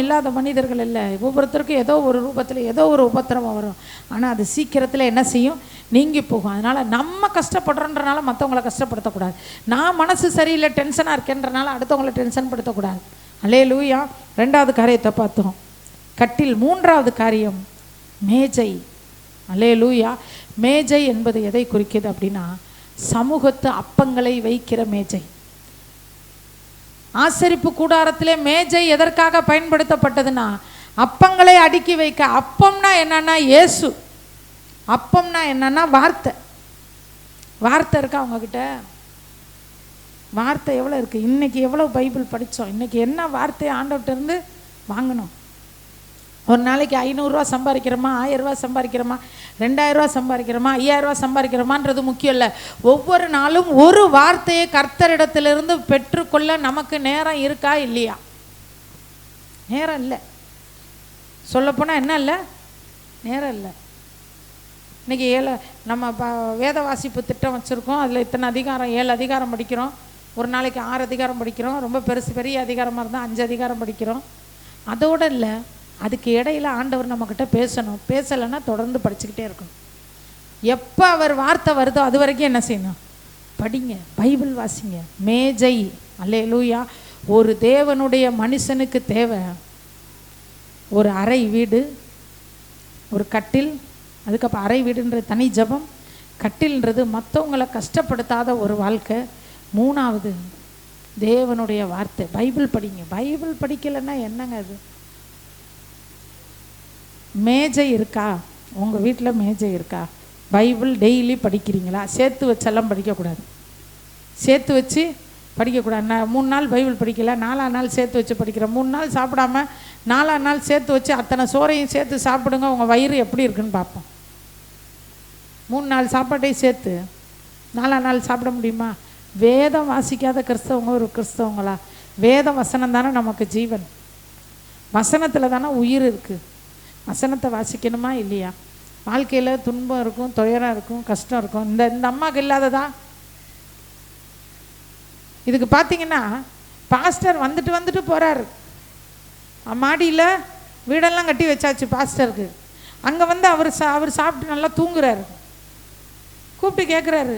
இல்லாத மனிதர்கள் இல்லை. ஒவ்வொருத்தருக்கும் ஏதோ ஒரு ரூபத்தில் ஏதோ ஒரு உபத்திரவம் வரும். ஆனால் அது சீக்கிரத்தில் என்ன செய்யும், நீங்கி போகும். அதனால் நம்ம கஷ்டப்படுறோன்றனால மற்றவங்கள கஷ்டப்படுத்தக்கூடாது. நான் மனசு சரியில்லை டென்ஷனாக இருக்கேன்றனால அடுத்தவங்கள டென்ஷன் படுத்தக்கூடாது. அல்லேலூயா. ரெண்டாவது காரியத்தை பார்த்தோம், கட்டில். மூன்றாவது காரியம் மேஜை. அல்லேலூயா. மேஜை என்பது எதை குறிக்கிது அப்படின்னா, சமூகத்து அப்பங்களை வைக்கிற மேஜை. ஆசரிப்பு கூடாரத்திலே மேஜை எதற்காக பயன்படுத்தப்பட்டதுன்னா, அப்பங்களை அடுக்கி வைக்க. அப்பம்னா என்னன்னா இயேசு. அப்பம்னா என்னன்னா வார்த்தை. வார்த்தை இருக்கா அவங்கக்கிட்ட? வார்த்தை எவ்வளோ இருக்குது? இன்றைக்கி எவ்வளோ பைபிள் படித்தோம், இன்றைக்கி என்ன வார்த்தையை ஆண்டவர்கிட்ட இருந்து வாங்கணும். ஒரு நாளைக்கு 500 ரூபா சம்பாதிக்கிறோமா, 1000 ரூபா சம்பாதிக்கிறோமா, 2000 ரூபா சம்பாதிக்கிறோமா, 5000 ரூபா சம்பாதிக்கிறோமான்றது முக்கியம் இல்லை. ஒவ்வொரு நாளும் ஒரு வார்த்தையை கர்த்தரிடத்திலிருந்து பெற்றுக்கொள்ள நமக்கு நேரம் இருக்கா இல்லையா? நேரம் இல்லை. சொல்லப்போனால் என்ன இல்லை, நேரம் இல்லை. இன்றைக்கி நம்ம வேத வாசிப்பு திட்டம் வச்சுருக்கோம். அதில் இத்தனை அதிகாரம், 7 அதிகாரம் படிக்கிறோம். ஒரு நாளைக்கு 6 அதிகாரம் படிக்கிறோம். ரொம்ப பெரிய அதிகாரமாக இருந்தால் 5 அதிகாரம் படிக்கிறோம். அதோடு இல்லை, அதுக்கு இடையில் ஆண்டவர் நம்மக்கிட்ட பேசணும். பேசலைன்னா தொடர்ந்து படிச்சுக்கிட்டே இருக்கணும். எப்போ அவர் வார்த்தை வருதோ அது வரைக்கும் என்ன செய்யணும்? படிங்க, பைபிள் வாசிங்க. மேஜை, அல்லேலூயா. ஒரு தேவனுடைய மனுஷனுக்கு தேவை ஒரு அறை வீடு, ஒரு கட்டில். அதுக்கப்புறம் அறை வீடுன்றது தனி ஜபம், கட்டில்ன்றது மற்றவங்களை கஷ்டப்படுத்தாத ஒரு வாழ்க்கை. 3வது தேவனுடைய வார்த்தை. பைபிள் படிங்க. பைபிள் படிக்கலைன்னா என்னங்க அது? மேஜை இருக்கா உங்கள் வீட்டில்? மேஜை இருக்கா? பைபிள் டெய்லி படிக்கிறீங்களா? சேர்த்து வச்செல்லாம் படிக்கக்கூடாது. சேர்த்து வச்சு படிக்கக்கூடாது. நான் 3 நாள் பைபிள் படிக்கல, 4ஆம் நாள் சேர்த்து வச்சு படிக்கிறேன். 3 நாள் சாப்பிடாம 4ஆம் நாள் சேர்த்து வச்சு அத்தனை சோறையும் சேர்த்து சாப்பிடுங்க, உங்கள் வயிறு எப்படி இருக்குன்னு பார்ப்போம். 3 நாள் சாப்பாட்டையும் சேர்த்து 4ஆம் நாள் சாப்பிட முடியுமா? வேதம் வாசிக்காத கிறிஸ்தவங்க ஒரு கிறிஸ்தவங்களா? வேத வசனம் தானே நமக்கு ஜீவன். வசனத்தில் தானே உயிர் இருக்குது. வசனத்தை வாசிக்கணுமா இல்லையா? வாழ்க்கையில் துன்பம் இருக்கும், துயரம் இருக்கும், கஷ்டம் இருக்கும். இந்த அம்மாவுக்கு இல்லாததா? இதுக்கு பார்த்தீங்கன்னா பாஸ்டர் வந்துட்டு போகிறாரு. மாடியில் வீடெல்லாம் கட்டி வச்சாச்சு பாஸ்டருக்கு. அங்கே வந்து அவர் சாப்பிட்டு நல்லா தூங்குறாரு. கூப்பிட்டு கேட்குறாரு,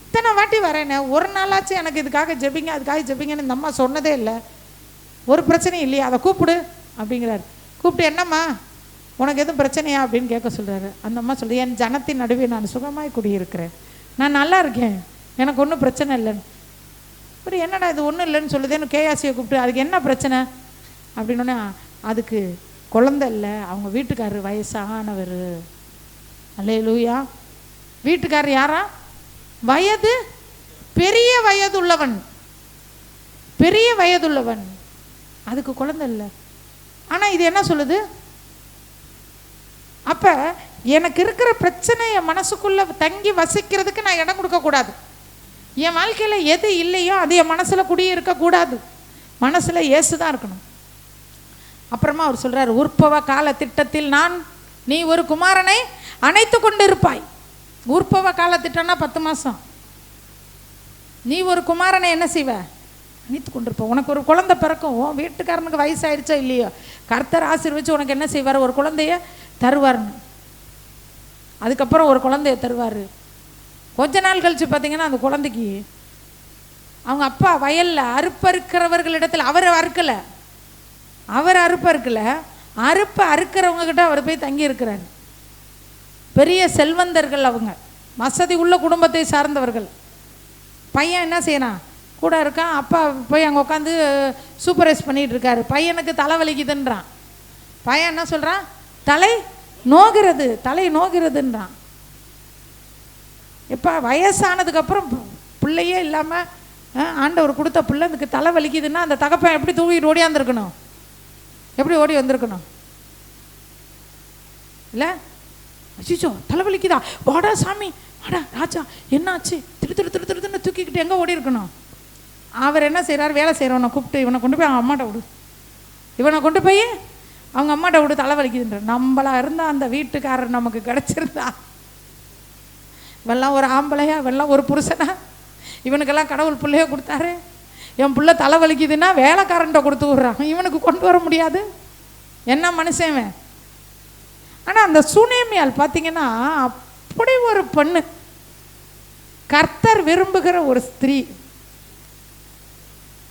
இத்தனை வாட்டி வரேனே, ஒரு நாளாச்சும் எனக்கு இதுக்காக ஜெபிங்க அதுக்காக ஜெபிங்கன்னு இந்த அம்மா சொன்னதே இல்லை. ஒரு பிரச்சனையும் இல்லையா? அதை கூப்பிடு அப்படிங்கிறாரு. கூப்பிட்டு என்னம்மா உனக்கு எதுவும் பிரச்சனையா அப்படின்னு கேட்க சொல்கிறாரு. அந்த அம்மா சொல்லி, என் ஜனத்தின் நடுவே நான் சுகமாய் குடியிருக்கிறேன், நான் நல்லா இருக்கேன், எனக்கு ஒன்றும் பிரச்சனை இல்லைன்னு. அப்புறம் என்னடா இது ஒன்றும் இல்லைன்னு சொல்லுதேன்னு கேயாசியை கூப்பிட்டு, அதுக்கு என்ன பிரச்சனை அப்படின்னோடனே, அதுக்கு குழந்தை இல்லை, அவங்க வீட்டுக்காரர் வயசானவர். அல்லேலூயா. வீட்டுக்காரர் யாரா? வயது பெரிய வயதுள்ளவன், பெரிய வயதுள்ளவன். அதுக்கு குழந்தை இல்லை. ஆனால் இது என்ன சொல்லுது? அப்போ எனக்கு இருக்கிற பிரச்சனை என் மனசுக்குள்ளே தங்கி வசிக்கிறதுக்கு நான் இடம் கொடுக்கக்கூடாது. என் வாழ்க்கையில் எது இல்லையோ அது என் மனசில் குடியிருக்கக்கூடாது. மனசில் இயேசு தான் இருக்கணும். அப்புறமா அவர் சொல்கிறார், உற்பவ கால திட்டத்தில் நீ ஒரு குமாரனை அணைத்து கொண்டு இருப்பாய். உற்பவ கால திட்டம்னா 10 மாதம். நீ ஒரு குமாரனை என்ன செய்வ? அணைத்து கொண்டிருப்ப. உனக்கு ஒரு குழந்தை பிறக்கும். வீட்டுக்காரனுக்கு வயசாயிடுச்சா இல்லையோ, கர்த்தர் ஆசீர்வதிச்சு உனக்கு என்ன செய்வார்? ஒரு குழந்தைய தருவார்னு. அதுக்கப்புறம் ஒரு குழந்தைய தருவார். கொஞ்ச நாள் கழிச்சு பார்த்தீங்கன்னா அந்த குழந்தைக்கு அவங்க அப்பா வயலில் அறுப்பறுக்கிறவர்களிடத்தில் அவர் அறுக்கலை, அறுப்பை அறுக்கிறவங்க கிட்ட அவர் போய் தங்கி இருக்கிறார். பெரிய செல்வந்தர்கள், அவங்க வசதி உள்ள குடும்பத்தை சார்ந்தவர்கள். பையன் என்ன செய்யறான்? கூட இருக்கான். அப்பா போய் அங்கே உட்காந்து சூப்பர்வைஸ் பண்ணிகிட்டு இருக்காரு. பையனுக்கு தலை வலிக்குதுன்றான். பையன் என்ன சொல்கிறான்? தலை நோகிறதுன்றான். இப்போ வயசானதுக்கப்புறம் பிள்ளையே இல்லாமல் ஆண்டவர் கொடுத்த பிள்ளை அதுக்கு தலை வலிக்குதுன்னா அந்த தகப்பன் எப்படி தூக்கிட்டு ஓடியாந்துருக்கணும்? எப்படி ஓடி வந்திருக்கணும்? இல்லை, அச்சிச்சோ தலை வலிக்குதா, வாடா சாமி, வாடா ராஜா, என்னாச்சு, திருன்னு தூக்கிக்கிட்டு எங்கே ஓடி இருக்கணும்? அவர் என்ன செய்கிறார்? வேலை செய்கிறவனை கூப்பிட்டு, இவனை கொண்டு போய் அவங்க அம்மாட்ட விடு, இவனை கொண்டு போய் அவங்க அம்மாட்ட விடு, தலை வலிக்குதுன்ற. நம்மளா இருந்தால் அந்த வீட்டுக்காரர் நமக்கு கிடச்சிருந்தா, இவெல்லாம் ஒரு ஆம்பளையா, இவெல்லாம் ஒரு புருஷனா, இவனுக்கெல்லாம் கடவுள் பிள்ளைய கொடுத்தாரு. என் பிள்ளை தலை வலிக்குதுன்னா வேலைக்காரன்ட்ட கொடுத்து விட்றான். இவனுக்கு கொண்டு வர முடியாது. என்ன மனுஷன்? ஆனால் அந்த சுனேமியால் பார்த்தீங்கன்னா அப்படி ஒரு பெண்ணு, கர்த்தர் விரும்புகிற ஒரு ஸ்திரீ.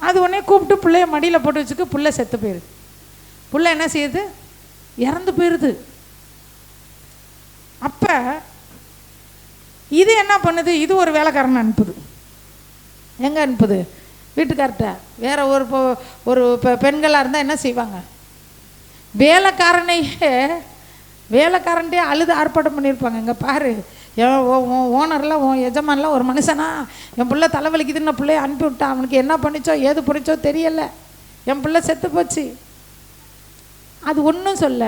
அது உடனே கூப்பிட்டு பிள்ளைய மடியில் போட்டு வச்சுக்க, பிள்ளை செத்து போயிடுது. பிள்ளை என்ன செய்யுது? இறந்து போயிடுது. அப்போ இது என்ன பண்ணுது? இது ஒரு வேலைக்காரனை அனுப்புது. எங்கே அனுப்புது? வீட்டுக்கார்ட்ட. வேற ஒரு பெண்களாக இருந்தால் என்ன செய்வாங்க? வேலைக்காரன்ட்டே அழுது ஆர்ப்பாட்டம் பண்ணியிருப்பாங்க. இங்கே பாரு, ஓனர்லாம் எஜமான்லாம் ஒரு மனுஷனா, என் பிள்ளை தலைவலிக்குதுன்னு பிள்ளைய அனுப்பி விட்டான், அவனுக்கு என்ன பண்ணிச்சோ ஏது பண்ணிச்சோ தெரியலை, என் பிள்ளை செத்து போச்சு. அது ஒன்றும் சொல்ல,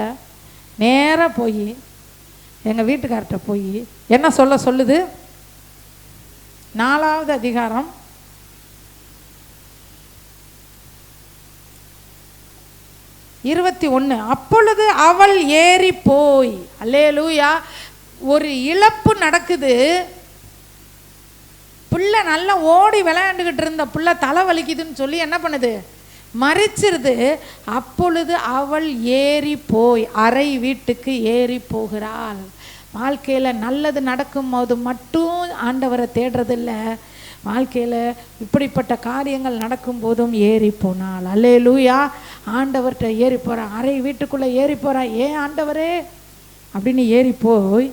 நேராக போய் எங்கள் வீட்டுக்கார்ட்ட போய் என்ன சொல்லுது? 4வது அதிகாரம் 8 21. அப்பொழுது அவள் ஏறி போய், அல்லேலூயா, ஒரு இழப்பு நடக்குது. புள்ள நல்லா ஓடி விளையாண்டுக்கிட்டு இருந்த புள்ள தலை வலிக்குதுன்னு சொல்லி என்ன பண்ணுது, மறிச்சிருது. அப்பொழுது அவள் ஏறி போய் அறை வீட்டுக்கு ஏறி போகிறாள். வாழ்க்கையில் நல்லது நடக்கும்போது மட்டும் ஆண்டவரை தேடுறதில்ல, வாழ்க்கையில் இப்படிப்பட்ட காரியங்கள் நடக்கும்போதும் ஏறி போனாள். அல்லேலூயா. ஆண்டவர்கிட்ட ஏறி போகிறான், அறை வீட்டுக்குள்ளே ஏறி போகிறான். ஏன் ஆண்டவரே அப்படின்னு ஏறி போய்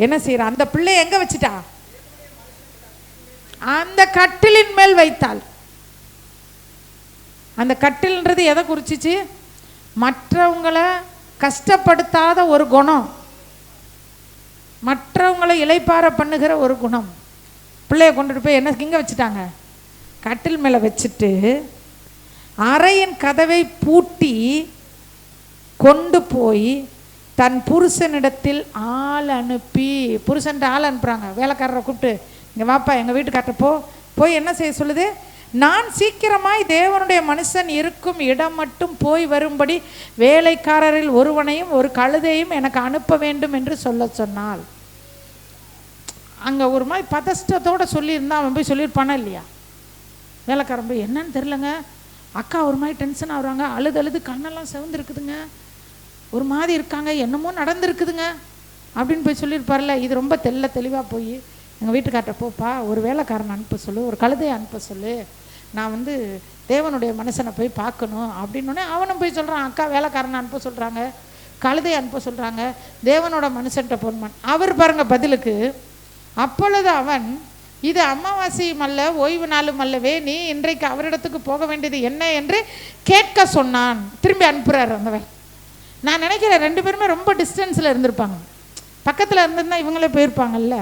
என்ன செய்கிறான், அந்த பிள்ளை எங்கே வச்சுட்டா, அந்த கட்டிலின் மேல் வைத்தாள். அந்த கட்டில்ன்றது எதை குறிச்சிச்சு, மற்றவங்களை கஷ்டப்படுத்தாத ஒரு குணம், மற்றவங்களை இளைப்பாற பண்ணுகிற ஒரு குணம். பிள்ளைய கொண்டுட்டு போய் என்ன இங்கே வச்சுட்டாங்க, கட்டில் மேலே வச்சுட்டு அறையின் கதவை பூட்டி கொண்டு போய் தன் புருஷனிடத்தில் ஆள் அனுப்பி, புருஷன்ட்டு ஆள் அனுப்புகிறாங்க, வேலைக்காரரை கூப்பிட்டு இங்கே வாப்பா எங்கள் வீட்டுக்காரப்போ போய் என்ன செய்ய சொல்லுது, நான் சீக்கிரமாய் தேவனுடைய மனுஷன் இருக்கும் இடம் மட்டும் போய் வரும்படி வேலைக்காரரில் ஒருவனையும் ஒரு கழுதையும் எனக்கு அனுப்ப வேண்டும் என்று சொல்ல சொன்னாள். அங்கே ஒரு மாதிரி பதஷ்டத்தோடு சொல்லியிருந்தா அவன் போய் சொல்லியிருப்பானா இல்லையா, வேலைக்காரன் போய் என்னன்னு தெரிலங்க, அக்கா ஒரு மாதிரி டென்ஷன் ஆகுறாங்க, அழுது கண்ணெல்லாம் செவந்துருக்குதுங்க, ஒரு மாதிரி இருக்காங்க, என்னமோ நடந்துருக்குதுங்க அப்படின்னு போய் சொல்லியிருப்பார்ல. இது ரொம்ப தெளிவாக போய் எங்கள் வீட்டுக்கார்ட்ட போப்பா ஒரு வேலைக்காரனை அனுப்ப சொல்லு, ஒரு கழுதையை அனுப்ப சொல்லு, நான் வந்து தேவனுடைய மனுஷனை போய் பார்க்கணும் அப்படின்னோடனே அவனும் போய் சொல்கிறான், அக்கா வேலைக்காரனை அனுப்ப சொல்கிறாங்க, கழுதையை அனுப்ப சொல்கிறாங்க, தேவனோட மனுஷன்ட்ட போன்மான். அவர் பாருங்க பதிலுக்கு, அப்பொழுது அவன், இது அமாவாசையும் அல்ல ஓய்வு நாளும் அல்லவே, நீ இன்றைக்கு அவரிடத்துக்கு போக வேண்டியது என்ன என்று கேட்க சொன்னான். திரும்பி அனுப்புகிறார் அந்தவன். நான் நினைக்கிறேன் 2 பேருமே ரொம்ப டிஸ்டன்ஸில் இருந்திருப்பாங்க, பக்கத்தில் இருந்திருந்தா இவங்களே போயிருப்பாங்கல்ல.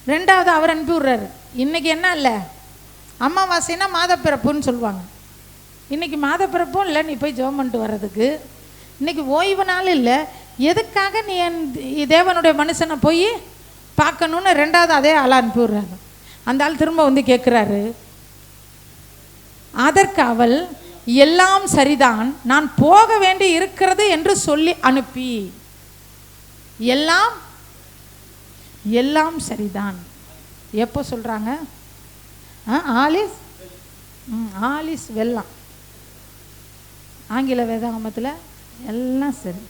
2வது அவர் அனுப்பி விட்றாரு. இன்றைக்கி என்ன இல்லை, அமாவாசைனா மாதப்பிறப்புன்னு சொல்லுவாங்க, இன்றைக்கி மாதப்பிறப்பும் இல்லை, நீ போய் ஜெபம் பண்ணிட்டு வர்றதுக்கு, இன்றைக்கி ஓய்வு நாள் இல்லை, எதுக்காக நீ என் தேவனுடைய மனுஷனை போய் பார்க்கணுன்னு 2வது அதே ஆளை அனுப்பி விட்றாங்க. அந்த ஆள் திரும்ப வந்து கேட்குறாரு. அதற்கு அவள், எல்லாம் சரிதான், நான் போக வேண்டி இருக்கிறது என்று சொல்லி அனுப்பி, எல்லாம் சரிதான். எப்போ சொல்கிறாங்க, ஆலிஸ் வெல்லாம், ஆங்கில வேதாகமத்தில் எல்லாம் சரி.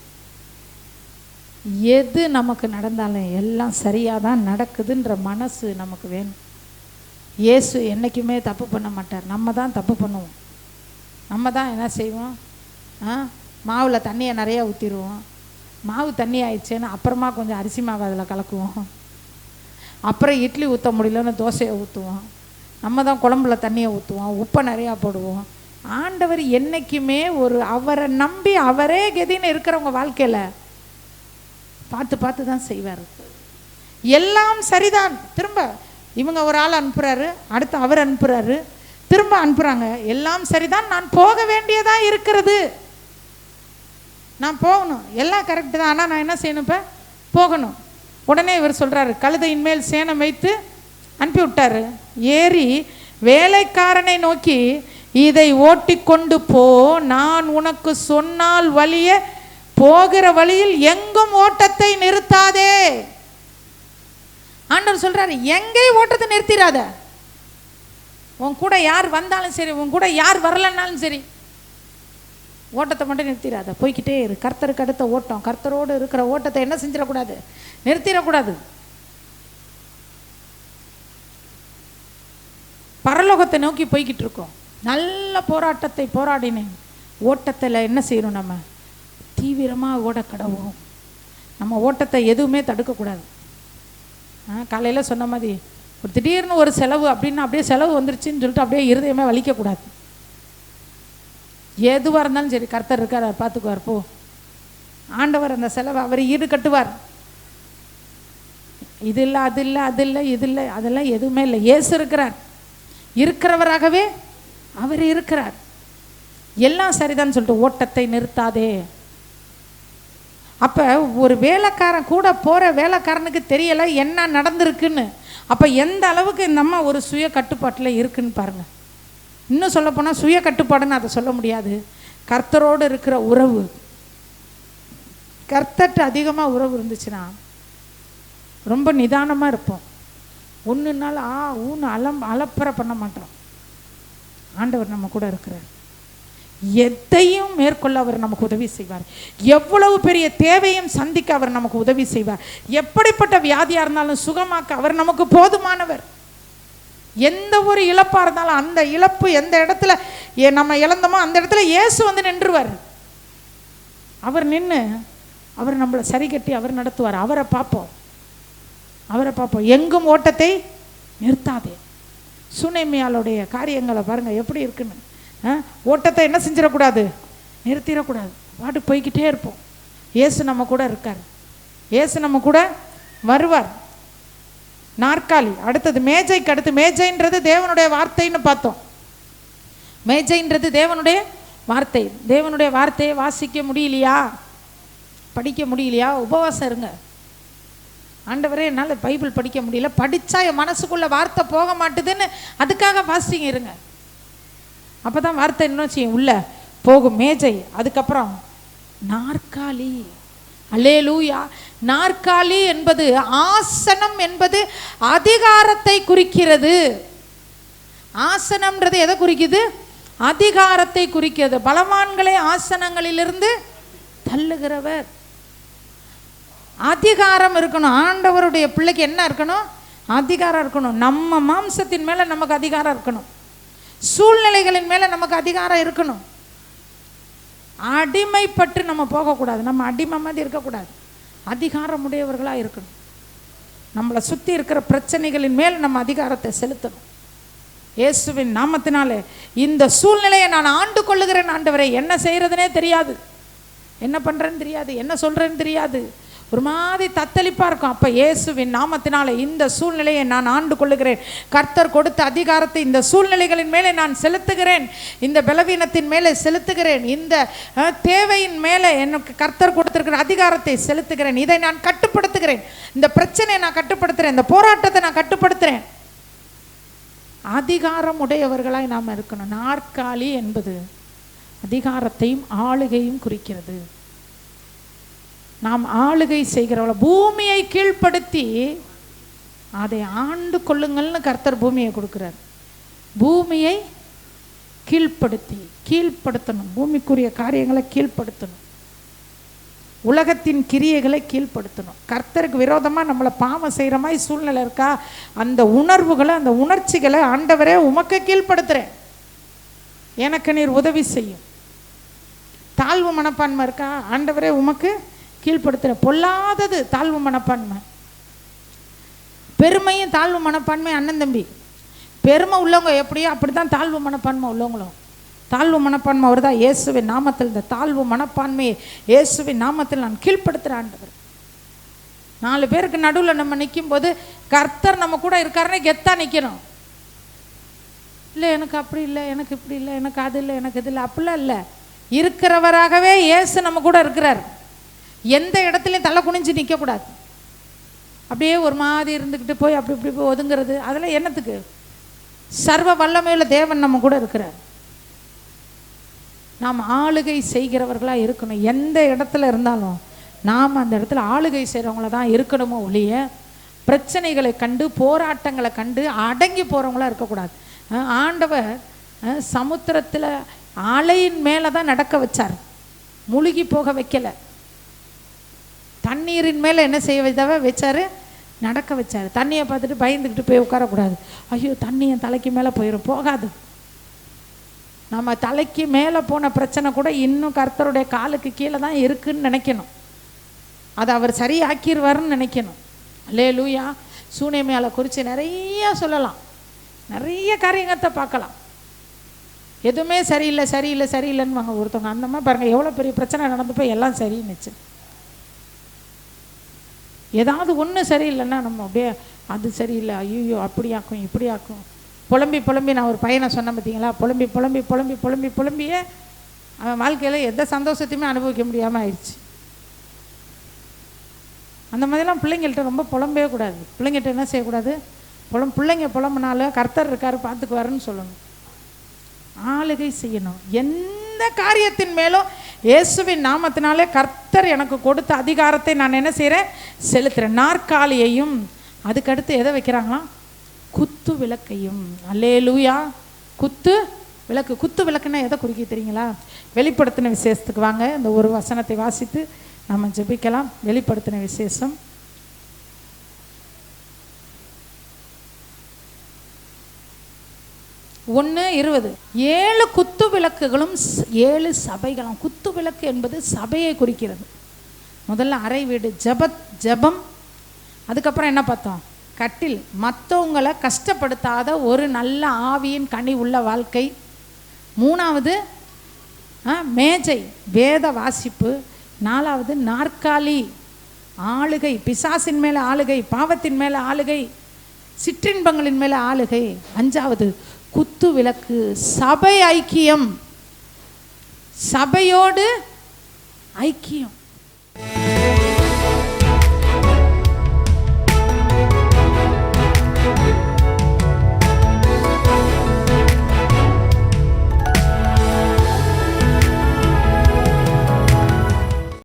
எது நமக்கு நடந்தாலும் எல்லாம் சரியாக தான் நடக்குதுன்ற மனசு நமக்கு வேணும். இயேசு என்றைக்குமே தப்பு பண்ண மாட்டார், நம்ம தான் தப்பு பண்ணுவோம். நம்ம தான் என்ன செய்வோம், மாவில் தண்ணியை நிறையா ஊற்றிடுவோம், மாவு தண்ணி ஆயிடுச்சேன்னு அப்புறமா கொஞ்சம் அரிசி மாவு அதில் கலக்குவோம், அப்புறம் இட்லி ஊற்ற முடியலன்னு தோசையை ஊற்றுவோம், நம்ம தான் குழம்புல தண்ணியை ஊற்றுவோம், உப்பை நிறையா போடுவோம். ஆண்டவர் என்றைக்குமே அவரை நம்பி அவரே கதின்னு இருக்கிறவங்க வாழ்க்கையில் பார்த்து தான் செய்வார். எல்லாம் சரிதான். திரும்ப இவங்க ஒரு ஆள் அனுப்புகிறாரு, அடுத்து அவர் அனுப்புகிறாரு, திரும்ப அனுப்புகிறாங்க, எல்லாம் சரிதான், நான் போக வேண்டியதாக இருக்கிறது, நான் போகணும், எல்லாம் கரெக்டு தான், ஆனால் நான் என்ன செய்யணும், இப்போ போகணும். உடனே இவர் சொல்கிறாரு, கழுதையின் மேல் சேணம் வைத்து அனுப்பி விட்டாரு. ஏறி வேலைக்காரனை நோக்கி, இதை ஓட்டி கொண்டு போ, நான் உனக்கு சொன்னால் வழிய போகிற வழியில் எங்கும் ஓட்டத்தை நிறுத்தாதே. ஆண்டவர் சொல்றாரு, எங்கேயும் ஓட்டத்தை நிறுத்திடாத, உன் கூட யார் வந்தாலும் சரி, உன் கூட யார் வரலன்னாலும் சரி, ஓட்டத்தை மட்டும் நிறுத்திடாத, போய்கிட்டே இரு. கர்த்தருக்கு அடுத்த ஓட்டம், கர்த்தரோடு இருக்கிற ஓட்டத்தை என்ன செஞ்சிடக்கூடாது, நிறுத்திடக்கூடாது. பரலோகத்தை நோக்கி போய்கிட்டு இருக்கோம், நல்ல போராட்டத்தை போராடினேன். ஓட்டத்தில் என்ன செய்யணும், நம்ம தீவிரமாக ஓட கடவுளும். நம்ம ஓட்டத்தை எதுவுமே தடுக்கக்கூடாது. காலையில் சொன்ன மாதிரி ஒரு திடீர்னு ஒரு செலவு அப்படின்னா அப்படியே செலவு வந்துருச்சுன்னு சொல்லிட்டு அப்படியே இருதயமே வலிக்கக்கூடாது. எதுவாக இருந்தாலும் சரி, கர்த்தர் இருக்கார், பார்த்துக்குவார், போ. ஆண்டவர் அந்த செலவை அவர் ஈடு கட்டுவார். இது இல்லை, அது இல்லை, அது இல்லை, இது இல்லை, அதெல்லாம் எதுவுமே இல்லை. இயேசு இருக்கிறார், இருக்கிறவராகவே அவர் இருக்கிறார். எல்லாம் சரிதான் சொல்லிட்டு ஓட்டத்தை நிறுத்தாதே. அப்போ ஒரு வேலைக்காரன் கூட போகிற வேலைக்காரனுக்கு தெரியலை என்ன நடந்திருக்குன்னு. அப்போ எந்த அளவுக்கு நம்ம ஒரு சுய கட்டுப்பாட்டில் இருக்குன்னு பாருங்கள். இன்னும் சொல்லப்போனால் சுய கட்டுப்பாடுன்னு அதை சொல்ல முடியாது, கர்த்தரோடு இருக்கிற உறவு, கர்த்தர்ட்ட அதிகமாக உறவு இருந்துச்சுன்னா ரொம்ப நிதானமாக இருப்போம். ஒன்றுனால ஊன்னு அலப்பற பண்ண மாட்டோம். ஆண்டவர் நம்ம கூட இருக்கிறார். எதையும் மேற்கொள்ள அவர் நமக்கு உதவி செய்வார். எவ்வளவு பெரிய தேவையும் சந்திக்க அவர் நமக்கு உதவி செய்வார். எப்படிப்பட்ட வியாதியாக இருந்தாலும் சுகமாக்க அவர் நமக்கு போதுமானவர். எந்த ஒரு இழப்பாக இருந்தாலும் அந்த இழப்பு எந்த இடத்துல நம்ம இழந்தோமோ அந்த இடத்துல இயேசு வந்து நின்றுவார். அவர் நின்று அவர் நம்மளை சரி கட்டி அவர் நடத்துவார். அவரை பார்ப்போம், அவரை பார்ப்போம். எங்கும் ஓட்டத்தை நிறுத்தாதே. சுனேமியாளுடைய காரியங்களை பாருங்கள் எப்படி இருக்குன்னு. ஓட்டத்தை என்ன செஞ்சிடக்கூடாது, நிறுத்திடக்கூடாது. பாட்டு போய்கிட்டே இருப்போம். இயேசு நம்ம கூட இருக்கார். இயேசு நம்ம கூட வருவார். நாற்காலி அடுத்தது மேஜைக்கு அடுத்து, மேஜைன்றது தேவனுடைய வார்த்தைன்னு பார்த்தோம். மேஜைன்றது தேவனுடைய வார்த்தை. தேவனுடைய வார்த்தையை வாசிக்க முடியலையா, படிக்க முடியலையா, உபவாசம் இருங்க. ஆண்டவரே என்னால் பைபிள் படிக்க முடியல, படித்தா என் மனசுக்குள்ள வார்த்தை போக மாட்டுதுன்னு அதுக்காக வாசிங்க இருங்க. அப்போ தான் வார்த்தை இன்னும் செய்யும் உள்ள போகும். மேஜை, அதுக்கப்புறம் நாற்காலி. அல்லேலூயா. நாற்காலி என்பது, ஆசனம் என்பது அதிகாரத்தை குறிக்கிறது. ஆசனம்ன்றது எதை குறிக்குது, அதிகாரத்தை குறிக்கிறது. பலவான்களை ஆசனங்களிலிருந்து தள்ளுகிறவர். அதிகாரம் இருக்கணும். ஆண்டவருடைய பிள்ளைக்கு என்ன இருக்கணும், அதிகாரம் இருக்கணும். நம்ம மாம்சத்தின் மேலே நமக்கு அதிகாரம் இருக்கணும். சூழ்நிலைகளின் மேலே நமக்கு அதிகாரம் இருக்கணும். அடிமைப்பட்டு நம்ம போகக்கூடாது. நம்ம அடிமை மாதிரி இருக்கக்கூடாது. அதிகாரம் உடையவர்களாக இருக்கணும். நம்மளை சுற்றி இருக்கிற பிரச்சனைகளின் மேல் நம்ம அதிகாரத்தை செலுத்தணும். இயேசுவின் நாமத்தினாலே இந்த சூழ்நிலையை நான் ஆண்டு கொள்ளுகிறேன். ஆண்டவரே, என்ன செய்கிறதுனே தெரியாது, என்ன பண்ணுறேன்னு தெரியாது, என்ன சொல்கிறேன்னு தெரியாது, ஒரு மாதிரி தத்தளிப்பாக இருக்கும். அப்போ இயேசுவின் நாமத்தினாலே இந்த சூழ்நிலையை நான் ஆண்டு கொள்ளுகிறேன். கர்த்தர் கொடுத்த அதிகாரத்தை இந்த சூழ்நிலைகளின் மேலே நான் செலுத்துகிறேன். இந்த பலவீனத்தின் மேலே செலுத்துகிறேன். இந்த தேவையின் மேலே எனக்கு கர்த்தர் கொடுத்திருக்கிற அதிகாரத்தை செலுத்துகிறேன். இதை நான் கட்டுப்படுத்துகிறேன். இந்த பிரச்சனையை நான் கட்டுப்படுத்துகிறேன். இந்த போராட்டத்தை நான் கட்டுப்படுத்துகிறேன். அதிகாரம் உடையவர்களாய் நாம் இருக்கணும். நாற்காலி என்பது அதிகாரத்தையும் ஆளுகையும் குறிக்கிறது. நாம் ஆளுகை செய்கிறவள பூமியை கீழ்ப்படுத்தி அதை ஆண்டு கொள்ளுங்கள்னு கர்த்தர் பூமியை கொடுக்கிறார். பூமியை கீழ்ப்படுத்தணும். பூமிக்குரிய காரியங்களை கீழ்ப்படுத்தணும். உலகத்தின் கிரியைகளை கீழ்ப்படுத்தணும். கர்த்தருக்கு விரோதமாக நம்மளை பாவம் செய்கிற மாதிரி சூழ்நிலை இருக்கா, அந்த உணர்வுகளை, அந்த உணர்ச்சிகளை ஆண்டவரே உமக்கு கீழ்ப்படுத்துகிறேன், எனக்கு நீர் உதவி செய்யும். தாழ்வு மனப்பான்மை இருக்கா, ஆண்டவரே உமக்கு கீழ்ப்படுத்துகிற. பொல்லாதது தாழ்வு மனப்பான்மை. பெருமையும் தாழ்வு மனப்பான்மை அண்ணன் தம்பி. பெருமை உள்ளவங்க எப்படியோ அப்படி தான் தாழ்வு மனப்பான்மை உள்ளவங்களும். தாழ்வு மனப்பான்மை வருதா, இயேசுவின் நாமத்தில் இந்த தாழ்வு மனப்பான்மையை இயேசுவின் நாமத்தில் நான் கீழ்ப்படுத்துகிறேன். ஆண்டவர், 4 பேருக்கு நடுவில் நம்ம நிற்கும் போது கர்த்தர் நம்ம கூட இருக்காருன்னு கெத்தா நிற்கணும். இல்லை எனக்கு அப்படி இல்லை, எனக்கு இப்படி இல்லை, எனக்கு அது இல்லை, எனக்கு இது இல்லை, அப்படிலாம் இல்லை. இருக்கிறவராகவே இயேசு நம்ம கூட இருக்கிறார். எந்த இடத்துலையும் தலை குனிஞ்சு நிற்கக்கூடாது. அப்படியே ஒரு மாதிரி இருந்துக்கிட்டு போய் அப்படி இப்படி போய் ஒதுங்கிறது, அதெல்லாம் என்னத்துக்கு? சர்வ வல்லமையுள்ள தேவன் நம்ம கூட இருக்கிறார். நாம் ஆளுகை செய்கிறவர்களாக இருக்கணும். எந்த இடத்துல இருந்தாலும் நாம் அந்த இடத்துல ஆளுகை செய்கிறவங்கள தான் இருக்கணுமோ ஒழிய பிரச்சனைகளை கண்டு போராட்டங்களை கண்டு அடங்கி போகிறவங்களாம் இருக்கக்கூடாது. ஆண்டவர் சமுத்திரத்தில் அலையின் மேலே தான் நடக்க வச்சார், முழுகி போக வைக்கலை. தண்ணீரின் மேலே என்ன செய்ய வச்சார், நடக்க வச்சார். தண்ணியை பார்த்துட்டு பயந்துக்கிட்டு போய் உட்காரக்கூடாது. ஐயோ தண்ணி என் தலைக்கு மேலே போயிடும், போகாது. நம்ம தலைக்கு மேலே போன பிரச்சனை கூட இன்னும் கர்த்தருடைய காலுக்கு கீழே தான் இருக்குன்னு நினைக்கணும். அதை அவர் சரியாக்கிடுவார்னு நினைக்கணும். அல்லேலூயா. சூனேமியாளை குறித்து நிறைய சொல்லலாம், நிறைய காரியத்தை பார்க்கலாம். எதுவுமே சரியில்லை சரியில்லை சரியில்லைன்னு வாங்க ஒருத்தவங்க. அந்த மாதிரி பாருங்கள், எவ்வளோ பெரிய பிரச்சனை நடந்து போய் எல்லாம் சரின்னுச்சு. ஏதாவது ஒன்று சரியில்லைன்னா நம்ம அப்படியே அது சரியில்லை, ஐயோ அப்படியாக்கும் இப்படியாக்கும் புலம்பி நான் ஒரு பையனை சொன்னேன் பார்த்தீங்களா, புலம்பியே அவன் வாழ்க்கையில் எந்த சந்தோஷத்தையுமே அனுபவிக்க முடியாமல் ஆயிடுச்சு. அந்த மாதிரிலாம் பிள்ளைங்கள்ட்ட ரொம்ப புலம்பவே கூடாது. பிள்ளைங்கள்ட்ட என்ன செய்யக்கூடாது, பிள்ளைங்க புலம்புனால கர்த்தர் இருக்காரு பார்த்துக்குவாருன்னு சொல்லணும். ஆளுகை செய்யணும். எந்த எந்த காரியத்தின் மேலும் இயேசுவின் நாமத்தினாலே கர்த்தர் எனக்கு கொடுத்த அதிகாரத்தை நான் என்ன செய்கிறேன், செலுத்துகிறேன். நாற்காலியையும் அதுக்கடுத்து எதை வைக்கிறாங்களாம், குத்து விளக்கையும். அல்லேலூயா. குத்து விளக்கு. குத்து விளக்குன்னா எதை குறிக்க தெரியுங்களா? வெளிப்படுத்தின விசேஷத்துக்கு வாங்க, இந்த ஒரு வசனத்தை வாசித்து நம்ம ஜெபிக்கலாம். வெளிப்படுத்தின விசேஷம் 1:20. 7 குத்து விளக்குகளும் 7 சபைகளும். குத்து விளக்கு என்பது சபையை குறிக்கிறது. முதல்ல அறை வீடு, ஜெபம். அதுக்கப்புறம் என்ன பார்த்தோம், கட்டில், மற்றவங்களை கஷ்டப்படுத்தாத ஒரு நல்ல ஆவியின் கனி உள்ள வாழ்க்கை. 3வது மேஜை, வேத வாசிப்பு. 4வது நாற்காலி, ஆளுகை, பிசாசின் மேலே ஆளுகை, பாவத்தின் மேலே ஆளுகை, சிற்றின்பங்களின் மேலே ஆளுகை. 5வது குத்து விளக்கு, சபை ஐக்கியம், சபையோடு ஐக்கியம்.